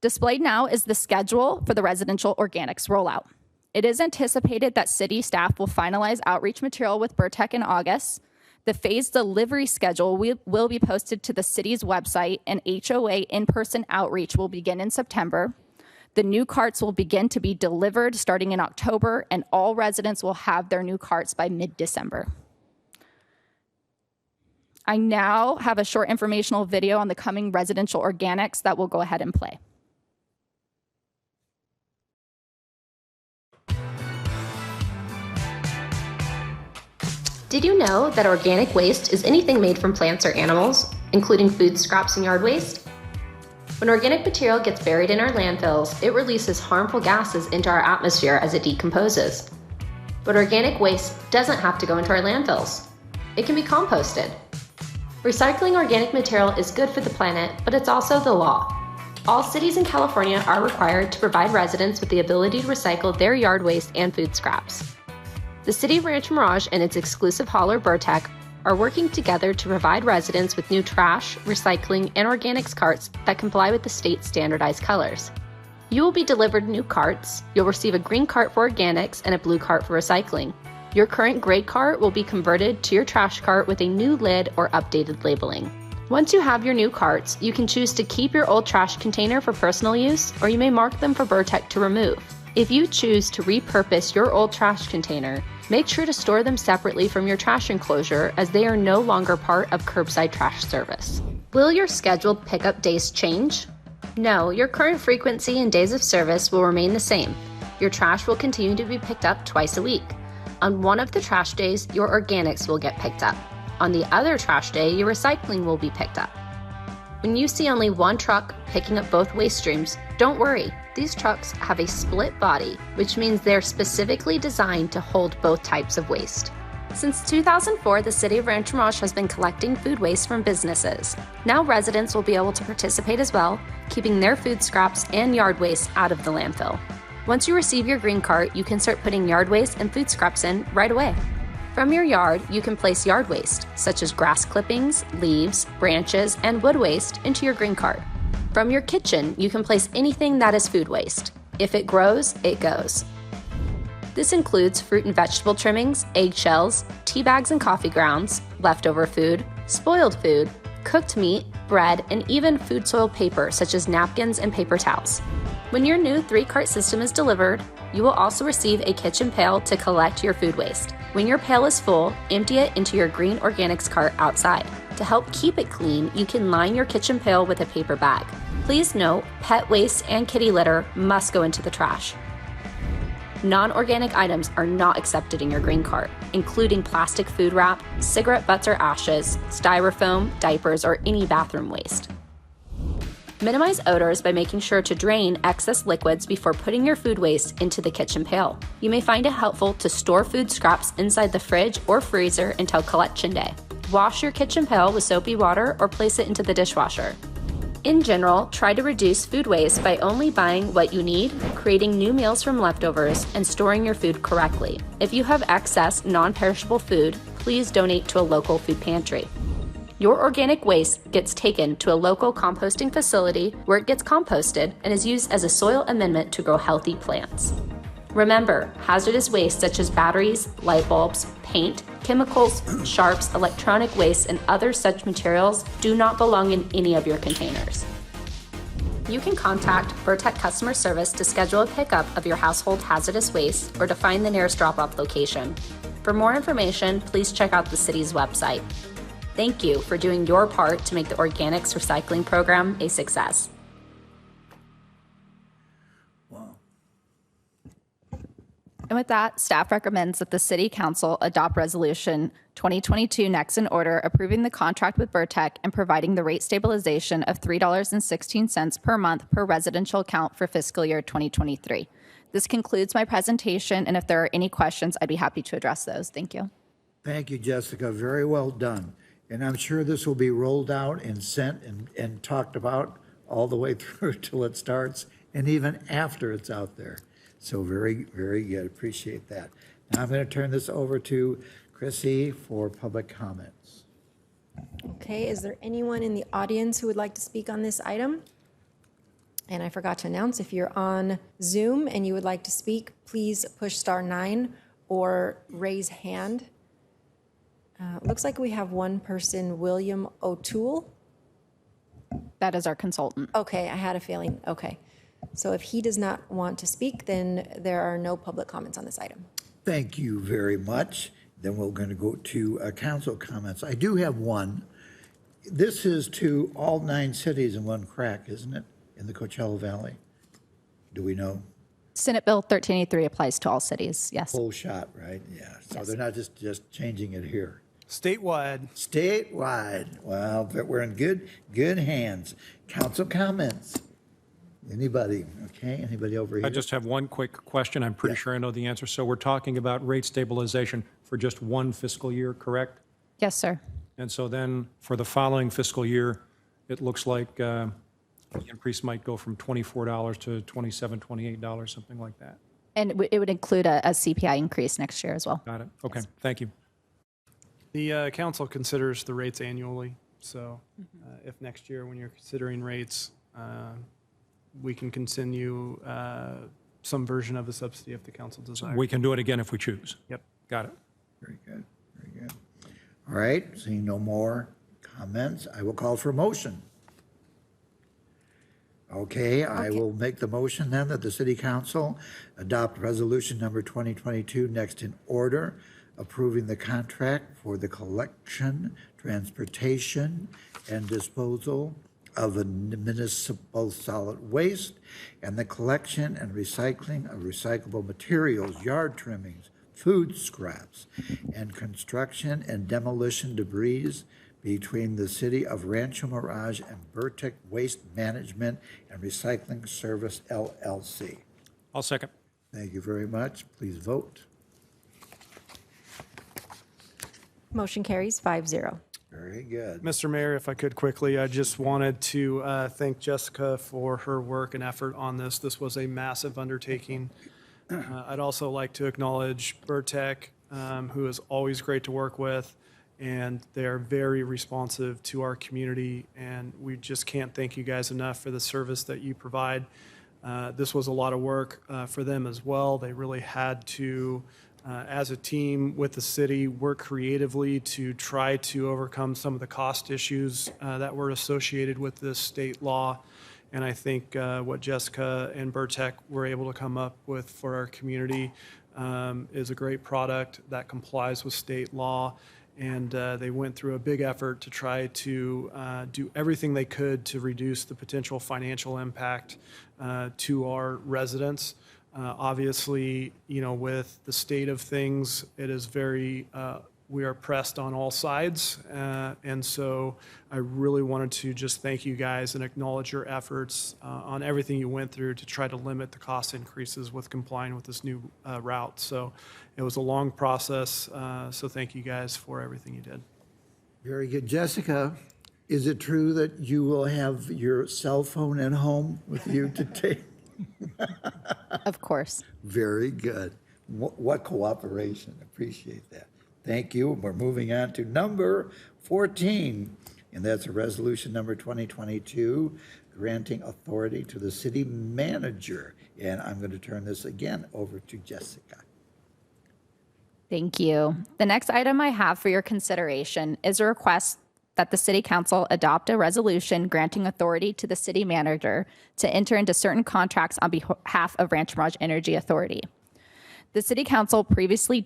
Displayed now is the schedule for the residential organics rollout. It is anticipated that city staff will finalize outreach material with Burtech in August. The phased delivery schedule will be posted to the city's website, and HOA in-person outreach will begin in September. The new carts will begin to be delivered starting in October, and all residents will have their new carts by mid-December. I now have a short informational video on the coming residential organics that will go ahead and play. Did you know that organic waste is anything made from plants or animals, including food scraps and yard waste? When organic material gets buried in our landfills, it releases harmful gases into our atmosphere as it decomposes. But organic waste doesn't have to go into our landfills. It can be composted. Recycling organic material is good for the planet, but it's also the law. All cities in California are required to provide residents with the ability to recycle their yard waste and food scraps. The City of Rancho Mirage and its exclusive hauler Burtech are working together to provide residents with new trash, recycling, and organics carts that comply with the state's standardized colors. You will be delivered new carts. You'll receive a green cart for organics and a blue cart for recycling. Your current gray cart will be converted to your trash cart with a new lid or updated labeling. Once you have your new carts, you can choose to keep your old trash container for personal use, or you may mark them for Burtech to remove. If you choose to repurpose your old trash container, make sure to store them separately from your trash enclosure, as they are no longer part of curbside trash service. Will your scheduled pickup days change? No, your current frequency and days of service will remain the same. Your trash will continue to be picked up twice a week. On one of the trash days, your organics will get picked up. On the other trash day, your recycling will be picked up. When you see only one truck picking up both waste streams, don't worry. These trucks have a split body, which means they're specifically designed to hold both types of waste. Since 2004, the City of Rancho Mirage has been collecting food waste from businesses. Now residents will be able to participate as well, keeping their food scraps and yard waste out of the landfill. Once you receive your green cart, you can start putting yard waste and food scraps in right away. From your yard, you can place yard waste, such as grass clippings, leaves, branches, and wood waste, into your green cart. From your kitchen, you can place anything that is food waste. If it grows, it goes. This includes fruit and vegetable trimmings, eggshells, tea bags and coffee grounds, leftover food, spoiled food, cooked meat, bread, and even food soil paper such as napkins and paper towels. When your new 3-cart system is delivered, you will also receive a kitchen pail to collect your food waste. When your pail is full, empty it into your green organics cart outside. To help keep it clean, you can line your kitchen pail with a paper bag. Please note, pet waste and kitty litter must go into the trash. Non-organic items are not accepted in your green cart, including plastic food wrap, cigarette butts or ashes, styrofoam, diapers, or any bathroom waste. Minimize odors by making sure to drain excess liquids before putting your food waste into the kitchen pail. You may find it helpful to store food scraps inside the fridge or freezer until collection day. Wash your kitchen pail with soapy water or place it into the dishwasher. In general, try to reduce food waste by only buying what you need, creating new meals from leftovers, and storing your food correctly. If you have excess non-perishable food, please donate to a local food pantry. Your organic waste gets taken to a local composting facility where it gets composted and is used as a soil amendment to grow healthy plants. Remember, hazardous waste such as batteries, light bulbs, paint, chemicals, sharps, electronic waste, and other such materials do not belong in any of your containers. You can contact Burtech Customer Service to schedule a pickup of your household hazardous waste or to find the nearest drop-off location. For more information, please check out the city's website. Thank you for doing your part to make the organics recycling program a success. And with that, staff recommends that the City Council adopt Resolution 2022 next in order, approving the contract with Burtech and providing the rate stabilization of $3.16 per month per residential account for fiscal year 2023. This concludes my presentation, and if there are any questions, I'd be happy to address those. Thank you. Thank you, Jessica. Very well done. And I'm sure this will be rolled out and sent and talked about all the way through till it starts and even after it's out there. So very, very good. Appreciate that. Now I'm going to turn this over to Chrissy for public comments. Okay, is there anyone in the audience who would like to speak on this item? And I forgot to announce, if you're on Zoom and you would like to speak, please push *9 or raise hand. Looks like we have one person, William O'Toole. That is our consultant. Okay, I had a feeling. Okay. So if he does not want to speak, then there are no public comments on this item. Thank you very much. Then we're going to go to council comments. I do have one. This is to all 9 cities in one crack, isn't it, in the Coachella Valley? Do we know? Senate Bill 1383 applies to all cities, yes. Full shot, right? Yeah. So Yes. they're not just changing it here. Statewide. Statewide. Well, we're in good hands. Council comments. Anybody? Okay. Anybody over here? I just have one quick question. I'm pretty sure I know the answer. So we're talking about rate stabilization for just one fiscal year, correct? Yes, sir. And so then for the following fiscal year, it looks like the increase might go from $24 to $27, $28, something like that. And it would include a CPI increase next year as well. Got it. Okay. Thank you. The council considers the rates annually. So if next year when you're considering rates, we can continue some version of the subsidy if the council desires. We can do it again if we choose. Yep. Got it. Very good. Very good. All right. Seeing no more comments, I will call for a motion. Okay, I will make the motion then that the City Council adopt resolution number 2022 next in order, approving the contract for the collection, transportation, and disposal of the municipal solid waste and the collection and recycling of recyclable materials, yard trimmings, food scraps, and construction and demolition debris between the City of Rancho Mirage and Burtech Waste Management and Recycling Service, LLC. I'll second. Thank you very much. Please vote. Motion carries 5-0. Very good. Mr. Mayor, if I could quickly, I just wanted to thank Jessica for her work and effort on this. This was a massive undertaking. I'd also like to acknowledge Burtech, who is always great to work with, and they are very responsive to our community, and we just can't thank you guys enough for the service that you provide. This was a lot of work for them as well. They really had to, as a team with the city, work creatively to try to overcome some of the cost issues that were associated with this state law. And I think what Jessica and Burtech were able to come up with for our community is a great product that complies with state law. And they went through a big effort to try to do everything they could to reduce the potential financial impact to our residents. Obviously, you know, with the state of things, it is very, we are pressed on all sides. And so I really wanted to just thank you guys and acknowledge your efforts on everything you went through to try to limit the cost increases with complying with this new route. So it was a long process. So thank you guys for everything you did. Very good. Jessica, is it true that you will have your cell phone at home with you to take? Of course. Very good. What cooperation. Appreciate that. Thank you. We're moving on to number 14, and that's a resolution number 2022, granting authority to the city manager. And I'm going to turn this again over to Jessica. Thank you. The next item I have for your consideration is a request that the City Council adopt a resolution granting authority to the city manager to enter into certain contracts on behalf of Rancho Mirage Energy Authority. The City Council previously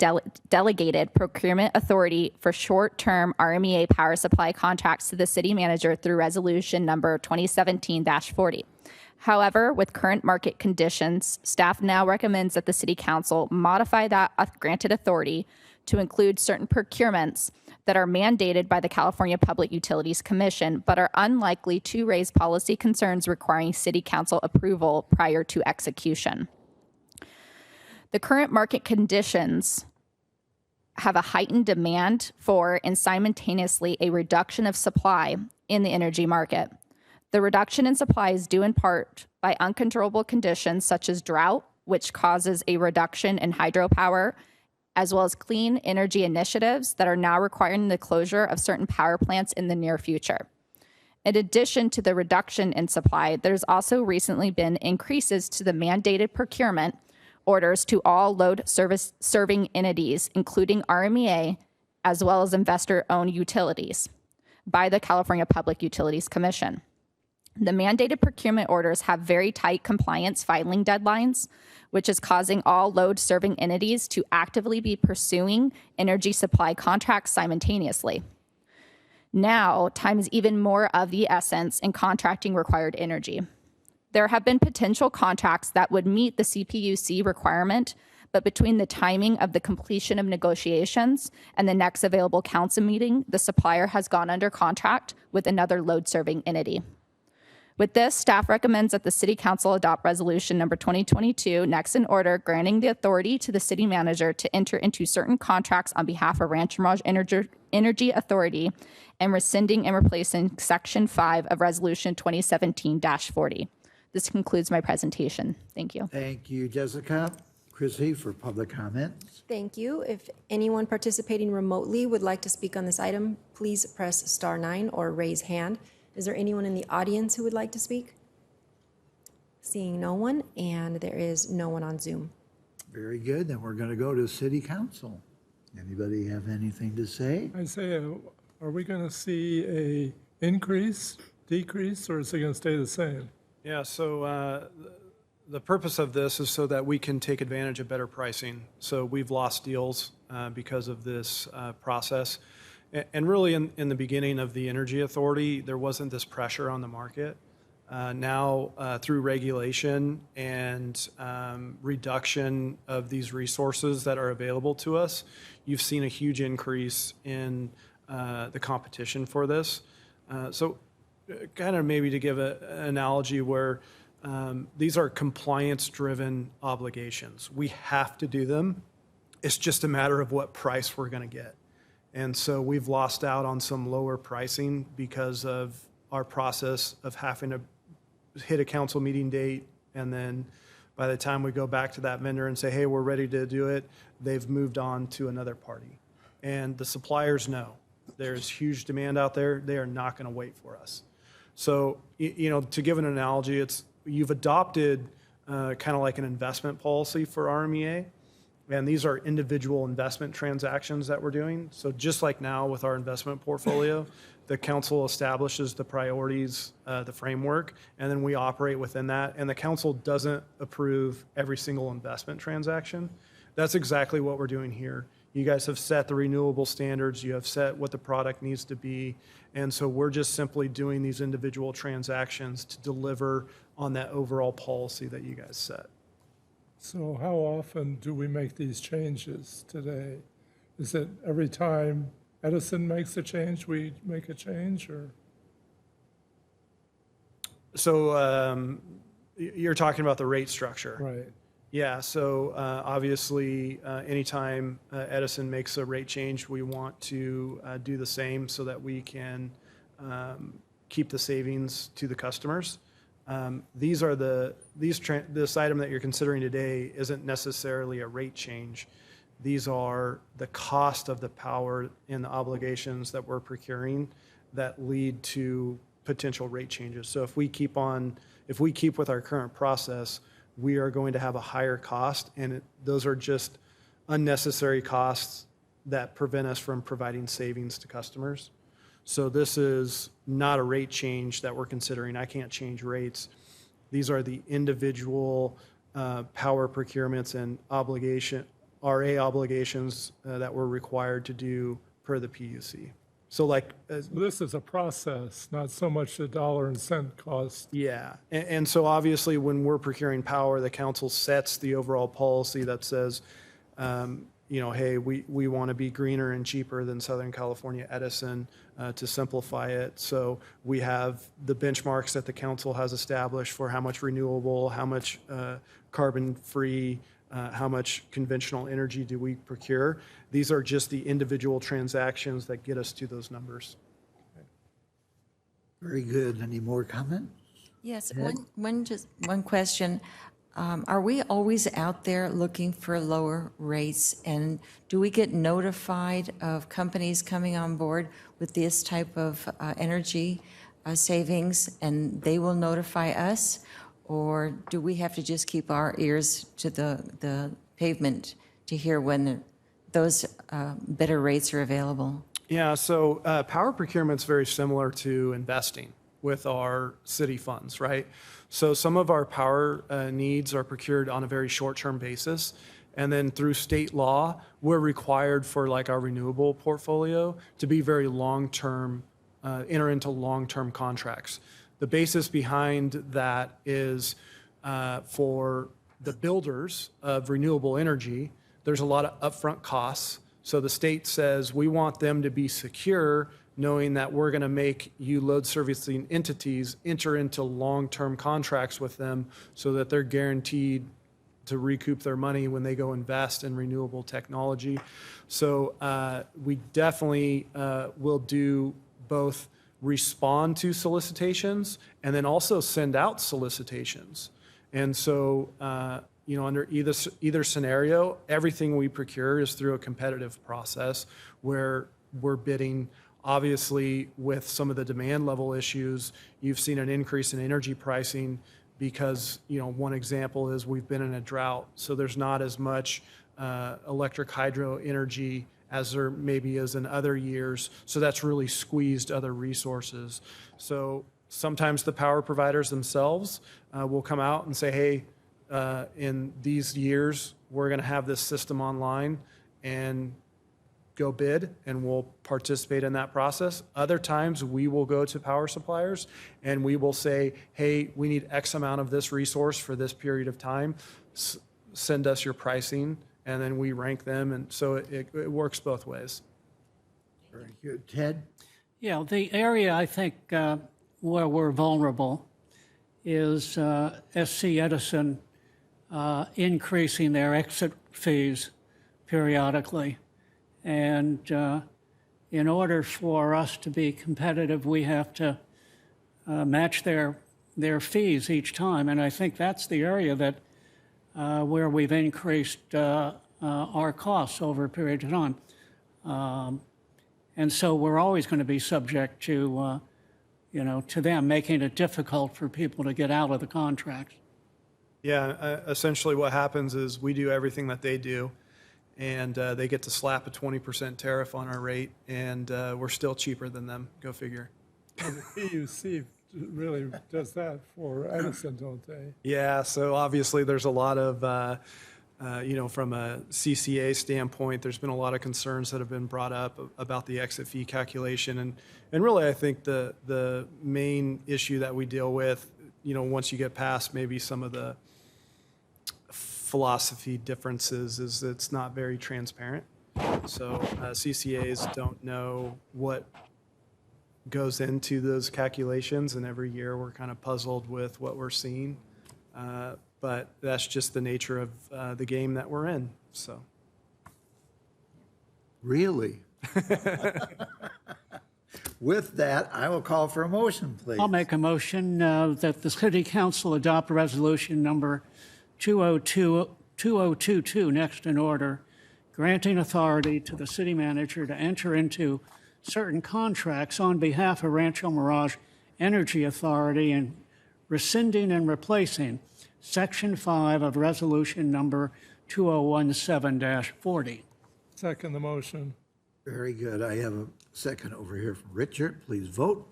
delegated procurement authority for short-term RMEA power supply contracts to the city manager through resolution number 2017-40. However, with current market conditions, staff now recommends that the City Council modify that granted authority to include certain procurements that are mandated by the California Public Utilities Commission, but are unlikely to raise policy concerns requiring City Council approval prior to execution. The current market conditions have a heightened demand for and simultaneously a reduction of supply in the energy market. The reduction in supply is due in part by uncontrollable conditions such as drought, which causes a reduction in hydropower, as well as clean energy initiatives that are now requiring the closure of certain power plants in the near future. In addition to the reduction in supply, there's also recently been increases to the mandated procurement orders to all load service serving entities, including RMEA, as well as investor-owned utilities, by the California Public Utilities Commission. The mandated procurement orders have very tight compliance filing deadlines, which is causing all load-serving entities to actively be pursuing energy supply contracts simultaneously. Now, time is even more of the essence in contracting required energy. There have been potential contracts that would meet the CPUC requirement, but between the timing of the completion of negotiations and the next available council meeting, the supplier has gone under contract with another load-serving entity. With this, staff recommends that the City Council adopt Resolution number 2022, next in order, granting the authority to the city manager to enter into certain contracts on behalf of Rancho Mirage Energy Authority and rescinding and replacing Section 5 of Resolution 2017-40. This concludes my presentation. Thank you. Thank you, Jessica. Chrissy, for public comments. Thank you. If anyone participating remotely would like to speak on this item, please press *9 or raise hand. Is there anyone in the audience who would like to speak? Seeing no one, and there is no one on Zoom. Very good. Then we're going to go to City Council. Anybody have anything to say? Isaiah, are we going to see a increase, decrease, or is it going to stay the same? Yeah, so the purpose of this is so that we can take advantage of better pricing. So we've lost deals because of this process. And really, in the beginning of the Energy Authority, there wasn't this pressure on the market. Now, through regulation and reduction of these resources that are available to us, you've seen a huge increase in the competition for this. So kind of maybe to give an analogy where these are compliance-driven obligations. We have to do them. It's just a matter of what price we're going to get. And so we've lost out on some lower pricing because of our process of having to hit a council meeting date, and then by the time we go back to that vendor and say, hey, we're ready to do it, they've moved on to another party. And the suppliers know there's huge demand out there. They are not going to wait for us. So, you know, to give an analogy, you've adopted kind of like an investment policy for RMEA. And these are individual investment transactions that we're doing. So just like now with our investment portfolio, the council establishes the priorities, the framework, and then we operate within that. And the council doesn't approve every single investment transaction. That's exactly what we're doing here. You guys have set the renewable standards. You have set what the product needs to be. And so we're just simply doing these individual transactions to deliver on that overall policy that you guys set. So how often do we make these changes today? Is it every time Edison makes a change, we make a change, or? So you're talking about the rate structure. Right. Yeah, so obviously anytime Edison makes a rate change, we want to do the same so that we can keep the savings to the customers. This item that you're considering today isn't necessarily a rate change. These are the cost of the power and the obligations that we're procuring that lead to potential rate changes. So if we keep with our current process, we are going to have a higher cost, and those are just unnecessary costs that prevent us from providing savings to customers. So this is not a rate change that we're considering. I can't change rates. These are the individual power procurements and RA obligations that we're required to do per the PUC. So like, This is a process, not so much the dollar and cent cost. yeah. And so obviously, when we're procuring power, the council sets the overall policy that says, hey, we want to be greener and cheaper than Southern California Edison to simplify it. So we have the benchmarks that the council has established for how much renewable, how much carbon-free, how much conventional energy do we procure. These are just the individual transactions that get us to those numbers. Very good. Any more comments? Yes, one question. Are we always out there looking for lower rates? And do we get notified of companies coming on board with this type of energy savings, and they will notify us? Or do we have to just keep our ears to the pavement to hear when those better rates are available? Yeah, so power procurement's very similar to investing with our city funds, right? So some of our power needs are procured on a very short-term basis. And then through state law, we're required for like our renewable portfolio to be very long-term, enter into long-term contracts. The basis behind that is for the builders of renewable energy, there's a lot of upfront costs. So the state says we want them to be secure, knowing that we're going to make you load servicing entities enter into long-term contracts with them so that they're guaranteed to recoup their money when they go invest in renewable technology. So we definitely will do both respond to solicitations and then also send out solicitations. And so, under either scenario, everything we procure is through a competitive process where we're bidding. Obviously, with some of the demand level issues, you've seen an increase in energy pricing because, one example is we've been in a drought. So there's not as much electric hydro energy as there maybe is in other years. So that's really squeezed other resources. So sometimes the power providers themselves will come out and say, hey, in these years, we're going to have this system online and go bid, and we'll participate in that process. Other times, we will go to power suppliers and we will say, hey, we need X amount of this resource for this period of time. Send us your pricing, and then we rank them. And so it works both ways. Very good. Ted? Yeah, the area I think where we're vulnerable is SC Edison increasing their exit fees periodically. And in order for us to be competitive, we have to match their fees each time. And I think that's the area that where we've increased our costs over a period of time. And so we're always going to be subject to, to them making it difficult for people to get out of the contracts. Yeah, essentially what happens is we do everything that they do, and they get to slap a 20% tariff on our rate, and we're still cheaper than them. Go figure. And the PUC really does that for Edison, don't they? Yeah, so obviously there's a lot of, from a CCA standpoint, there's been a lot of concerns that have been brought up about the exit fee calculation. And really, I think the main issue that we deal with, once you get past maybe some of the philosophy differences, is it's not very transparent. So CCAs don't know what goes into those calculations, and every year we're kind of puzzled with what we're seeing. But that's just the nature of the game that we're in. So, really? With that, I will call for a motion, please. I'll make a motion that the City Council adopt resolution number 2022 next in order, granting authority to the city manager to enter into certain contracts on behalf of Rancho Mirage Energy Authority and rescinding and replacing Section 5 of resolution number 2017-40. Second the motion. Very good. I have a second over here from Richard. Please vote.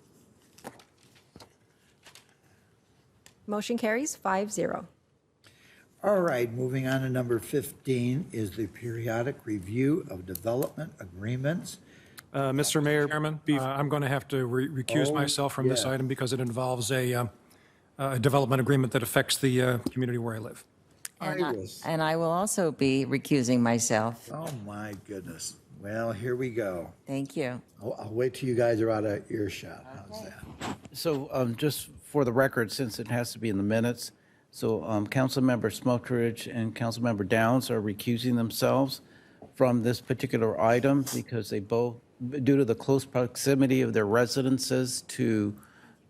Motion carries 5-0. All right, moving on to number 15 is the periodic review of development agreements Mr. Mayor, Chairman, I'm going to have to recuse myself from this item because it involves a development agreement that affects the community where I live. And I will also be recusing myself. Oh, my goodness. Well, here we go. Thank you. I'll wait till you guys are out of earshot. How's that? So just for the record, since it has to be in the minutes, so Councilmember Smotrich and Councilmember Downs are recusing themselves from this particular item because they both, due to the close proximity of their residences to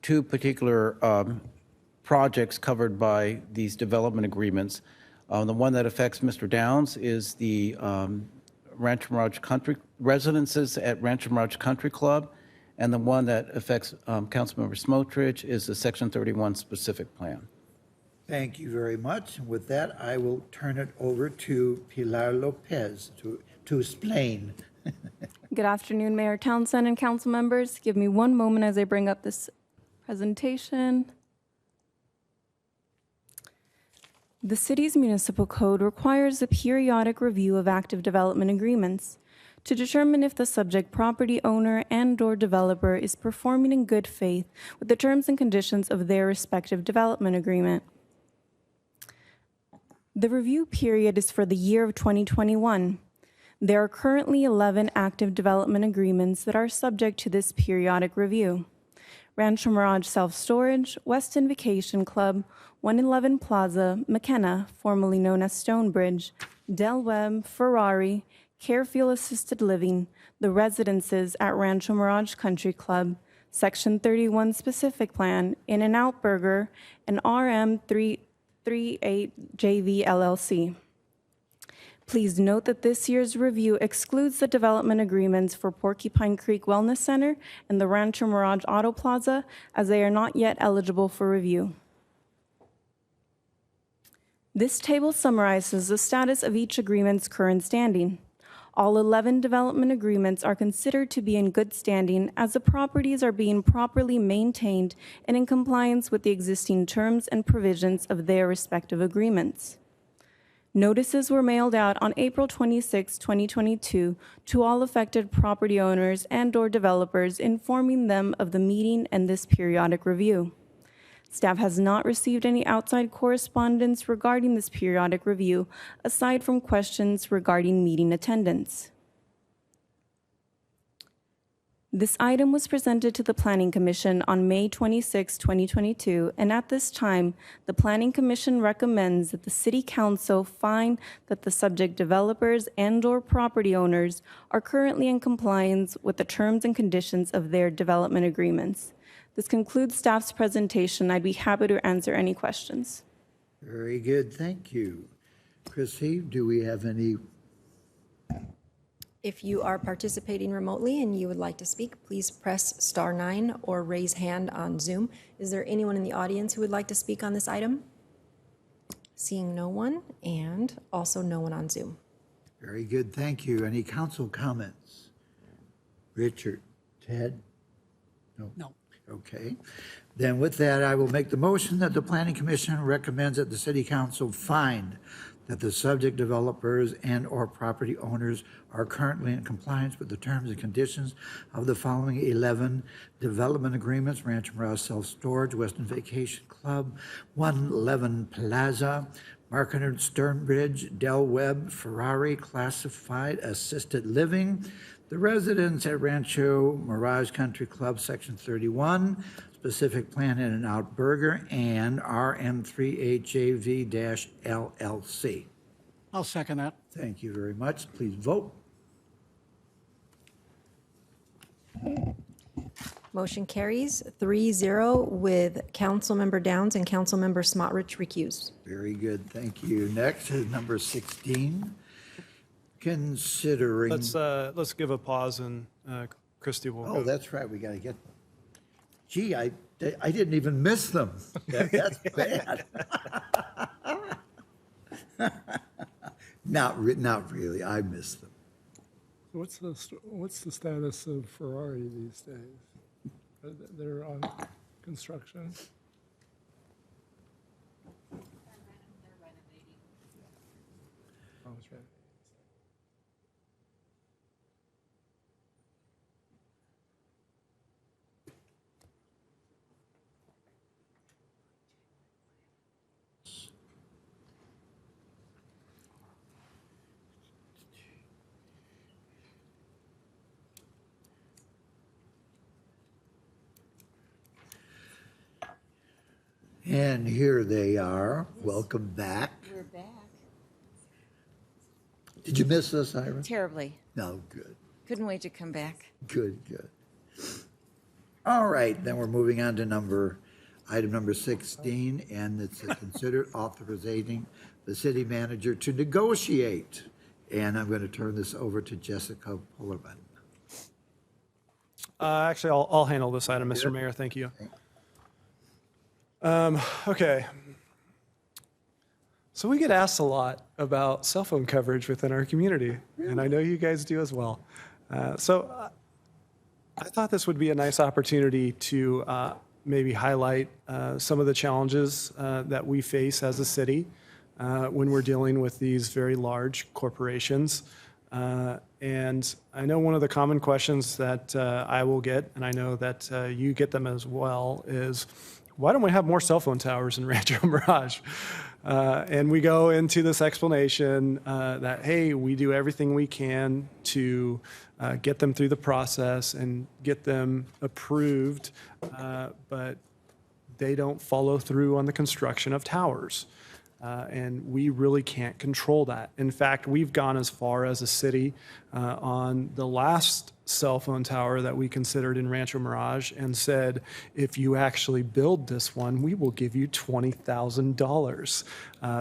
two particular projects covered by these development agreements. The one that affects Mr. Downs is the Rancho Mirage Country residences at Rancho Mirage Country Club, and the one that affects Councilmember Smotrich is the Section 31 specific plan. Thank you very much. And with that, I will turn it over to Pilar Lopez to explain. Good afternoon, Mayor Townsend and council members. Give me one moment as I bring up this presentation. The city's municipal code requires a periodic review of active development agreements to determine if the subject property owner and/or developer is performing in good faith with the terms and conditions of their respective development agreement. The review period is for the year of 2021. There are currently 11 active development agreements that are subject to this periodic review. Rancho Mirage Self-Storage, Westin Vacation Club, 111 Plaza, McKenna, formerly known as Stonebridge, Del Webb, Ferrari, Carefield Assisted Living, the residences at Rancho Mirage Country Club, Section 31 Specific Plan, In-N-Out Burger, and RM338JV LLC. Please note that this year's review excludes the development agreements for Porcupine Creek Wellness Center and the Rancho Mirage Auto Plaza, as they are not yet eligible for review. This table summarizes the status of each agreement's current standing. All 11 development agreements are considered to be in good standing as the properties are being properly maintained and in compliance with the existing terms and provisions of their respective agreements. Notices were mailed out on April 26, 2022 to all affected property owners and/or developers, informing them of the meeting and this periodic review. Staff has not received any outside correspondence regarding this periodic review, aside from questions regarding meeting attendance. This item was presented to the Planning Commission on May 26, 2022, and at this time, the Planning Commission recommends that the City Council find that the subject developers and/or property owners are currently in compliance with the terms and conditions of their development agreements. This concludes staff's presentation. I'd be happy to answer any questions. Very good, thank you. Chrissy, do we have any? If you are participating remotely and you would like to speak, please press *9 or raise hand on Zoom. Is there anyone in the audience who would like to speak on this item? Seeing no one, and also no one on Zoom. Very good, thank you. Any council comments? Richard, Ted? No. Okay. Then with that, I will make the motion that the Planning Commission recommends that the City Council find that the subject developers and/or property owners are currently in compliance with the terms and conditions of the following 11 development agreements: Rancho Mirage Self-Storage, Westin Vacation Club, 111 Plaza, Marketed Sternbridge, Del Webb, Ferrari, Classified Assisted Living, the residents at Rancho Mirage Country Club, Section 31, Specific Plan In-N-Out Burger, and RM38JV-LLC. I'll second that. Thank you very much. Please vote. Motion carries 3-0 with Councilmember Downs and Councilmember Smotrich recused. Very good. Thank you. Next is number 16. Considering. Let's give a pause and Christy will go. Oh, that's right. We got to get them. Gee, I didn't even miss them. That's bad. Not really. I missed them. What's the status of Ferrari these days? They're on construction. Oh, that's right. And here they are. Welcome back. We're back. Did you miss us, Ira? Terribly. No, good. Couldn't wait to come back. Good, good. All right, then we're moving on to item number 16, and it's a consider authorizing the city manager to negotiate. And I'm going to turn this over to Jessica Pullerman. Actually, I'll handle this item, Mr. Mayor. Thank you. Okay. So we get asked a lot about cell phone coverage within our community, and I know you guys do as well. So I thought this would be a nice opportunity to maybe highlight some of the challenges that we face as a city when we're dealing with these very large corporations. And I know one of the common questions that I will get, and I know that you get them as well, is why don't we have more cell phone towers in Rancho Mirage? And we go into this explanation that, hey, we do everything we can to get them through the process and get them approved, but they don't follow through on the construction of towers. And we really can't control that. In fact, we've gone as far as a city on the last cell phone tower that we considered in Rancho Mirage and said, if you actually build this one, we will give you $20,000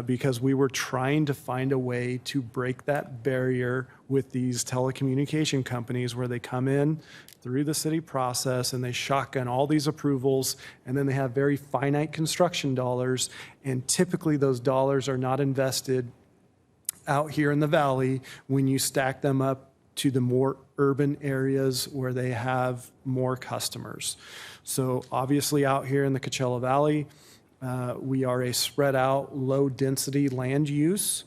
because we were trying to find a way to break that barrier with these telecommunication companies where they come in through the city process and they shotgun all these approvals, and then they have very finite construction dollars, and typically those dollars are not invested out here in the valley when you stack them up to the more urban areas where they have more customers. So obviously out here in the Coachella Valley, we are a spread out, low density land use.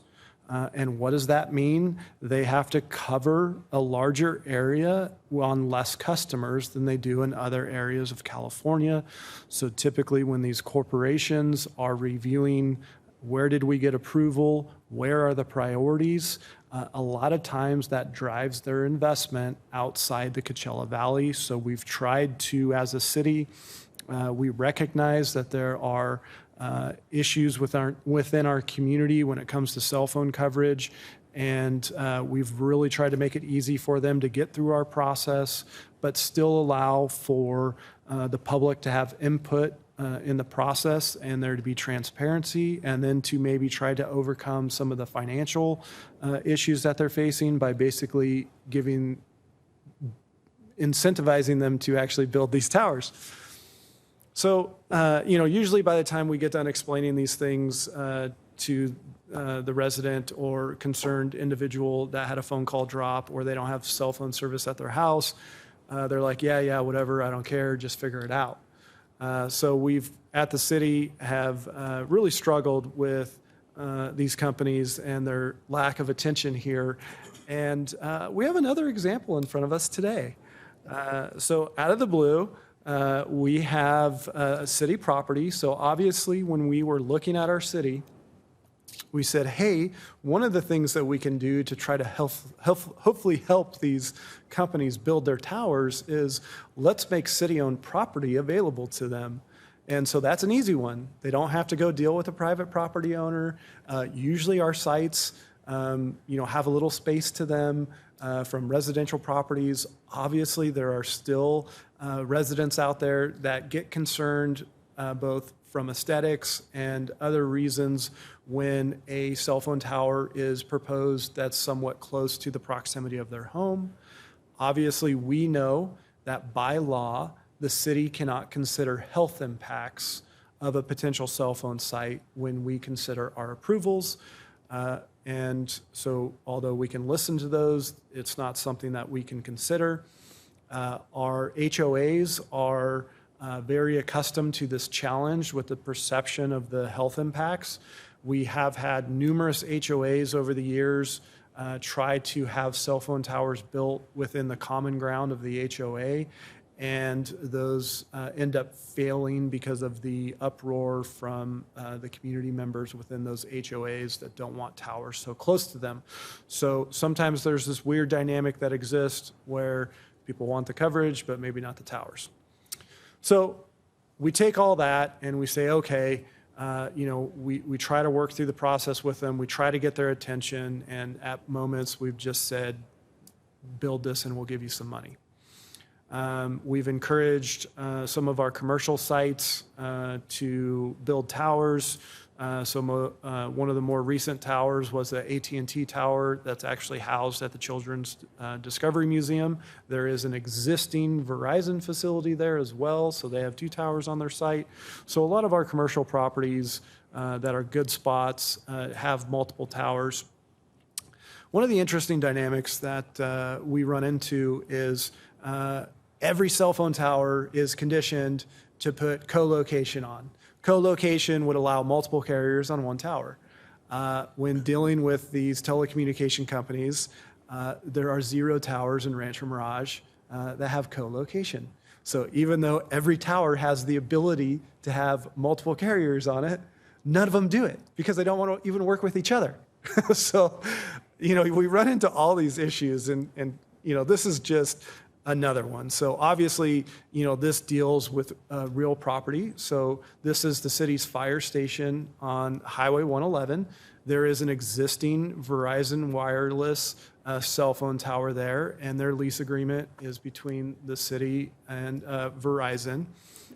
And what does that mean? They have to cover a larger area on less customers than they do in other areas of California. So typically when these corporations are reviewing where did we get approval, where are the priorities, a lot of times that drives their investment outside the Coachella Valley. So we've tried to, as a city, we recognize that there are issues within our community when it comes to cell phone coverage, and we've really tried to make it easy for them to get through our process, but still allow for the public to have input in the process and there to be transparency, and then to maybe try to overcome some of the financial issues that they're facing by basically incentivizing them to actually build these towers. So, usually by the time we get done explaining these things to the resident or concerned individual that had a phone call drop or they don't have cell phone service at their house, they're like, yeah, whatever, I don't care, just figure it out. So we've, at the city, have really struggled with these companies and their lack of attention here. And we have another example in front of us today. So out of the blue, we have a city property. So obviously when we were looking at our city, we said, hey, one of the things that we can do to try to hopefully help these companies build their towers is let's make city-owned property available to them. And so that's an easy one. They don't have to go deal with a private property owner. Usually our sites, have a little space to them from residential properties. Obviously, there are still residents out there that get concerned both from aesthetics and other reasons when a cell phone tower is proposed that's somewhat close to the proximity of their home. Obviously, we know that by law, the city cannot consider health impacts of a potential cell phone site when we consider our approvals. And so although we can listen to those, it's not something that we can consider. Our HOAs are very accustomed to this challenge with the perception of the health impacts. We have had numerous HOAs over the years try to have cell phone towers built within the common ground of the HOA, and those end up failing because of the uproar from the community members within those HOAs that don't want towers so close to them. So sometimes there's this weird dynamic that exists where people want the coverage, but maybe not the towers. So we take all that and we say, okay, we try to work through the process with them. We try to get their attention, and at moments we've just said, build this and we'll give you some money. We've encouraged some of our commercial sites to build towers. One of the more recent towers was the AT&T tower that's actually housed at the Children's Discovery Museum. There is an existing Verizon facility there as well, so they have 2 towers on their site. So a lot of our commercial properties that are good spots have multiple towers. One of the interesting dynamics that we run into is every cell phone tower is conditioned to put co-location on. Co-location would allow multiple carriers on one tower. When dealing with these telecommunication companies, there are 0 towers in Rancho Mirage that have co-location. So even though every tower has the ability to have multiple carriers on it, none of them do it because they don't want to even work with each other. So, we run into all these issues, and this is just another one. So obviously, this deals with real property. So this is the city's fire station on Highway 111. There is an existing Verizon wireless cell phone tower there, and their lease agreement is between the city and Verizon.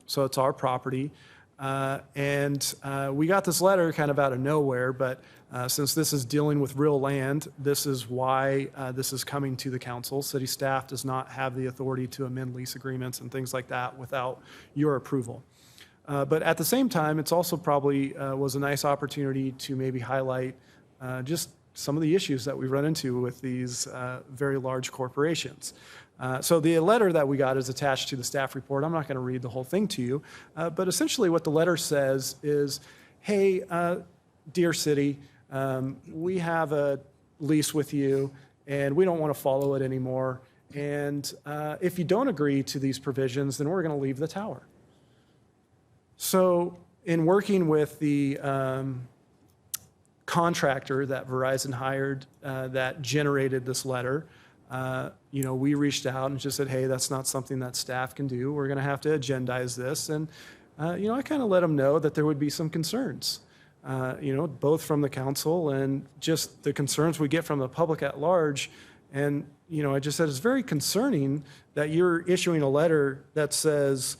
So it's our property. And we got this letter kind of out of nowhere, but since this is dealing with real land, this is why this is coming to the council. City staff does not have the authority to amend lease agreements and things like that without your approval. But at the same time, it's also probably was a nice opportunity to maybe highlight just some of the issues that we run into with these very large corporations. So the letter that we got is attached to the staff report. I'm not going to read the whole thing to you, but essentially what the letter says is, hey, dear city, we have a lease with you and we don't want to follow it anymore. And if you don't agree to these provisions, then we're going to leave the tower. So in working with the contractor that Verizon hired that generated this letter, we reached out and just said, hey, that's not something that staff can do. We're going to have to agendize this. And, I kind of let them know that there would be some concerns, both from the council and just the concerns we get from the public at large. And, I just said, it's very concerning that you're issuing a letter that says,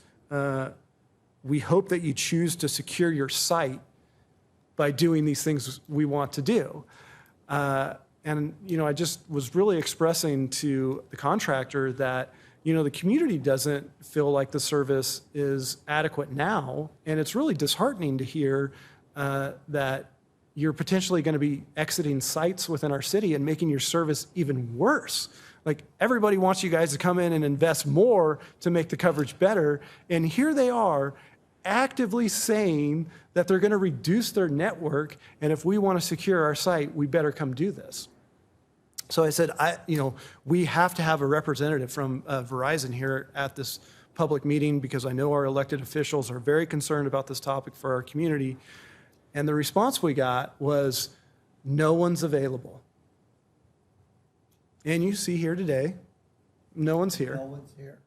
we hope that you choose to secure your site by doing these things we want to do. And, I just was really expressing to the contractor that, the community doesn't feel like the service is adequate now. And it's really disheartening to hear that you're potentially going to be exiting sites within our city and making your service even worse. Like, everybody wants you guys to come in and invest more to make the coverage better. And here they are actively saying that they're going to reduce their network, and if we want to secure our site, we better come do this. So I said, we have to have a representative from Verizon here at this public meeting because I know our elected officials are very concerned about this topic for our community. And the response we got was, no one's available. And you see here today, no one's here. No one's here.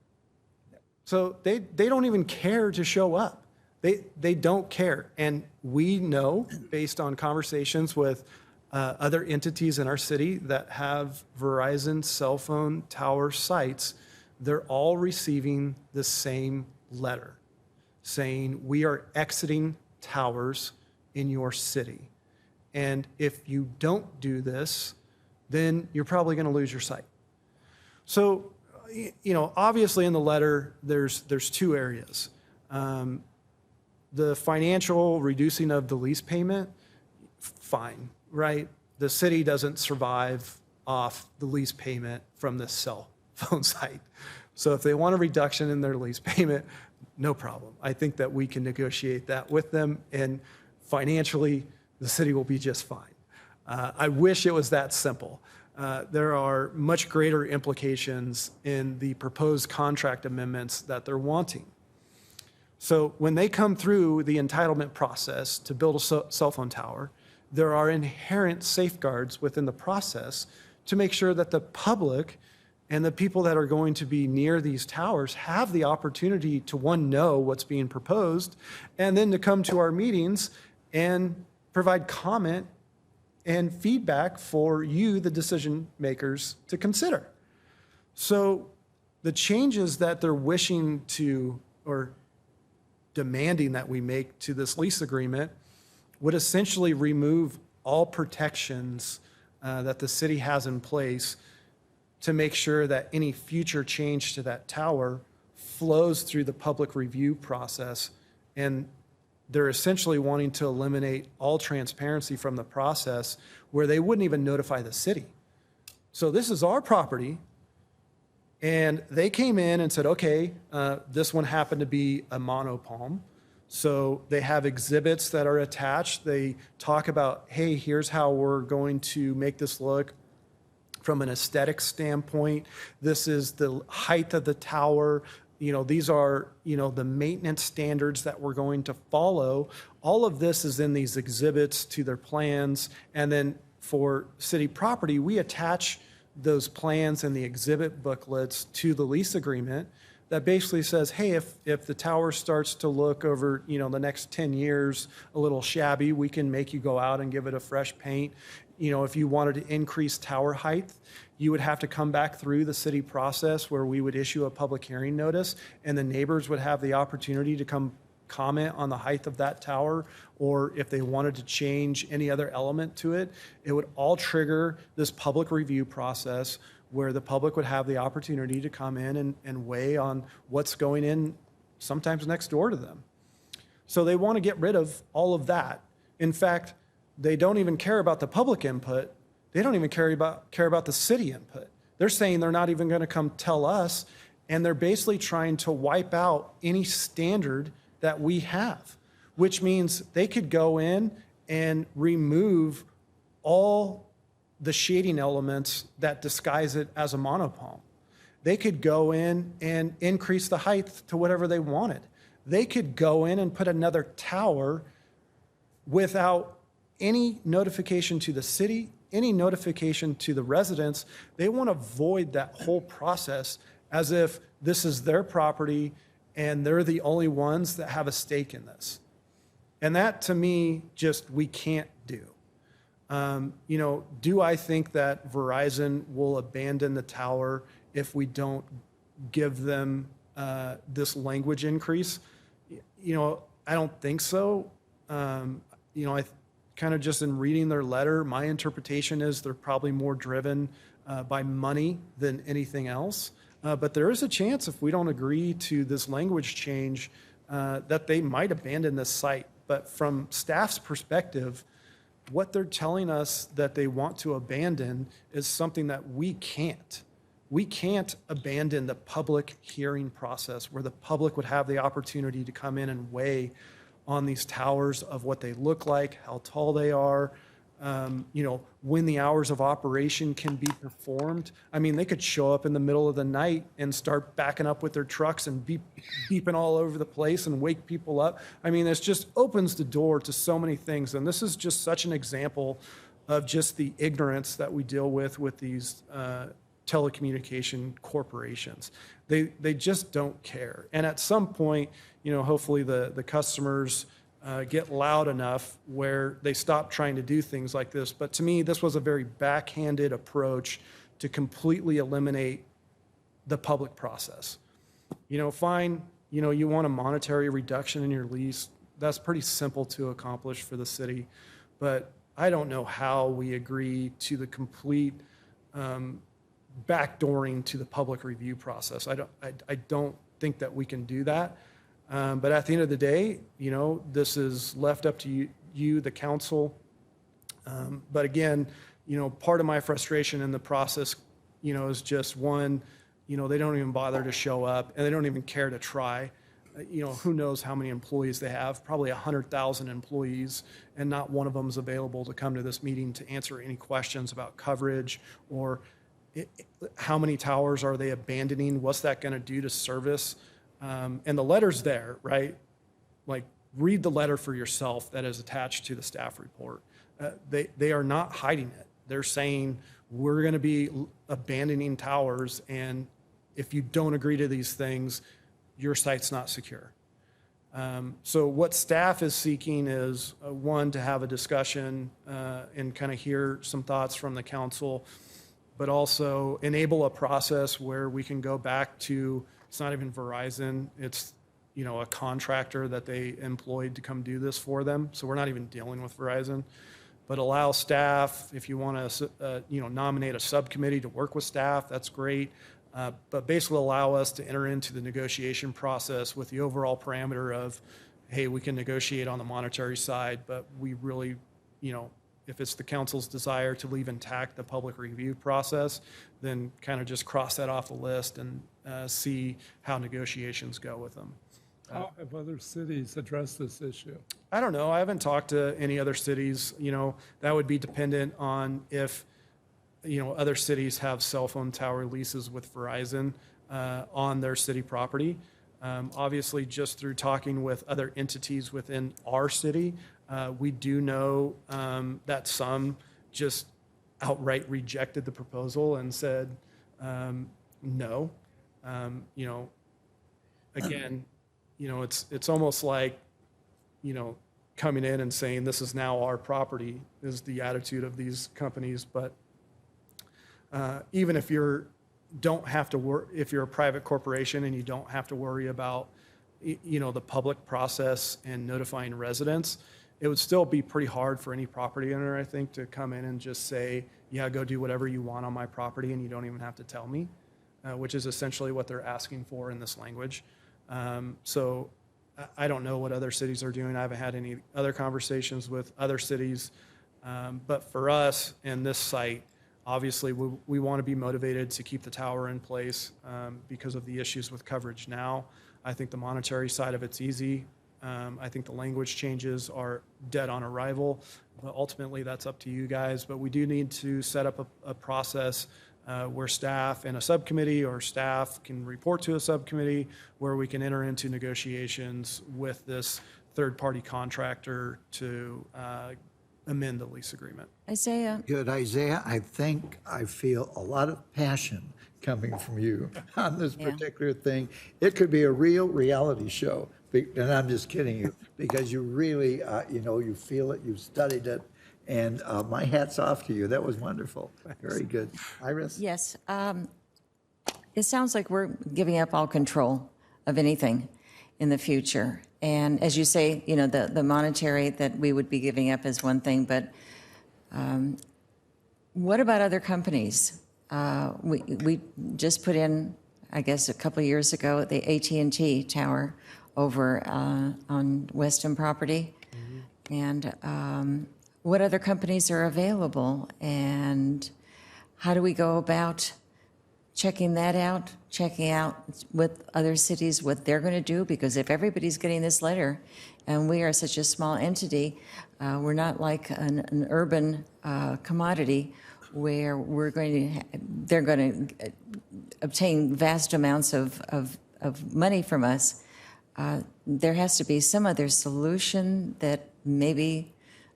So they don't even care to show up. They don't care. And we know, based on conversations with other entities in our city that have Verizon cell phone tower sites, they're all receiving the same letter saying, we are exiting towers in your city. And if you don't do this, then you're probably going to lose your site. So, obviously in the letter, there's 2 areas. The financial reducing of the lease payment, fine, right? The city doesn't survive off the lease payment from this cell phone site. So if they want a reduction in their lease payment, no problem. I think that we can negotiate that with them, and financially, the city will be just fine. I wish it was that simple. There are much greater implications in the proposed contract amendments that they're wanting. So when they come through the entitlement process to build a cell phone tower, there are inherent safeguards within the process to make sure that the public And the people that are going to be near these towers have the opportunity to, one, know what's being proposed, and then to come to our meetings and provide comment and feedback for you, the decision makers, to consider. So the changes that they're wishing to, or demanding that we make to this lease agreement, would essentially remove all protections that the city has in place to make sure that any future change to that tower flows through the public review process. And they're essentially wanting to eliminate all transparency from the process, where they wouldn't even notify the city. So this is our property, and they came in and said, okay, this one happened to be a monopalm. So they have exhibits that are attached. They talk about, hey, here's how we're going to make this look from an aesthetic standpoint. This is the height of the tower. These are, the maintenance standards that we're going to follow. All of this is in these exhibits to their plans. And then for city property, we attach those plans and the exhibit booklets to the lease agreement that basically says, hey, if the tower starts to look over, the next 10 years a little shabby, we can make you go out and give it a fresh paint. If you wanted to increase tower height, you would have to come back through the city process where we would issue a public hearing notice, and the neighbors would have the opportunity to come comment on the height of that tower, or if they wanted to change any other element to it. It would all trigger this public review process where the public would have the opportunity to come in and weigh on what's going in sometimes next door to them. So they want to get rid of all of that. In fact, they don't even care about the public input. They don't even care about the city input. They're saying they're not even going to come tell us, and they're basically trying to wipe out any standard that we have, which means they could go in and remove all the shading elements that disguise it as a monopalm. They could go in and increase the height to whatever they wanted. They could go in and put another tower without any notification to the city, any notification to the residents. They want to void that whole process as if this is their property and they're the only ones that have a stake in this. And that, to me, we can't do. Do I think that Verizon will abandon the tower if we don't give them this language increase? I don't think so. I kind of just in reading their letter, my interpretation is they're probably more driven by money than anything else. But there is a chance, if we don't agree to this language change, that they might abandon this site. But from staff's perspective, what they're telling us that they want to abandon is something that we can't. We can't abandon the public hearing process where the public would have the opportunity to come in and weigh on these towers of what they look like, how tall they are, when the hours of operation can be performed. I mean, they could show up in the middle of the night and start backing up with their trucks and beeping all over the place and wake people up. I mean, this just opens the door to so many things. And this is just such an example of just the ignorance that we deal with these telecommunication corporations. They just don't care. And at some point, hopefully the customers get loud enough where they stop trying to do things like this. But to me, this was a very backhanded approach to completely eliminate the public process. Fine, you want a monetary reduction in your lease. That's pretty simple to accomplish for the city. But I don't know how we agree to the complete backdooring to the public review process. I don't think that we can do that. But at the end of the day, this is left up to you, the council. But again, part of my frustration in the process, is just one, they don't even bother to show up and they don't even care to try. Who knows how many employees they have, probably 100,000 employees, and not one of them is available to come to this meeting to answer any questions about coverage or how many towers are they abandoning? What's that going to do to service? And the letter's there, right? Like, read the letter for yourself that is attached to the staff report. They are not hiding it. They're saying we're going to be abandoning towers, and if you don't agree to these things, your site's not secure. So what staff is seeking is, one, to have a discussion and kind of hear some thoughts from the council, but also enable a process where we can go back to, it's not even Verizon, it's a contractor that they employed to come do this for them. So we're not even dealing with Verizon, but allow staff, if you want to, nominate a subcommittee to work with staff, that's great. But basically allow us to enter into the negotiation process with the overall parameter of, hey, we can negotiate on the monetary side, but we really, if it's the council's desire to leave intact the public review process, then kind of just cross that off the list and see how negotiations go with them. How have other cities addressed this issue? I don't know. I haven't talked to any other cities. That would be dependent on if, other cities have cell phone tower leases with Verizon on their city property. Obviously, just through talking with other entities within our city, we do know that some just outright rejected the proposal and said no. Again, it's almost like, coming in and saying this is now our property is the attitude of these companies. But even if don't have to worry, if you're a private corporation and you don't have to worry about, the public process and notifying residents, it would still be pretty hard for any property owner, I think, to come in and just say, yeah, go do whatever you want on my property and you don't even have to tell me, which is essentially what they're asking for in this language. So I don't know what other cities are doing. I haven't had any other conversations with other cities. But for us and this site, obviously we want to be motivated to keep the tower in place because of the issues with coverage now. I think the monetary side of it's easy. I think the language changes are dead on arrival. But ultimately, that's up to you guys. But we do need to set up a process where staff and a subcommittee or staff can report to a subcommittee where we can enter into negotiations with this third-party contractor to amend the lease agreement. Isaiah. Good, Isaiah. I think I feel a lot of passion coming from you on this particular thing. It could be a real reality show, and I'm just kidding you, because you really, you feel it, you've studied it, and my hat's off to you. That was wonderful. Very good. Iris? Yes. It sounds like we're giving up all control of anything in the future. And as you say, the monetary that we would be giving up is one thing, but what about other companies? We just put in, I guess, a couple of years ago, the AT&T tower over on Weston property. And what other companies are available, and how do we go about checking that out, checking out with other cities what they're going to do? Because if everybody's getting this letter, and we are such a small entity, we're not like an urban commodity where they're going to obtain vast amounts of money from us. There has to be some other solution that maybe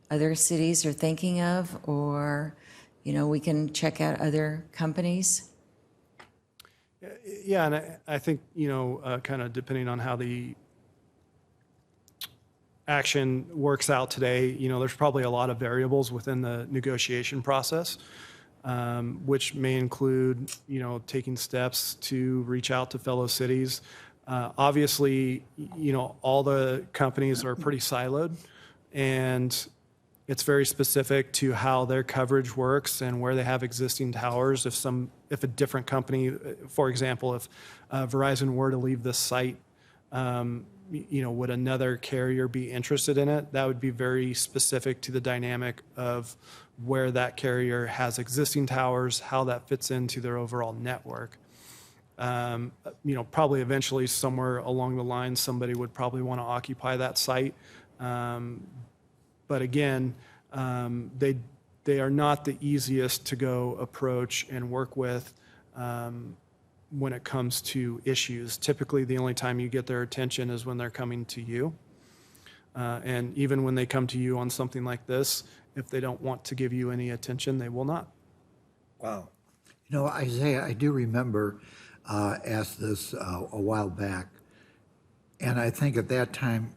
other cities are thinking of, or, we can check out other companies. Yeah, and I think, kind of depending on how the action works out today, there's probably a lot of variables within the negotiation process, which may include, taking steps to reach out to fellow cities. Obviously, all the companies are pretty siloed, and it's very specific to how their coverage works and where they have existing towers. If a different company, for example, if Verizon were to leave this site, would another carrier be interested in it? That would be very specific to the dynamic of where that carrier has existing towers, how that fits into their overall network. Probably eventually somewhere along the line, somebody would probably want to occupy that site. But again, they are not the easiest to go approach and work with when it comes to issues. Typically, the only time you get their attention is when they're coming to you. And even when they come to you on something like this, if they don't want to give you any attention, they will not. Wow. You know, Isaiah, I do remember asked this a while back, and I think at that time,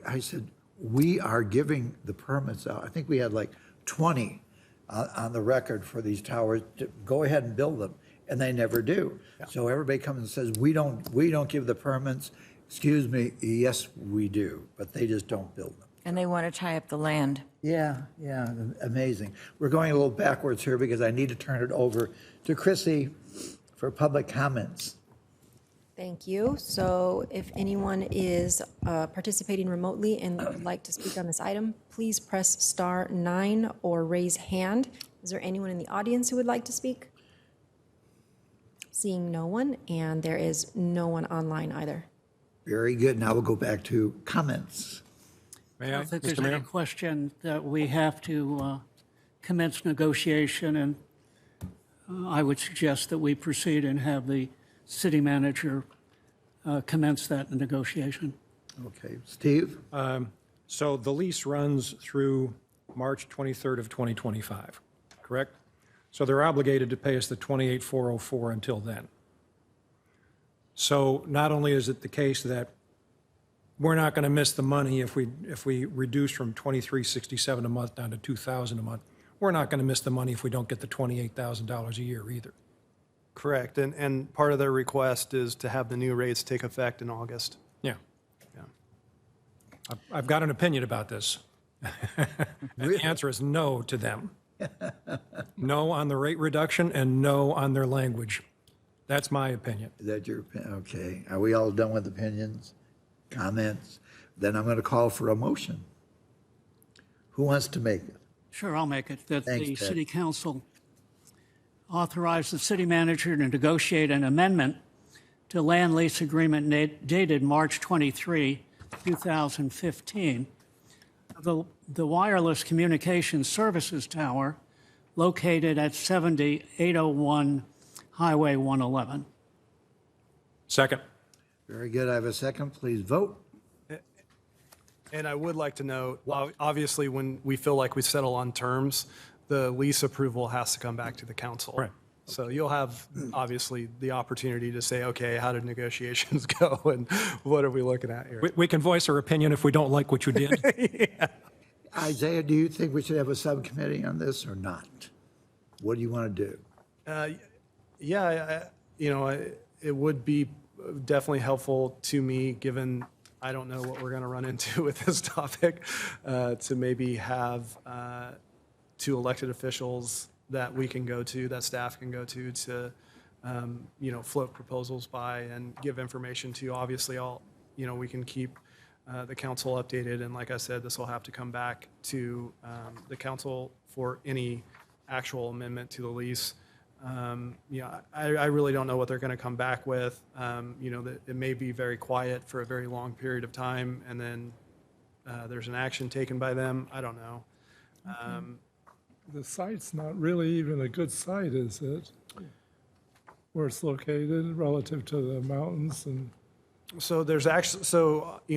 I said, we are giving the permits out. I think we had like 20 on the record for these towers to go ahead and build them, and they never do. So everybody comes and says, we don't give the permits. Excuse me, yes, we do, but they just don't build them. And they want to tie up the land. Yeah, amazing. We're going a little backwards here because I need to turn it over to Chrissy for public comments. Thank you. So if anyone is participating remotely and would like to speak on this item, please press *9 or raise hand. Is there anyone in the audience who would like to speak? Seeing no one, and there is no one online either. Very good. Now we'll go back to comments. May I I, don't think Mr. there's Mayor? any question that we have to commence negotiation, and I would suggest that we proceed and have the city manager commence that negotiation. Okay, Steve? So the lease runs through March 23rd of 2025, correct? So they're obligated to pay us the $28,404 until then. So not only is it the case that we're not going to miss the money if we reduce from $23.67 a month down to $2,000 a month, we're not going to miss the money if we don't get the $28,000 a year either. Correct. And part of their request is to have the new rates take effect in August. Yeah. I've got an opinion about this. And the answer is no to them. No on the rate reduction and no on their language. That's my opinion. Is that your opinion? Okay. Are we all done with opinions, comments? Then I'm going to call for a motion. Who wants to make it? Sure, I'll make it. That Thanks, the Ted. city council authorize the city manager to negotiate an amendment to land lease agreement dated March 23, 2015. The wireless communication services tower located at 7801 Highway 111. Second. Very good. I have a second. Please vote. And I would like to note, obviously, when we feel like we settle on terms, the lease approval has to come back to the council. Right. So you'll have, obviously, the opportunity to say, okay, how did negotiations go and what are we looking at here? We can voice our opinion if we don't like what you did. Yeah. Isaiah, do you think we should have a subcommittee on this or not? What do you want to do? It would be definitely helpful to me, given I don't know what we're going to run into with this topic, to maybe have two elected officials that we can go to, that staff can go to float proposals by and give information to. Obviously, we can keep the council updated, and like I said, this will have to come back to the council for any actual amendment to the lease. I really don't know what they're going to come back with. That it may be very quiet for a very long period of time, and then there's an action taken by them. I don't know. The site's not really even a good site, is it? Where it's located relative to the mountains and. So there's actually,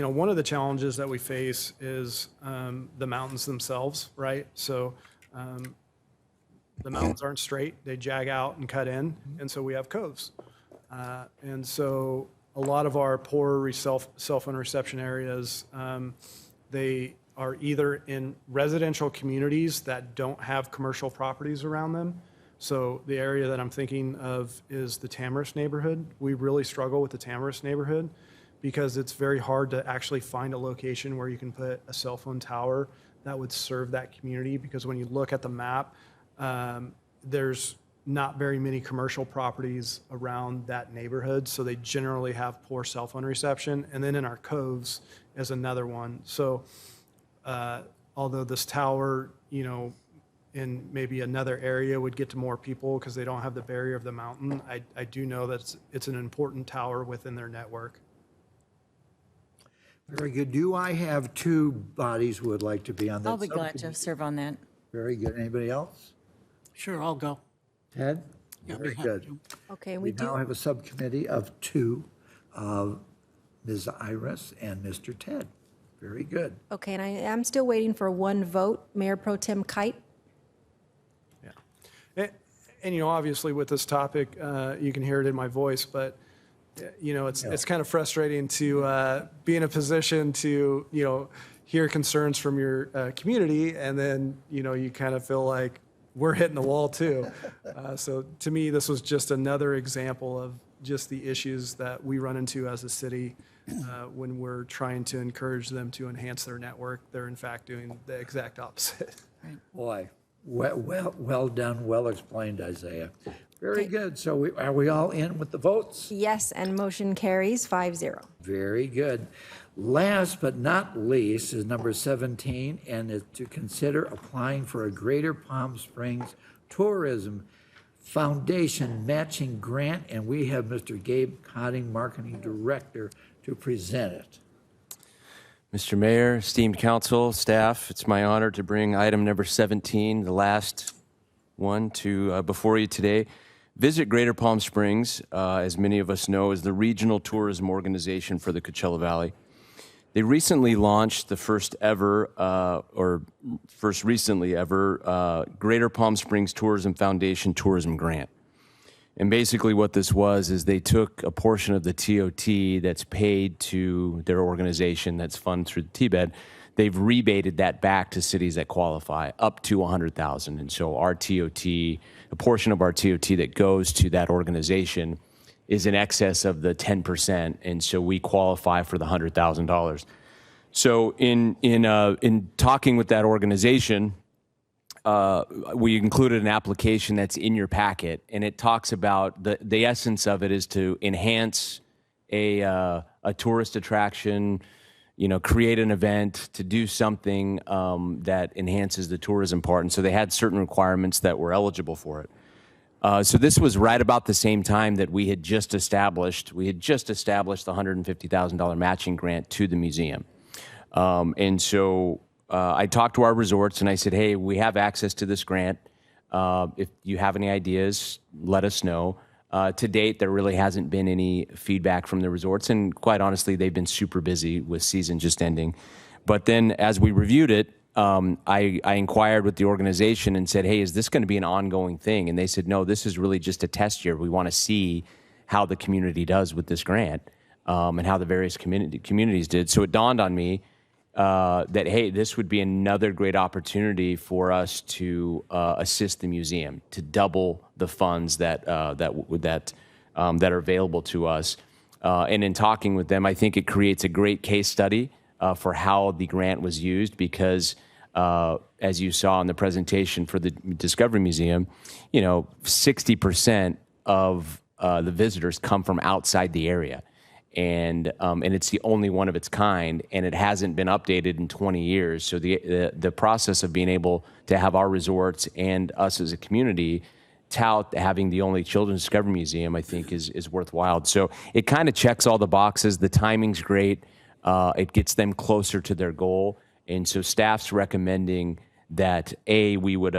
one of the challenges that we face is the mountains themselves, right? So the mountains aren't straight, they jag out and cut in, and so we have coves. And so a lot of our poor cell phone reception areas, they are either in residential communities that don't have commercial properties around them. So the area that I'm thinking of is the Tamarisk neighborhood. We really struggle with the Tamarisk neighborhood because it's very hard to actually find a location where you can put a cell phone tower that would serve that community, because when you look at the map, there's not very many commercial properties around that neighborhood, so they generally have poor cell phone reception. And then in our coves is another one. So although this tower, in maybe another area would get to more people because they don't have the barrier of the mountain, I do know that it's an important tower within their network. Very good. Do I have two bodies who would like to be on that? I'll be glad to serve on that. Very good. Anybody else? Sure, I'll go. Ted? Yeah, Very I'd be happy good. to. Okay, We now have a subcommittee of two, Ms. Iris and Mr. Ted. Very good. Okay, and I am still waiting for one vote. Mayor Pro Tem Kite? And, you know, obviously with this topic, you can hear it in my voice, but, you know, it's kind of frustrating to be in a position to, you know, hear concerns from your community, and then, you know, you kind of feel like we're hitting the wall too. So to me, this was just another example of just the issues that we run into as a city when we're trying to encourage them to enhance their network. They're in fact doing the exact opposite. Boy, well done, well explained, Isaiah. Very good. So are we all in with the votes? Yes, and motion carries 5-0. Very good. Last but not least is number 17, and it's to consider applying for a Greater Palm Springs Tourism Foundation matching grant, and we have Mr. Gabe Cotting, Marketing Director, to present it. Mr. Mayor, esteemed council, staff, it's my honor to bring item number 17, the last one, to before you today. Visit Greater Palm Springs, as many of us know, is the regional tourism organization for the Coachella Valley. They recently launched the first recently ever, Greater Palm Springs Tourism Foundation Tourism Grant. And basically what this was is they took a portion of the TOT that's paid to their organization that's funded through the TBED. They've rebated that back to cities that qualify up to $100,000. And so our TOT, a portion of our TOT that goes to that organization is in excess of the 10%. And so we qualify for the $100,000. So in talking with that organization, we included an application that's in your packet, and it talks about the essence of it is to enhance a tourist attraction, you know, create an event, to do something that enhances the tourism part. And so they had certain requirements that were eligible for it. So this was right about the same time that we had just established the $150,000 matching grant to the museum. And so I talked to our resorts and I said, hey, we have access to this grant. If you have any ideas, let us know. To date, there really hasn't been any feedback from the resorts. And quite honestly, they've been super busy with season just ending. But then as we reviewed it, I inquired with the organization and said, hey, is this going to be an ongoing thing? And they said, no, this is really just a test year. We want to see how the community does with this grant and how the various communities did. So it dawned on me that, hey, this would be another great opportunity for us to assist the museum, to double the funds that are available to us. And in talking with them, I think it creates a great case study for how the grant was used, because as you saw in the presentation for the Discovery Museum, you know, 60% of the visitors come from outside the area. And it's the only one of its kind, and it hasn't been updated in 20 years. So the process of being able to have our resorts and us as a community tout having the only Children's Discovery Museum, I think is worthwhile. So it kind of checks all the boxes. The timing's great. It gets them closer to their goal. And so staff's recommending that A, we would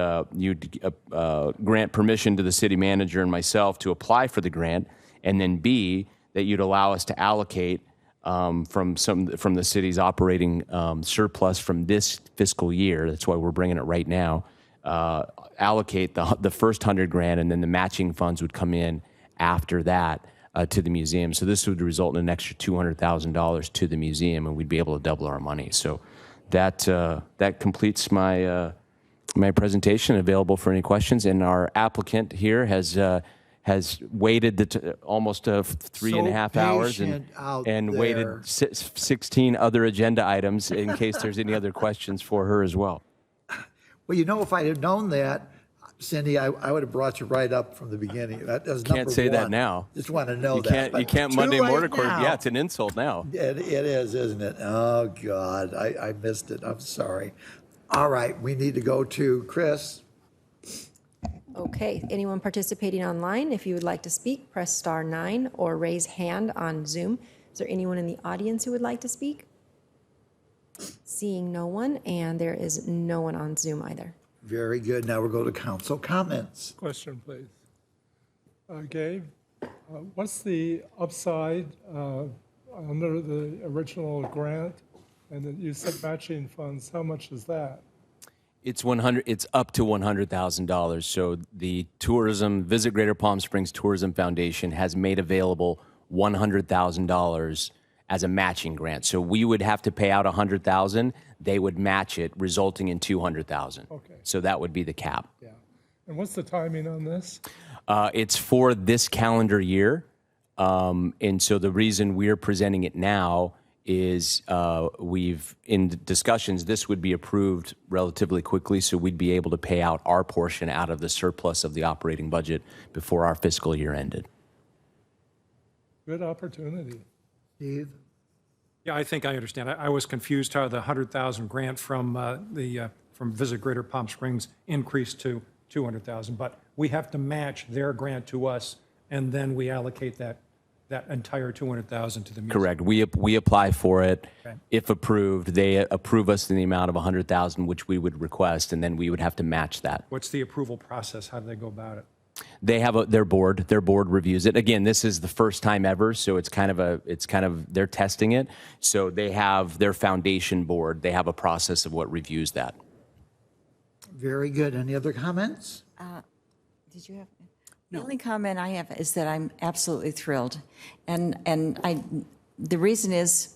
grant permission to the city manager and myself to apply for the grant, and then B, that you'd allow us to allocate from the city's operating surplus from this fiscal year. That's why we're bringing it right now. Allocate the first $100,000, and then the matching funds would come in after that to the museum. So this would result in an extra $200,000 to the museum, and we'd be able to double our money. So that completes my presentation. Available for any questions. And our applicant here has waited almost 3.5 hours and waited 16 other agenda items in case there's any other questions for her as well. Well, you know, if I had known that, Cindy, I would have brought you right up from the beginning. That was number Can't say one. that now. Just want to know that. You can't Monday morning court. Yeah, it's an insult now. It is, isn't it? Oh, God, I missed it. I'm sorry. All right, we need to go to Chris. Okay, anyone participating online, if you would like to speak, press star 9 or raise hand on Zoom. Is there anyone in the audience who would like to speak? Seeing no one, and there is no one on Zoom either. Very good. Now we'll go to council comments. Question, please. Gabe, what's the upside under the original grant? And then you said matching funds. How much is that? It's up to $100,000. So the Visit Greater Palm Springs Tourism Foundation has made available $100,000 as a matching grant. So we would have to pay out $100,000. They would match it, resulting in $200,000. Okay. So that would be the cap. Yeah. And what's the timing on this? It's for this calendar year. And so the reason we're presenting it now is in discussions, this would be approved relatively quickly, so we'd be able to pay out our portion out of the surplus of the operating budget before our fiscal year ended. Good opportunity. Steve? Yeah, I think I understand. I was confused how the 100,000 grant from from Visit Greater Palm Springs increased to 200,000, but we have to match their grant to us, and then we allocate that entire 200,000 to the museum. Correct. We apply for it. Okay. If approved, they approve us in the amount of 100,000, which we would request, and then we would have to match that. What's the approval process? How do they go about it? They have their board. Their board reviews it. Again, this is the first time ever, so it's kind of they're testing it. So they have their foundation board. They have a process of what reviews that. Very good. Any other comments? Did you have? The only comment I have is that I'm absolutely thrilled. And the reason is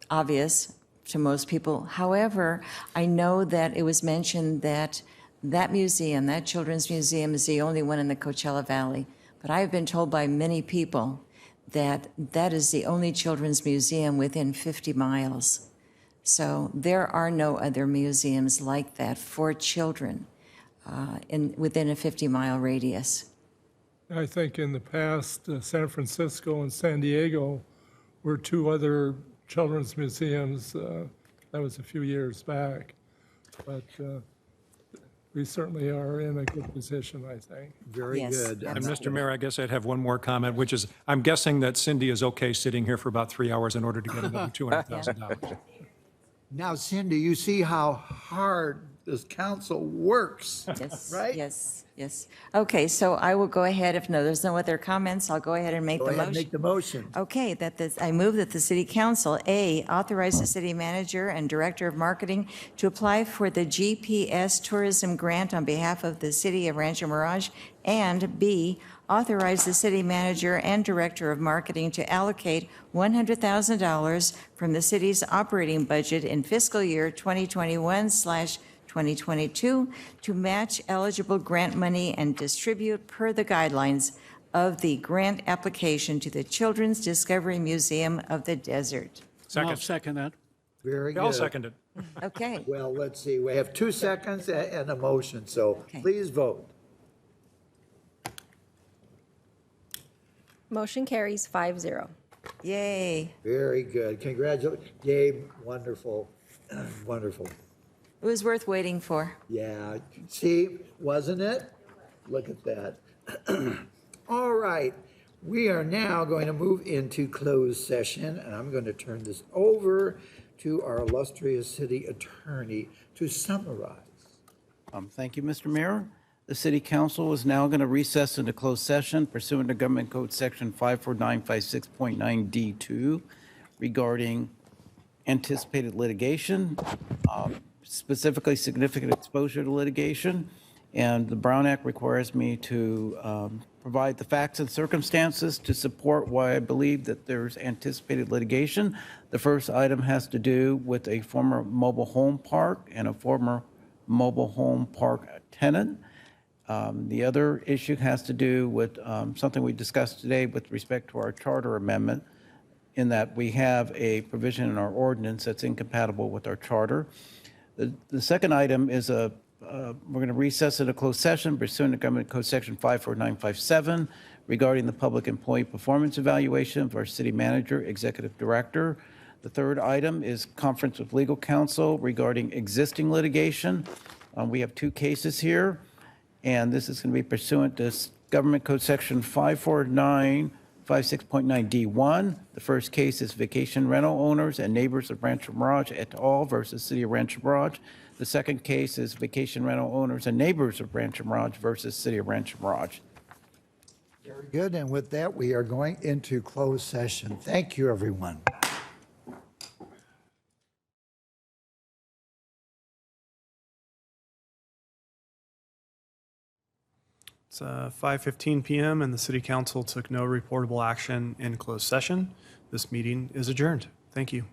obvious to most people. However, I know that it was mentioned that museum, that children's museum, is the only one in the Coachella Valley. But I have been told by many people that that is the only children's museum within 50 miles. So there are no other museums like that for children within a 50-mile radius. I think in the past, San Francisco and San Diego were two other children's museums. That was a few years back. But we certainly are in a good position, I think. Very good. And Mr. Mayor, I guess I'd have one more comment, which is I'm guessing that Cindy is okay sitting here for about 3 hours in order to get another $200,000. Now, Cindy, you see how hard this council works, Yes, right? Yes. Okay, so I will go ahead, if there's no other comments, I'll go ahead and make Go the ahead motion. and make the motion. Okay, I move that the city council, A, authorize the city manager and director of marketing to apply for the GPS tourism grant on behalf of the city of Rancho Mirage, and B, authorize the city manager and director of marketing to allocate $100,000 from the city's operating budget in fiscal year 2021/2022 to match eligible grant money and distribute per the guidelines of the grant application to the Children's Discovery Museum of the Desert. I'll second that. Very good. I'll second it. Okay. Well, let's see. We have 2 seconds and a motion, so please vote. Motion carries 5-0. Yay. Very good. Congratulations. Gabe, wonderful. Wonderful. It was worth waiting for. Yeah. See, wasn't it? Look at that. All right. We are now going to move into closed session, and I'm going to turn this over to our illustrious city attorney to summarize. Thank you, Mr. Mayor. The City Council is now going to recess into closed session pursuant to Government Code Section 54956.9D2 regarding anticipated litigation, specifically significant exposure to litigation. And the Brown Act requires me to provide the facts and circumstances to support why I believe that there's anticipated litigation. The first item has to do with a former mobile home park and a former mobile home park tenant. The other issue has to do with something we discussed today with respect to our charter amendment, in that we have a provision in our ordinance that's incompatible with our charter. The second item is we're going to recess into closed session pursuant to Government Code Section 54957 regarding the public employee performance evaluation of our city manager, executive director. The third item is conference with legal counsel regarding existing litigation. We have 2 cases here, and this is going to be pursuant to Government Code Section 54956.9D1. The first case is vacation rental owners and neighbors of Rancho Mirage et al. Versus City of Rancho Mirage. The second case is vacation rental owners and neighbors of Rancho Mirage versus City of Rancho Mirage. Very good. And with that, we are going into closed session. Thank you, everyone. It's 5:15 p.m. and the City Council took no reportable action in closed session. This meeting is adjourned. Thank you.